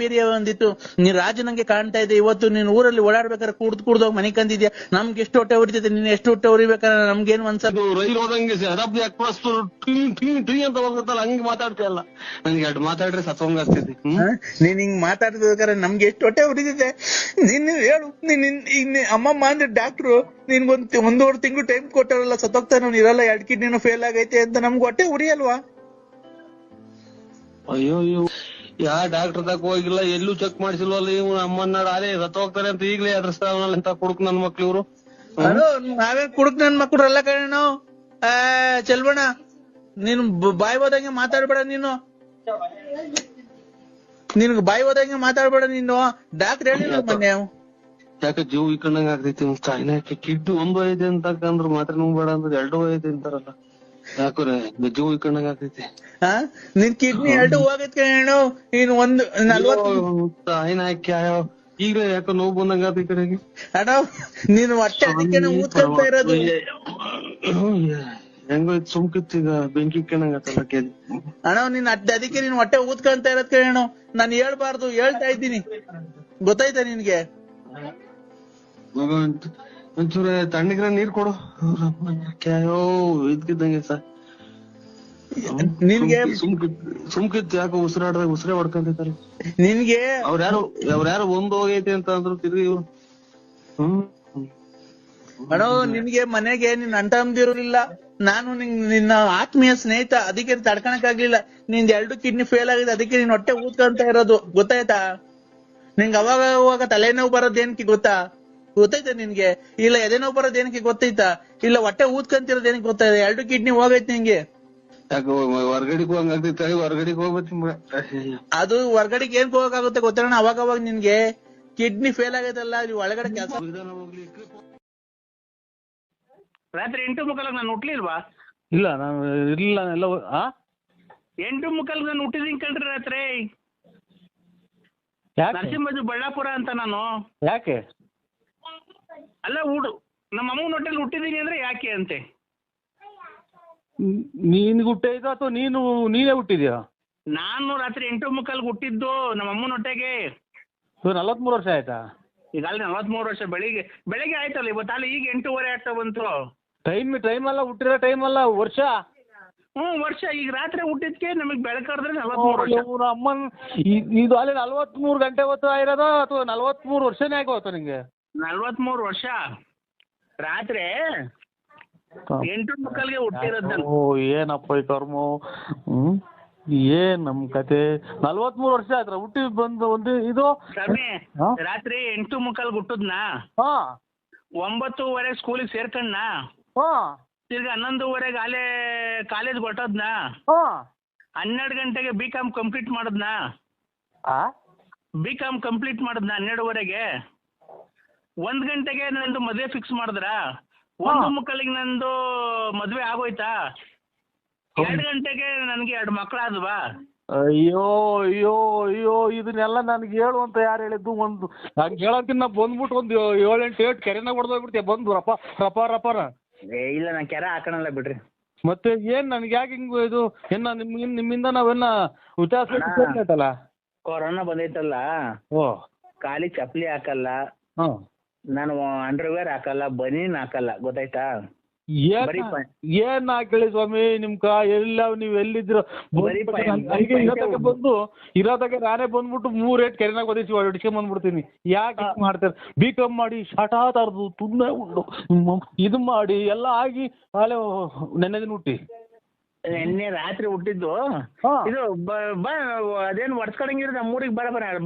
ಒಂದಿತ್ತು. ನೀನ್ ರಾಜನಂಗೆ ಕಾಣ್ತಾ ಇದ್ದೆ. ಇವತ್ತು ನೀನ್ ಊರಲ್ಲಿ ಓಡಾಡ್ಬೇಕಾದ್ರೆ ಕುಡ್ದೋಗಿ ಮನೆ ಕಂದಿದ್ಯಾ. ನಮ್ಗೆ ಎಷ್ಟು ಹೊಟ್ಟೆ ಉರಿತಿದ್ದೆ, ನೀನ್ ಎಷ್ಟು ಹೊಟ್ಟೆ ಉರಿಬೇಕಾದ್ರೆ ನಮ್ಗೇನು ಅನ್ಸದು. ರೈಲ್ ಹೋದಂಗೆ ಅರಬ್ದಿ ಎಕ್ಸ್ಪ್ರೆಸ್ ಟೀ ಅಂತ ಹೋಗುತ್ತಲ್ಲ ಹಂಗೆ ಮಾತಾಡ್ತೀಯಲ್ಲ. ನನ್ಗೆ ಎರಡು ಮಾತಾಡ್ರೆ ಸತ್ವಂಗ ಆಗ್ತಿದ್ದೆ. ನೀನ್ ಹಿಂಗ್ ಮಾತಾಡ್ಬೇಕಾದ್ರೆ ನಮ್ಗೆ ಎಷ್ಟು ಹೊಟ್ಟೆ ಉರಿತಿದ್ದೆ. ನೀನ್ ಹೇಳು, ನೀನ್ ಅಮ್ಮಮ್ಮ ಅಂದ್ರೆ ಡಾಕ್ಟ್ರು ನಿನ್ಗೊಂದ್ 1.5 ತಿಂಗಳು ಟೈಮ್ ಕೊಟ್ಟಾರಲ್ಲ, ಸತ್ತೋಗ್ತಾನ ಇರಲ್ಲ, 2 ಕಿಡ್ನಿನೂ ಫೇಲ್ ಆಗೈತೆ ಅಂತ ನಮ್ಗೆ ಹೊಟ್ಟೆ ಉರಿಯಲ್ವಾ? ಅಯ್ಯೋ ಯಾ ಡಾಕ್ಟರ್ ತಕ ಹೋಗಿಲ್ಲ, ಎಲ್ಲೂ ಚೆಕ್ ಮಾಡಿಸಿಲ್ವಲ್ಲ. ಇವ್ ಅಮ್ಮನ್ನ ಅದೇ ಸತ್ತೋಗ್ತಾರೆ ಅಂತ ಈಗಲೇ ಅದ್ರಸ್ತಾವಲ್ಲ ಅಂತ ಕುಡುಕ್ ನನ್ ಮಕ್ಳು ಇವ್ರು. ನಾವೇ ಕುಡುಕ್ ನನ್ ಮಕ್ಳು ಅಲ್ಲ ಕಣ ನಾವು. ಚೆಲ್ವಣ ನೀನು ಬಾಯಿ ಹೋದಂಗೆ ಮಾತಾಡ್ಬೇಡ. ನಿನ್ಗೆ ಬಾಯಿ ಹೋದಂಗೆ ಮಾತಾಡ್ಬೇಡ ನೀನು. ಡಾಕ್ಟರ್ ಹೇಳಿಲ್ಲ ಮೊನ್ನೆ. ಯಾಕೆ ಜೀವ ಇಕ್ಕಂಡಂಗ ಆಗ್ತೈತಿ. ಚಾಯ್ನಾಕ್ಕೆ ಕಿಡ್ನಿ 1 ಐತೆ ಅಂತಂದ್ರ ಮಾತ್ರ ನುಂಗ್ಬೇಡ ಅಂದ್ರೆ 2 ಐತೆ ಅಂತಾರಲ್ಲ. ಯಾಕ್ರೆ ಜೀವ ಇಕ್ಕಂಡಂಗ ಆಗ್ತೈತಿ. ನಿನ್ ಕಿಡ್ನಿ 2 ಹೋಗೈತೆ ಕಣ. ನೀನ್ 40 ಚಾಯ್ನಾಕ್ಕೆ ಈಗ ಯಾಕೋ ನೋವು ಬಂದಂಗ ಆತ ಈ ಕಡೆಗೆ. ಅಣ್ಣ ನೀನು ಹೊಟ್ಟೆ ಅದಕ್ಕೆ ಊದ್ಕೊಂತ ಇರೋದು. ಹೆಂಗೋ ಸುಮ್ಕಿತ್ತು ಈಗ ಬೆಂಕಿ ಇಕ್ಕಂಡಂಗ ಆತಲ್ಲ ಕೇಳಿ. ಅಣ್ಣ ನೀನ್ ಅದಕ್ಕೆ ನೀನ್ ಹೊಟ್ಟೆ ಊದ್ಕೊಂತ ಇರೋದ್ ಕೇಳೋಣ. ನಾನು ಹೇಳ್ಬಾರ್ದು, ಹೇಳ್ತಾ ಇದ್ದೀನಿ. ಗೊತ್ತಾಯ್ತಾ ನಿನ್ಗೆ? ಒಂಚೂರು ತಣ್ಣಗಿರ ನೀರ್ ಕೊಡು. ಕ್ಯಾಯೋ ಇದ್ಕಿದ್ದಂಗೆ ಸರ್ ನಿನ್ಗೆ ಸುಮ್ಕಿತ್ತು. ಯಾಕೋ ಉಸಿರೇ ಹೊಡ್ಕೊಂತಿದ್ದಾರೆ ನಿನ್ಗೆ. ಅವ್ರ್ಯಾರು ಒಂದ್ ಹೋಗೈತೆ ಅಂತ ಅಂದ್ರು ತಿರ್ಗಿ ಇವ್ರು. ಅಣ್ಣ ನಿನ್ಗೆ ಮನೆಗೆ ನಿನ್ ಅಂಟಂದಿರಲಿಲ್ಲ. ನಾನು ನಿನ್ನ ಆತ್ಮೀಯ ಸ್ನೇಹಿತ, ಅದಕ್ಕೆ ತಡ್ಕಣಕ್ ಆಗ್ಲಿಲ್ಲ. ನಿಂದ್ 2 ಕಿಡ್ನಿ ಫೇಲ್ ಆಗಿದೆ, ಅದಕ್ಕೆ ನೀನ್ ಹೊಟ್ಟೆ ಊದ್ಕೊಂತ ಇರೋದು. ಗೊತ್ತಾಯ್ತಾ? ನಿನ್ಗೆ ಅವಾಗ ತಲೆನೋವು ಬರೋದೇನಕ್ಕೆ ಗೊತ್ತಾಯ್ತಾ ನಿನ್ಗೆ? ಇಲ್ಲ ಎದೆನೋವು ಬರೋದೇನಕ್ಕೆ ಗೊತ್ತೈತಾ? ಇಲ್ಲ ಹೊಟ್ಟೆ ಊದ್ಕೊಂತಿರೋದ್ ಏನಕ್ಕೆ ಗೊತ್ತಾಯ್ತಾ? 2 ಕಿಡ್ನಿ ಹೋಗೈತೆ ನಿಂಗೆ. ಯಾಕೋ ಹೊರ್ಗಡೆಗೆ ಹೋಗಂಗಾಗ್ತೈತೆ. ಹೊರ್ಗಡೆಗೆ ಹೋಗ್ಬೇಕು. ಅದು ಹೊರ್ಗಡೆಗೆ ಏನ್ ಹೋಗಕ್ಕಾಗುತ್ತೆ ಗೊತ್ತಣ್ಣ? ಅವಾಗ ನಿನ್ಗೆ ಕಿಡ್ನಿ ಫೇಲ್ ಆಗೈತಲ್ಲ, ನೀವು ಒಳಗಡೆ ಕೆಲಸ. ರಾತ್ರಿ 8:45 ನಾನು ಹುಟ್ಲಿಲ್ವಾ? ಇಲ್ಲ ನಾನು ಇರ್ಲಿಲ್ಲ. ಎಲ್ಲ 8:45 ನಾನು ಹುಟ್ಟಿದೀನಿ ಕಣ್ರಿ ರಾತ್ರಿ. ನರಸಿಂಹರಾಜು ಬಳ್ಳಾಪುರ ಅಂತ ನಾನು. ಯಾಕೆ? ಅಲ್ಲ ನಮ್ಮ ಅಮ್ಮನ ಹೊಟ್ಟೆಲಿ ಹುಟ್ಟಿದೀನಿ ಅಂದ್ರೆ ಯಾಕೆ ಅಂತೆ. ನೀನ್ ಹುಟ್ಟಿದ ಅಥವಾ ನೀನೇ ಹುಟ್ಟಿದ್ಯಾ? ನಾನು ರಾತ್ರಿ 8:45 ಹುಟ್ಟಿದ್ದು ನಮ್ಮ ಅಮ್ಮನ ಹೊಟ್ಟೆಗೆ. 43 ವರ್ಷ ಆಯ್ತಾ? ಈಗ ಅಲ್ಲಿ 43 ವರ್ಷ ಬೆಳಿಗ್ಗೆ ಆಯ್ತಲ್ಲ ಇವತ್ತು ಅಲ್ಲಿ ಈಗ 8:15 ಆಗ್ತಾ ಬಂತು. ಟೈಮ್ ಅಲ್ಲ, ಹುಟ್ಟಿರೋ ಟೈಮ್ ಅಲ್ಲ, ವರ್ಷ. ವರ್ಷ. ಈಗ ರಾತ್ರಿ ಹುಟ್ಟಿದ್ಕೆ ನಮಗೆ ಬೆಳಕಾದ್ರೆ 43 ವರ್ಷ. ಅಮ್ಮನ್ ಇದು ಅಲ್ಲಿ 43 ಗಂಟೆ ಹೊತ್ತು ಆಗಿರೋದು ಅಥವಾ 43 ವರ್ಷನೇ ಆಗೋತ ನಿಂಗೆ? 43 ವರ್ಷ ರಾತ್ರಿ 8:15ಗೆ ಹುಟ್ಟಿರೋದು ನಾನು. ಏನಪ್ಪ ಈ ಕರ್ಮ. ಏನ್ ನಮ್ ಕತೆ. 43 ವರ್ಷ ಆಯ್ತು ಹುಟ್ಟಿ ಬಂದು ಒಂದು ಇದು ಸ್ವಾಮಿ. ರಾತ್ರಿ 8:15ಗೆ ಹುಟ್ಟದ್ನಾ, 9:00 ಸ್ಕೂಲಿಗೆ ಸೇರ್ಕಣ್ಣ, ತಿರ್ಗಿ 11:00 ಅಲ್ಲೇ ಕಾಲೇಜ್ ಹೊಟ್ಟದ್ನಾ, 12 ಗಂಟೆಗೆ BCom ಕಂಪ್ಲೀಟ್ ಮಾಡದ್ನಾ, BCom ಕಂಪ್ಲೀಟ್ ಮಾಡದ್ನಾ 12:30ಗೆ. 1 ಗಂಟೆಗೆ ನಂದು ಮದುವೆ ಫಿಕ್ಸ್ ಮಾಡಿದ್ರ, 1:15ಗೆ ನಂದು ಮದ್ವೆ ಆಗೋಯ್ತಾ, 2 ಗಂಟೆಗೆ ನನಗೆ 2 ಮಕ್ಕಳಾದ್ವಾ. ಅಯ್ಯೋ ಅಯ್ಯೋ ಅಯ್ಯೋ, ಇದನ್ನೆಲ್ಲ ನನ್ಗೆ ಹೇಳು ಅಂತ ಯಾರು ಹೇಳಿದ್ದು? ಒಂದು ಹಂಗೆ ಹೇಳೋಕಿನ್ನ ಬಂದ್ಬಿಟ್ಟು ಒಂದು 7-8 ಕೆರೆನಾಗ ಹೊಡೆದೋಗ್ಬಿಡ್ತೀಯ ಬಂದು ರಪಾರ. ಇಲ್ಲ ನಾನು ಕೆರೆ ಹಾಕೋಣಲ್ಲ ಬಿಡ್ರಿ. ಮತ್ತೆ ಏನ್ ನನ್ಗೆ ಯಾಕೆ ಹಿಂಗ ಇದು? ನಿಮ್ಮಿಂದ ನಾವೇನ ವ್ಯತ್ಯಾಸ ಆಯ್ತಲ್ಲ? ಕೊರೋನಾ ಬಂದೈತಲ್ಲ, ಕಾಲಿಗೆ ಚಪ್ಪಲಿ ಹಾಕಲ್ಲ, ನಾನು ಅಂಡರ್ವೇರ್ ಹಾಕಲ್ಲ, ಬನೀನ್ ಹಾಕಲ್ಲ, ಗೊತ್ತಾಯ್ತಾ? ಏನ್ ಹಾಕಿ ಸ್ವಾಮಿ ನಿಮ್ಕ ಎಲ್ಲ ನೀವ್ ಎಲ್ಲಿದ್ರು ಬಂದು ಇರೋದಾಗ ನಾನೇ ಬಂದ್ಬಿಟ್ಟು 3 ಕೆರೆನಾಗ ಓದಿಸಿ ಹೊಡಿಸ್ಕೊಂಡ್ ಬಂದ್ಬಿಡ್ತೀನಿ. ಯಾಕೆ ಮಾಡ್ತಾರೆ? BCom ಮಾಡಿ ಶಾಟ ತರದು ತುಂಬಾ ಉಂಡು ಇದು ಮಾಡಿ ಎಲ್ಲ ಆಗಿ ನಾಳೆ ನೆನ್ನೆ ದಿನ ಹುಟ್ಟಿ ನಿನ್ನೆ ರಾತ್ರಿ ಹುಟ್ಟಿದ್ದು ಇದು. ಅದೇನು ಒಡ್ಸ್ಕೊಳಂಗಿರ ನಮ್ಮೂರಿಗೆ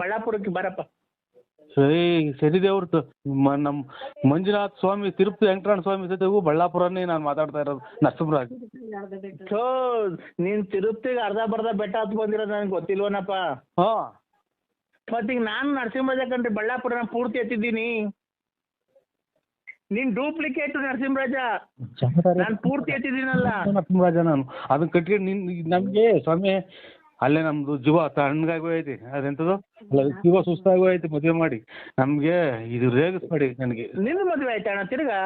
ಬಳ್ಳಾಪುರಕ್ಕೆ ಬರಪ್ಪ. ಸರಿ ದೇವ್ರದ್ದು ನಮ್ ಮಂಜುನಾಥ್ ಸ್ವಾಮಿ, ತಿರುಪತಿ ವೆಂಕಟರಮಣ ಸ್ವಾಮಿ ಜೊತೆಗೂ ಬಳ್ಳಾಪುರನೇ ನಾನು ಮಾತಾಡ್ತಾ ಇರೋದು, ನರಸಿಂಹರಾಜ್. ನೀನ್ ತಿರುಪತಿಗೆ ಅರ್ಧ ಬೆಟ್ಟ ಹತ್ತು ಬಂದಿರೋದು ನನಗೆ ಗೊತ್ತಿಲ್ವನಪ್ಪ. ಮತ್ತೀಗ ನಾನು ನರಸಿಂಹರಾಜ ಕಂಡ್ರಿ ಬಳ್ಳಾಪುರನ ಪೂರ್ತಿ ಎತ್ತಿದ್ದೀನಿ. ನೀನ್ ಡೂಪ್ಲಿಕೇಟ್ ನರಸಿಂಹರಾಜ, ನಾನು ಪೂರ್ತಿ ಎತ್ತಿದ್ದೀನಲ್ಲ ನರಸಿಂಹರಾಜ. ನಾನು ಅದನ್ನ ಕಟ್ಕೊಂಡು ನಮ್ಗೆ ಸ್ವಾಮಿ ಅಲ್ಲೇ ನಮ್ದು ಜೀವ ತಣ್ಣಗಾಗಿ ಹೋಯ್ತಿ. ಅದೆಂತದು ಜೀವ ಸುಸ್ತಾಗಿ ಹೋಯ್ತಿ ಮದುವೆ ಮಾಡಿ. ನಮ್ಗೆ ಇದು ರೇಗಿಸ್ಬೇಡಿ ನನಗೆ. ನಿನ್ನ ಮದುವೆ ಆಯ್ತಾ ಅಣ್ಣ ತಿರ್ಗಾ?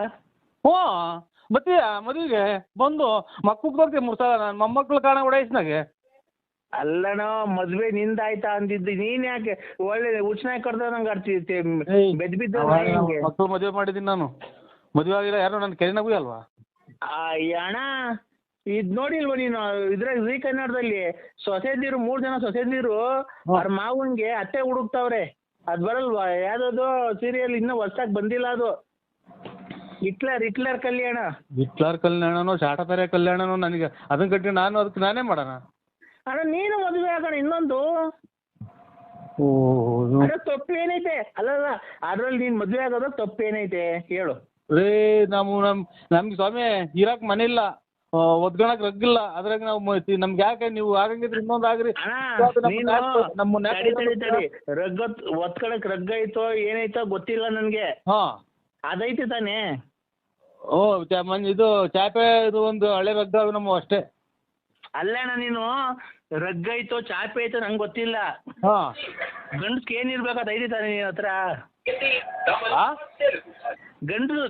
ಮತ್ತೆ ಮದುವೆಗೆ ಬಂದು ಮಕ್ಕಳು ಬರ್ತೀವಿ 3 ಸಲ. ನಾನು ಮೊಮ್ಮಕ್ಳು ಕಾಣ ಓಡಾಯಿಸ್ನಾಗೆ. ಅಲ್ಲಣ್ಣ ಮದ್ವೆ ನಿಂದ ಆಯ್ತಾ ಅಂದಿದ್ದು, ನೀನ್ ಯಾಕೆ ಒಳ್ಳೆ ಉಚ್ಚನಾಗಿ ಕಡ್ದ ನಂಗೆ ಆಡ್ತಿದ್ದೆ ಬೆದ್ಬಿದ್ದ. ಮಕ್ಕಳು ಮದುವೆ ಮಾಡಿದ್ದೀನಿ ನಾನು. ಮದುವೆ ಆಗಿಲ್ಲ ಯಾರು ನನ್ನ ಕೆರೆನಾಗೂ ಅಲ್ವಾ? ಅಣ್ಣ ಇದ್ ನೋಡಿಲ್ವ ನೀನು? ಇದ್ರಾಗ ಜೀ ಕನ್ನಡದಲ್ಲಿ ಸೊಸೆದಿರು 3 ಜನ ಸೊಸೆದಿರು ಅವ್ರ ಮಾವನ್ಗೆ ಅತ್ತೆ ಹುಡುಕ್ತಾವ್ರೆ. ಅದ್ ಬರಲ್ವಾ? ಯಾವ್ದದು ಸೀರಿಯಲ್ ಇನ್ನೂ ಹೊಸ್ದಾಗ್ ಬಂದಿಲ್ಲ ಅದು. ಹಿಟ್ಲರ್ ಕಲ್ಯಾಣ. ಹಿಟ್ಲರ್ ಕಲ್ಯಾಣನೋ ಶಾಟತಾರೆ ಕಲ್ಯಾಣನೋ ನನಗೆ ಅದನ್ನ ಕಟ್ಟಿ ನಾನು ಅದಕ್ಕೆ ನಾನೇ ಮಾಡೋಣ. ಅಣ್ಣ ನೀನು ಮದುವೆ ಆಗೋಣ ಇನ್ನೊಂದು. ತಪ್ಪು ಏನೈತೆ? ಅಲ್ಲಲ್ಲ ಅದ್ರಲ್ಲಿ ನೀನ್ ಮದ್ವೆ ಆಗೋದ ತಪ್ಪು ಏನೈತೆ ಹೇಳು? ನಮ್ಗೆ ಸ್ವಾಮಿ ಇರಾಕ್ ಮನೆ ಇಲ್ಲ, ಒದ್ಗಣಕ್ ರಗ್ಗಿಲ್ಲ. ಅದ್ರಾಗ ನಾವು ನಮ್ಗೆ ಯಾಕೆ ನೀವು ಆಗಂಗಿದ್ರೆ ಇನ್ನೊಂದು ಆಗ್ರಿ. ರಗ್ಗ ಒತ್ಕಳಕ್ ರಗ್ಗ ಐತೋ ಏನೈತೋ ಗೊತ್ತಿಲ್ಲ ನನ್ಗೆ. ಅದೈತೆ ತಾನೇ? ಇದು ಚಾಪೆ ಇದು ಒಂದು ಹಳೆ ರಗ್ಗ ನಮ್ಮ ಅಷ್ಟೇ. ಅಲ್ಲಣ್ಣ ನೀನು ರಗ್ಗ ಐತೋ ಚಾಪೆ ಐತೋ ನಂಗೆ ಗೊತ್ತಿಲ್ಲ. ಗಂಡಸ್ಗೆ ಏನಿರ್ಬೇಕು ಅದೈತಿ ತಾನೆ ನಿನ್ ಹತ್ರ?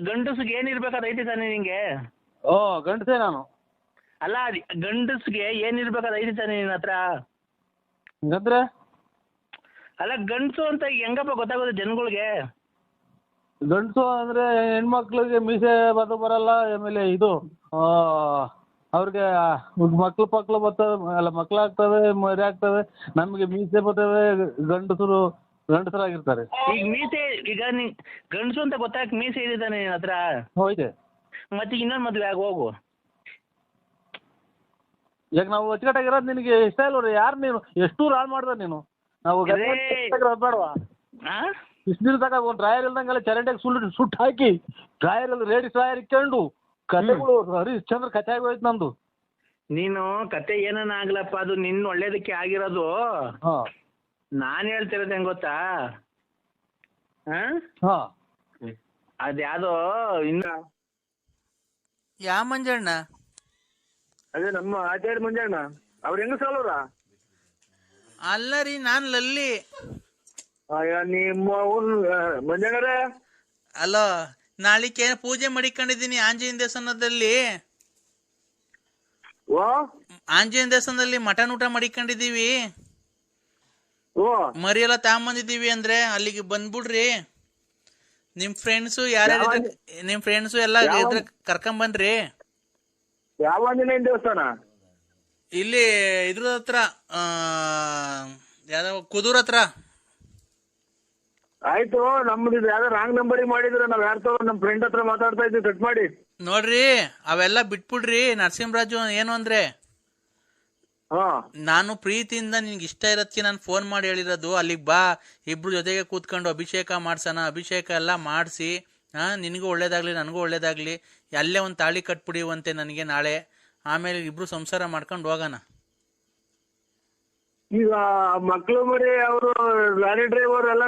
ಗಂಡಸ್ಗೆ ಏನಿರ್ಬೇಕು ಅದೈತಿ ತಾನೆ ನಿಂಗೆ? ಗಂಡಸೇ ನಾನು. ಅಲ್ಲ ಗಂಡಸ್ಗೆ ಏನಿರ್ಬೇಕು ಅದೈತಿ ತಾನೆ ನಿನ್ ಹತ್ರ? ಹಂಗಂದ್ರೆ ಅಲ್ಲ ಗಂಡಸು ಅಂತ ಹೆಂಗಪ್ಪ ಗೊತ್ತಾಗೋದು ಜನಗಳಿಗೆ? ಗಂಡಸು ಅಂದ್ರೆ ಹೆಣ್ಮಕ್ಳಿಗೆ ಮೀಸೆ ಬರಲ್ಲ, ಆಮೇಲೆ ಇದು ಅವ್ರಿಗೆ ಮಕ್ಳು ಬರ್ತವೆ, ಅಲ್ಲ ಮಕ್ಳಾಗ್ತವೆ, ಮರಿ ಆಗ್ತವೆ. ನಮ್ಗೆ ಮೀಸೆ ಬರ್ತವೆ. ಗಂಡಸರಾಗಿರ್ತಾರೆ. ಈಗ ಮೀಸೆ ಈಗ ಗಂಡಸು ಅಂತ ಗೊತ್ತಾಗ ಮೀಸೆ ಇದೆ ತಾನೆ ನಿನ್ನ ಹತ್ರ? ಹೋಯ್ತೆ. ಮತ್ತೆ ಇನ್ನೊಂದು ಮದ್ವೆ ಆಗ ಹೋಗು. ಈಗ ನಾವು ಅಚ್ಚುಕಟ್ಟಾಗಿರೋದು ನಿನಗೆ ಇಷ್ಟ ಇಲ್ವ? ಯಾರು ನೀನು ಎಷ್ಟು ಹಾಳು ಮಾಡ್ದ ನೀನು? ನಾವು ಬೇಡವಾ? ಇಷ್ಟು ದಿನ ತಗ ಒಂದು ಡ್ರಾಯರ್ ಇಲ್ದಂಗೆಲ್ಲ ಚರಂಡಿಯಾಗ ಸುಟ್ಟು ಹಾಕಿ ಡ್ರಾಯರ್ ಲೇಡೀಸ್ ಡ್ರಾಯರ್ ಇಕ್ಕೊಂಡು ಕತೆಗಳು ಹರಿಶ್ಚಂದ್ರ ಕತೆ ಆಗೋಯ್ತು ನಂದು. ನೀನು ಕತೆ ಏನನ್ನ ಆಗ್ಲಪ್ಪ, ಅದು ನಿನ್ನ ಒಳ್ಳೇದಕ್ಕೆ ಆಗಿರೋದು. ನಾನ್ ಹೇಳ್ತಿರೋದು ಹೆಂಗ್ ಗೊತ್ತಾ? ಅದ್ಯಾವ್ದೋ ಇನ್ನ ಯಾ ಮಂಜಣ್ಣ? ಅದೇ ನಮ್ಮ ಆಚಾರ್ಯ ಮಂಜಣ್ಣ. ಅವ್ರ ಹೆಂಗ ಸಾಲವ್ರ? ಅಲ್ಲ ರೀ, ನಾನ್ ಲಲ್ಲಿ. ನಿಮ್ಮ ಮಂಜಣ್ಣರೇ, ಅಲೋ, ನಾಳಿಕೆ ಪೂಜೆ ಮಾಡಿಕೊಂಡಿದ್ದೀನಿ ಆಂಜನೇಯ ದೇವಸ್ಥಾನದಲ್ಲಿ. ಆಂಜನೇಯ ದೇವಸ್ಥಾನದಲ್ಲಿ ಮಟನ್ ಊಟ ಮಾಡಿಕೊಂಡಿದೀವಿ. ಮರಿ ಎಲ್ಲ ತಗೊಂಬಂದಿದೀವಿ ಅಂದ್ರೆ ಅಲ್ಲಿಗೆ ಬಂದ್ಬಿಡ್ರಿ. ನಿಮ್ ಫ್ರೆಂಡ್ಸು ಯಾರ್ಯಾರು ನಿಮ್ ಫ್ರೆಂಡ್ಸು ಎಲ್ಲ ಇದ್ರ ಕರ್ಕೊಂಬನ್ರಿ. ಯಾವ ಆಂಜನೇಯನ ದೇವಸ್ಥಾನ? ಇಲ್ಲಿ ಇದ್ರ ಹತ್ರ ಯಾವ್ದೋ ಕುದೂರ್ ಹತ್ರ. ಆಯ್ತು, ನಮ್ದು ಯಾವ್ದೋ ರಾಂಗ್ ನಂಬರಿಗೆ ಮಾಡಿದ್ರೆ ನಾವ್ ಯಾರ ನಮ್ ಫ್ರೆಂಡ್ ಹತ್ರ ಮಾತಾಡ್ತಾ ಇದ್ವಿ, ಕಟ್ ಮಾಡಿ. ನೋಡ್ರಿ ಅವೆಲ್ಲ ಬಿಟ್ಬಿಡ್ರಿ ನರಸಿಂಹರಾಜು. ಏನು ಅಂದ್ರೆ ನಾನು ಪ್ರೀತಿಯಿಂದ ನಿನ್ಗೆ ಇಷ್ಟ ಇರತ್ತಿ ನಾನು ಫೋನ್ ಮಾಡಿ ಹೇಳಿರೋದು, ಅಲ್ಲಿಗೆ ಬಾ, ಇಬ್ರು ಜೊತೆಗೆ ಕೂತ್ಕೊಂಡು ಅಭಿಷೇಕ ಮಾಡ್ಸೋಣ. ಅಭಿಷೇಕ ಎಲ್ಲ ಮಾಡಿಸಿ ನಿನಗೂ ಒಳ್ಳೇದಾಗ್ಲಿ ನನಗೂ ಒಳ್ಳೇದಾಗ್ಲಿ, ಅಲ್ಲೇ ಒಂದು ತಾಳಿ ಕಟ್ಬಿಡಿವಂತೆ ನನಗೆ ನಾಳೆ. ಆಮೇಲೆ ಇಬ್ರು ಸಂಸಾರ ಮಾಡ್ಕೊಂಡು ಹೋಗೋಣ. ಈಗ ಮಕ್ಳು ಮರಿ ಅವರು ಲಾರಿ ಡ್ರೈವರ್ ಎಲ್ಲ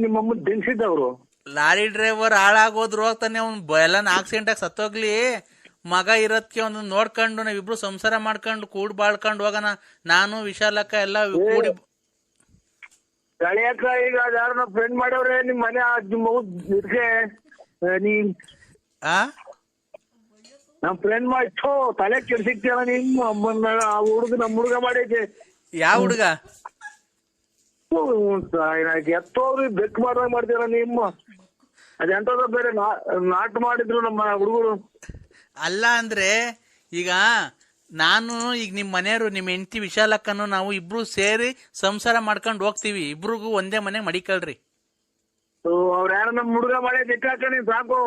ನಿಮ್ಮಮ್ಮ ದಿನ್ಸಿದ್ದವ್ರು. ಲಾರಿ ಡ್ರೈವರ್ ಹಾಳಾಗೋದ್ರು ಹೋಗ್ತಾನೆ, ಅವ್ನು ಎಲ್ಲ ಆಕ್ಸಿಡೆಂಟ್ ಆಗಿ ಸತ್ತೋಗ್ಲಿ, ಮಗ ಇರೋದಕ್ಕೆ ಒಂದು ನೋಡ್ಕೊಂಡು ನಾವಿಬ್ರು ಸಂಸಾರ ಮಾಡ್ಕೊಂಡು ಕೂಡ್ ಬಾಳ್ಕೊಂಡು ಹೋಗೋಣ. ನಾನು ವಿಶಾಲಕ್ಕ ಎಲ್ಲ ಕೂಡಿ. ಗಳಿಯಕ್ಕ ಈಗ ಯಾರು ನಮ್ಮ ಫ್ರೆಂಡ್ ಮಾಡವ್ರೆ ನಿಮ್ ಮನೆ ಇದಕ್ಕೆ ನಮ್ ಫ್ರೆಂಡ್ ಮಾಡಿ ತಲೆ ಕೆಡ್ಸಿಕ್ತಿಯಲ್ಲ ನಿಮ್ಮ ಅಮ್ಮನ. ಆ ಹುಡುಗ ನಮ್ ಹುಡುಗ ಮಾಡೈತೆ. ಯಾವ ಹುಡುಗ? ಎತ್ತೋರು ಬೆಕ್ ಮಾಡ್ದಂಗ ಮಾಡ್ತೀರ ನಿಮ್ಮ. ಅದೆಂತದ ಬೇರೆ ನಾಟ್ ಮಾಡಿದ್ರು ನಮ್ಮ ಹುಡುಗರು. ಅಲ್ಲ ಅಂದ್ರೆ ಈಗ ನಾನು ಈಗ ನಿಮ್ ಮನೆಯವರು ನಿಮ್ ಹೆಂಡತಿ ವಿಶಾಲಕ್ಕನು ನಾವು ಇಬ್ರು ಸೇರಿ ಸಂಸಾರ ಮಾಡ್ಕೊಂಡು ಹೋಗ್ತೀವಿ. ಇಬ್ರಿಗೂ ಒಂದೇ ಮನೆ ಮಡಿಕಳ್ರಿ. ಅವ್ರ ಯಾರ ನಮ್ ಹುಡುಗ ಮಾಡಿ ದಿಕ್ಕಾಕಣಿ ಸಾಕು.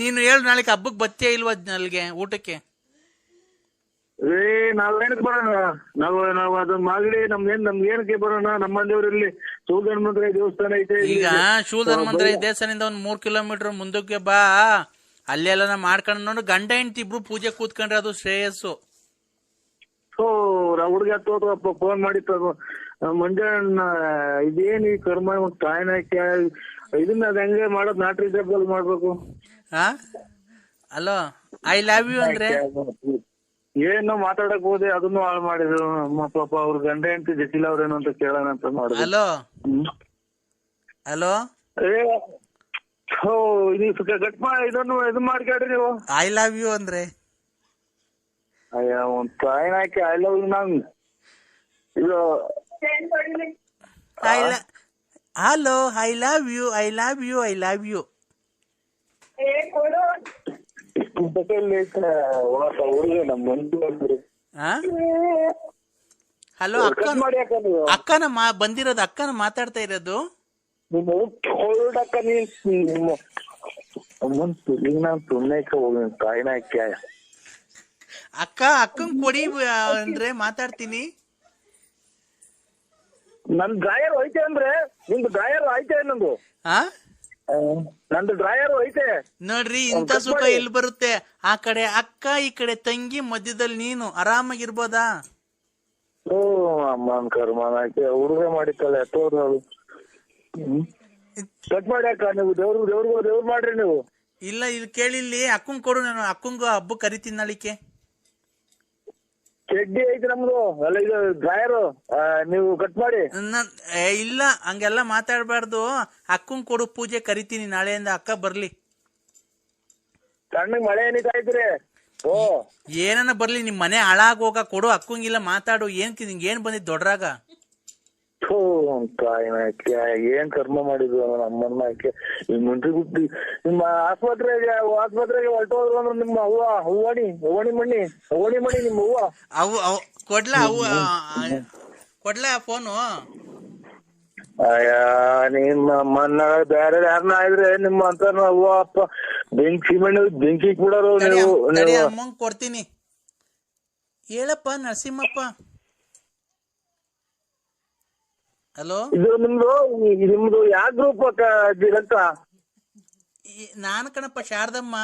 ನೀನು ಹೇಳು, ನಾಳೆ ಹಬ್ಬಕ್ಕೆ ಬತ್ತೇ ಇಲ್ವಾ ಅಲ್ಲಿಗೆ ಊಟಕ್ಕೆ? ನಾವೇನಕ್ಕೆ ಬರೋಣ? ನಾವು ಅದನ್ನ ಮಾಡಿ ನಮ್ಗೇನಕ್ಕೆ ಬರೋಣ? ನಮ್ಮ ದೇವ್ರಲ್ಲಿ ಶೂಲಧನ್ವಂತರಿ ದೇವಸ್ಥಾನ ಐತೆ. ಈಗ ಶೂಲಧನ್ವಂತರಿ ದೇವಸ್ಥಾನದಿಂದ ಒಂದ್ 3 ಕಿಲೋಮೀಟರ್ ಮುಂದಕ್ಕೆ ಬಾ, ಅಲ್ಲೆಲ್ಲ ಮಾಡ್ಕೊಂಡು ನೋಡು. ಗಂಡ ಹೆಂಡತಿ ಇಬ್ರು ಪೂಜೆ ಕೂತ್ಕೊಂಡ್ರೆ ಅದು ಶ್ರೇಯಸ್ಸು. ಹುಡುಗ ತೋತಪ್ಪ ಫೋನ್ ಮಾಡಿ ಮಂಜಣ್ಣ ಇದೇನ್ ಈ ಕರ್ಮ ತಾಯಿನ ಇದನ್ನ ಅದ್ ಹೆಂಗೆ ಮಾಡೋದ್ ನಾಟ್ರಿ ಜಬ್ಬಲ್ ಮಾಡ್ಬೇಕು. ಹಲೋ, ಐ ಲವ್ ಯು ಅಂದ್ರೆ ಏನೋ ಮಾತಾಡಕ್ ಹೋದೆ, ಅದನ್ನು ಹಾಳು ಮಾಡಿದ್ರು. ನಮ್ಮ ಪಾಪ ಅವ್ರ ಗಂಡ ಹೆಂಡತಿ ಜಟಿಲ ಅವ್ರೇನು ಅಂತ ಕೇಳೋಣ ಅಂತ ಮಾಡಿದ್ರು. ಹಲೋ ಹಲೋ, ಇದನ್ನು ಇದು ಮಾಡ್ಕೊಡ್ರಿ ನೀವು. ಐ ಲವ್ ಯು ಅಂದ್ರೆ ಅಯ್ಯ ಒಂದ್ ತಾಯಿನ ಹಾಕಿ ಐ ಲವ್ ಯು. ನಂಗ್ ಇದು hello, I love you, I love you, I love you. Hello, ಅಕ್ಕನ ಬಂದಿರೋದು, ಅಕ್ಕನ ಮಾತಾಡ್ತಾ ಇರೋದು. ಅಕ್ಕ ಅಕ್ಕಂಗ್ ಕೊಡಿ ಅಂದ್ರೆ ಮಾತಾಡ್ತೀನಿ. ನನ್ ಡ್ರಾಯರ್ ಐತೆ ಅಂದ್ರೆ ನಿಮ್ದು ಡ್ರಾಯರ್ ಐತೆ ನಂದು. ನಂದು ಡ್ರಾಯರ್ ಐತೆ ನೋಡ್ರಿ. ಇಂಥ ಸುಖ ಎಲ್ಲಿ ಬರುತ್ತೆ? ಆ ಕಡೆ ಅಕ್ಕ, ಈ ಕಡೆ ತಂಗಿ, ಮಧ್ಯದಲ್ಲಿ ನೀನು ಆರಾಮಾಗಿರ್ಬೋದಾ? ಅಮ್ಮನ್ ಕರ್ಮನಾಕಿ ಹುಡುಗ ಮಾಡಿತ್ತಲ್ಲ ಎತ್ತೋದು. ಕಟ್ ಮಾಡಿ ಅಕ್ಕ, ನೀವು ದೇವ್ರು ಮಾಡ್ರಿ ನೀವು. ಇಲ್ಲ, ಇಲ್ಲಿ ಕೇಳಿಲ್ಲಿ ಅಕ್ಕಂಗ್ ಕೊಡು, ನಾನು ಅಕ್ಕಂಗ ಹಬ್ಬ ಕರಿತೀನಿ ನಾಳಿಕೆ. ಚಡ್ಡಿ ಐತಿ ನಮ್ದು ಎಲ್ಲ, ಇದು ಡ್ರಾಯರು ನೀವು ಕಟ್ ಮಾಡಿ. ಇಲ್ಲ, ಹಂಗೆಲ್ಲ ಮಾತಾಡ್ಬಾರ್ದು. ಅಕ್ಕಂಗ್ ಕೊಡು, ಪೂಜೆ ಕರಿತೀನಿ ನಾಳೆಯಿಂದ. ಅಕ್ಕ ಬರ್ಲಿ. ಸಣ್ಣಗ್ ಮಳೆ ಏನಿತಾ ಇದ್ರಿ? ಏನನ್ನ ಬರ್ಲಿ, ನಿಮ್ ಮನೆ ಹಾಳಾಗೋಗ ಕೊಡು. ಅಕ್ಕಂಗಿಲ್ಲ ಮಾತಾಡು. ನಿಂಗೆ ಏನ್ ಬಂದಿದ್ ದೊಡ್ಡರಾಗ? ಏನ್ ಕರ್ಮ ಮಾಡಿದ್ವು ನಮ್ಮನ್ನ. ಮುಂಚೆ ಗುಟ್ಟಿ ನಿಮ್ಮ ಆಸ್ಪತ್ರೆಗೆ ಹೊರಟೋದ್ರು ಅಂದ್ರೆ ನಿಮ್ಮ ಅವ್ವ ಹೂವಣಿ ಮಣಿ ನಿಮ್ಮ ಅವ್ವ ಕೊಡ್ಲಾ ಫೋನು? ಅಯ್ಯ ನಿಮ್ಮ ಮನ್ನ ಬೇರೆ ಯಾರನ್ನ ಆದ್ರೆ ನಿಮ್ಮ ಅಂತ ಅವ್ವ ಅಪ್ಪ ಬೆಂಕಿ ಬಿಡೋರು ನೀವು. ಅಮ್ಮಂಗ್ ಕೊಡ್ತೀನಿ. ಹೇಳಪ್ಪ ನರಸಿಂಹಪ್ಪ. ಹಲೋ, ಇದು ನಿಮ್ದು ಯಾವ ಗ್ರೂಪ್ ರಕ್ತ? ನಾನು ಕಣಪ್ಪ, ಶಾರದಮ್ಮ.